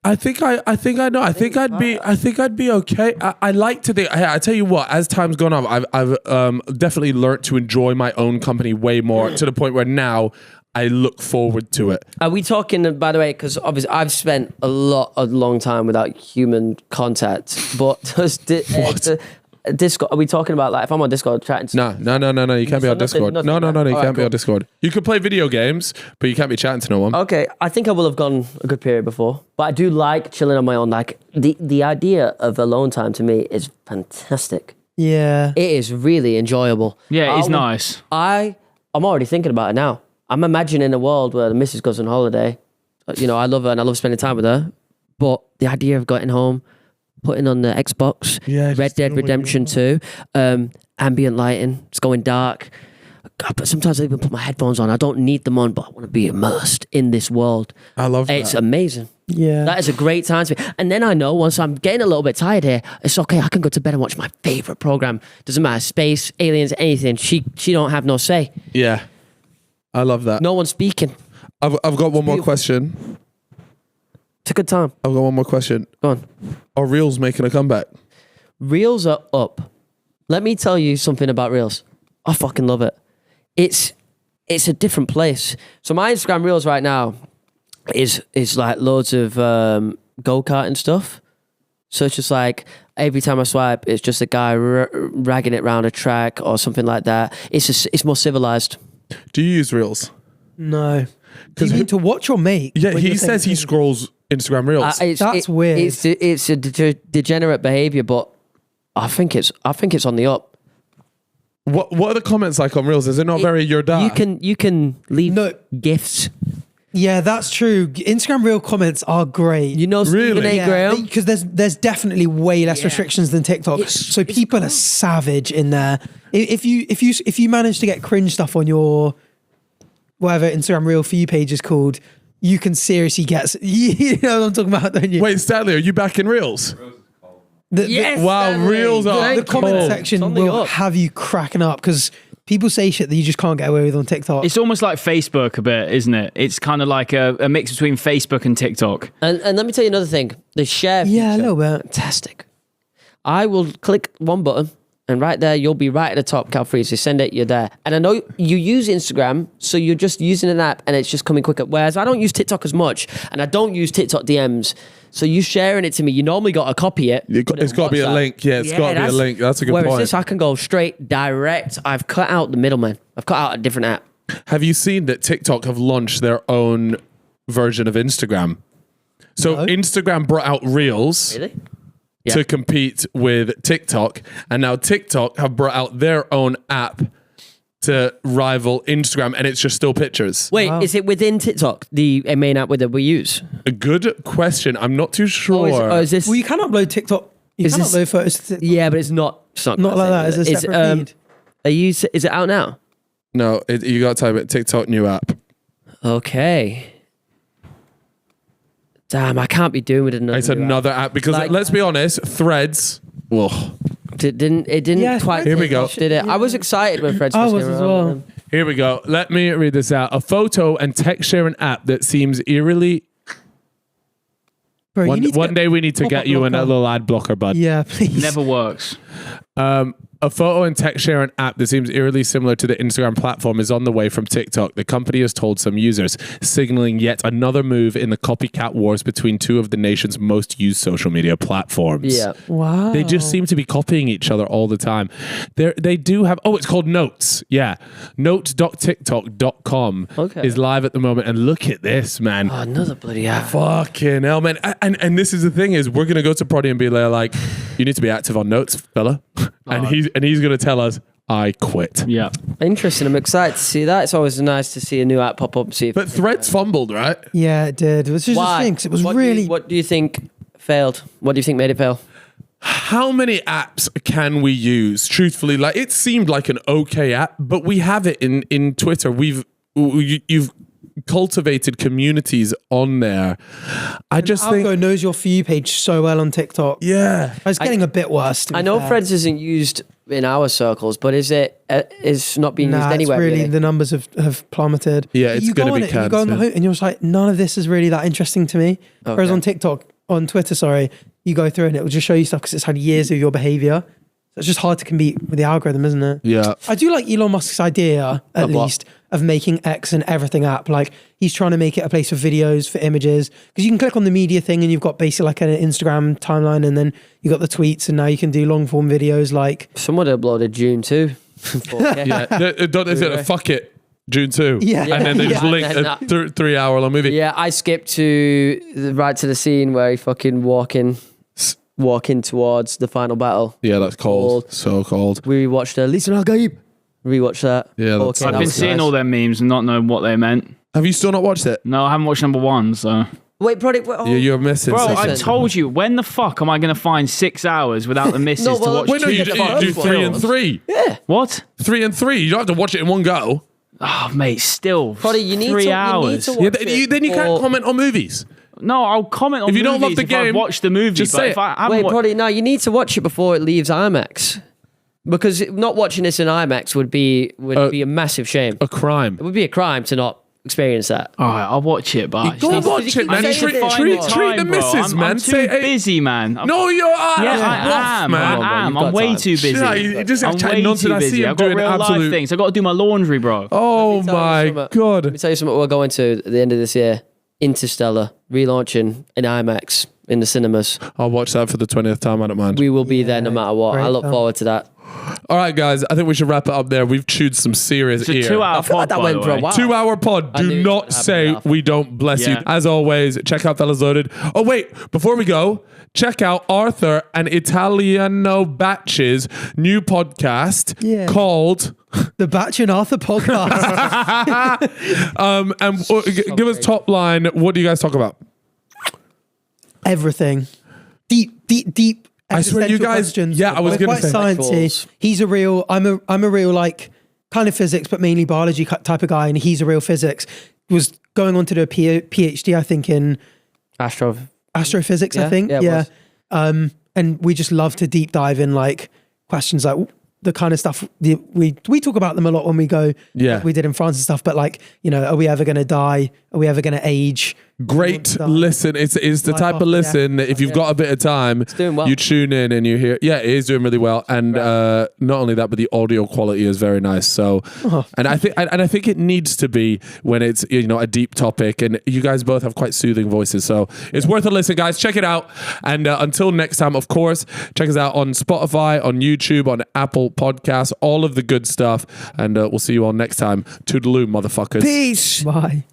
I think I know. I think I'd be okay. I like to think. I tell you what. As time's gone on, I've definitely learned to enjoy my own company way more to the point where now I look forward to it. Are we talking, by the way, because obviously I've spent a long time without human contact, but does Discord, are we talking about like if I'm on Discord chatting? No, you can't be on Discord. No, you can't be on Discord. You can play video games, but you can't be chatting to no one. Okay, I think I will have gone a good period before, but I do like chilling on my own. Like the idea of alone time to me is fantastic. Yeah. It is really enjoyable. Yeah, it's nice. I'm already thinking about it now. I'm imagining a world where the missus goes on holiday. You know, I love her and I love spending time with her. But the idea of getting home, putting on the Xbox, Red Dead Redemption 2, ambient lighting, it's going dark. God, but sometimes I even put my headphones on. I don't need them on, but I want to be immersed in this world. I love that. It's amazing. Yeah. That is a great time to be. And then I know once I'm getting a little bit tired here, it's okay. I can go to bed and watch my favorite program. Doesn't matter. Space, aliens, anything. She don't have no say. Yeah. I love that. No one's speaking. I've got one more question. It's a good time. I've got one more question. Go on. Are Reels making a comeback? Reels are up. Let me tell you something about Reels. I fucking love it. It's a different place. So my Instagram Reels right now is like loads of go-kart and stuff. So it's just like every time I swipe, it's just a guy ragging it around a track or something like that. It's more civilized. Do you use Reels? No. Do you mean to watch or make? Yeah, he says he scrolls Instagram Reels. That's weird. It's a degenerate behavior, but I think it's on the up. What are the comments like on Reels? Is it not very your dad? You can leave gifts. Yeah, that's true. Instagram Reel comments are great. You know, Stephen A. Graham? Because there's definitely way less restrictions than TikTok. So people are savage in there. If you manage to get cringe stuff on your whatever Instagram Reel for you page is called, you can seriously get. You know what I'm talking about, don't you? Wait, Stanley, are you back in Reels? Wow, Reels are the comment section will have you cracking up because people say shit that you just can't get away with on TikTok. It's almost like Facebook a bit, isn't it? It's kind of like a mix between Facebook and TikTok. And let me tell you another thing. The share feature. Yeah, a little bit. Fantastic. I will click one button and right there, you'll be right at the top, Cal Free. So send it, you're there. And I know you use Instagram, so you're just using an app and it's just coming quicker. Whereas I don't use TikTok as much and I don't use TikTok DMs. So you sharing it to me, you normally got to copy it. It's got to be a link. Yeah, it's got to be a link. That's a good point. Whereas this, I can go straight, direct. I've cut out the middleman. I've cut out a different app. Have you seen that TikTok have launched their own version of Instagram? So Instagram brought out Reels. Really? To compete with TikTok, and now TikTok have brought out their own app to rival Instagram, and it's just still pictures. Wait, is it within TikTok, the main app that we use? A good question. I'm not too sure. Is this? Well, you can upload TikTok. You can upload photos to TikTok. Yeah, but it's not like that. It's a separate feed. Is it out now? No, you got to type it TikTok new app. Okay. Damn, I can't be doing with another. It's another app because let's be honest, Threads. Whoa. It didn't quite. Here we go. Did it? I was excited when Threads I was was as well. Here we go. Let me read this out. A photo and text sharing app that seems eerily. Bro, One day we need to get you in a little ad blocker, bud. Yeah, please. Never works. A photo and text sharing app that seems eerily similar to the Instagram platform is on the way from TikTok. The company has told some users, signaling yet another move in the copycat wars between two of the nation's most used social media platforms. Yeah. Wow. They just seem to be copying each other all the time. They do have, it's called Notes. Yeah. Notes.tiktok.com is live at the moment. And look at this, man. Oh, another bloody app. Fucking hell, man. And this is the thing is we're going to go to Proddy and be like, you need to be active on Notes, fella. And he's going to tell us, I quit. Yeah. Interesting. I'm excited to see that. It's always nice to see a new app pop up. But Threads fumbled, right? Yeah, it did. It was just Why? a thing, 'cause it was What do you think failed? What do you think made it fail? How many apps can we use? Truthfully, like it seemed like an okay app, but we have it in Twitter. You've cultivated communities on there. I just think Algo knows your For You page so well on TikTok. yeah. It's getting a bit worse. I know Threads isn't used in our circles, but is not being used anywhere? It's really the numbers have plummeted. Yeah, it's you gonna go on be it, you go on the cancelled. and you're just like, none of this is really that interesting to me. Whereas on Twitter, you go through and it will just show you stuff because it's had years of your behavior. So it's just hard to compete with the algorithm, isn't it? Yeah. I do like Elon Musk's idea, at least, of making X an everything app. Like he's trying to make it a place for videos, for images, because you can click on the media thing and you've got basically like an Instagram timeline, and then you got the tweets, and now you can do long form videos. Like Someone uploaded June 2. 4K. Yeah. Don't they say, fuck it, June 2. Yeah. And then they just Yeah. link And a then 3 hour long movie. Yeah, I skipped right to the scene where he fucking walking towards the final battle. Yeah, that's cold. Cold. So cold. We watched Lisa Al-Gaib. Rewatched that. Yeah, that's Okay, I've that been was seeing nice. all their memes and not knowing what they meant. Have you still not watched it? No, I haven't watched number 1, so. Wait, product. Yeah, you're missing Bro, something. I told you, when the fuck am I going to find 6 hours without the missus No, to well, watch Wait, no, two you fuck do films. 3 and 3. Yeah. What? 3 and 3. You don't have to watch it in one go. Oh, mate, still. Product, you need 3 to, hours. You need to watch Then you can't comment on movies. No, I'll comment on If you don't love movies the if game, I've watched the movie. just but say if it. I haven't Wait, wa- Proddy, no, you need to watch it before it leaves IMAX. Because not watching this in IMAX would be a massive shame. A crime. It would be a crime to not experience that. All right, I'll watch it, but Go watch it, man. saying Treat this. the missus, man. I'm too Say, hey, busy, man. no, you're Yeah, I am. man. Come on, bro, I'm you've way got too busy. Yeah, you just I'm chatting way nonsense. too I see busy. him I've got doing real absolute- life things. I've got to do my laundry, bro. Oh Let me tell you my something. god. Let me tell you something we're going to at the end of this year. Interstellar, relaunching in IMAX in the cinemas. I'll watch that for the 20th time. I don't mind. We will be there no matter what. great I look film. forward to that. All right, guys. I think we should wrap it up there. We've chewed some serious It's a ear. 2-hour I feel like pod, that by went the for a way. while. 2-hour pod. I knew Do it not would say happen. we don't bless you. Yeah. As always, check out Fellas Loaded. Oh, wait. Before we go, check out Arthur and Italiano Batch's new podcast called the Batch and Arthur podcast. give us top line. What do you guys talk about? Everything. Deep. I swear you existential guys- questions. yeah, I was We're gonna quite say. sciencey. He's a real. I'm a real like kind of physics, but mainly biology type of guy, and he's a real physics. Was going on to do a PhD, I think, in astrophysics. I think, yeah, it was. And we just love to deep dive in like questions like the kind of stuff we talk about them a lot when we go. Yeah. like we did in France and stuff. But like, are we ever going to die? Are we ever going to age? Great listen. It's the Life type off, of listen that if you've got a bit of time, doing well. you tune in and you hear. Yeah, it is doing really well. And not only that, but the audio quality is very nice. So, and I think it needs to be when it's a deep topic. And you guys both have quite soothing voices, so it's worth a listen, guys. Check it out. And until next time, of course, check us out on Spotify, on YouTube, on Apple Podcasts, all of the good stuff. And we'll see you all next time. Toodaloo, motherfuckers. Peace. Bye.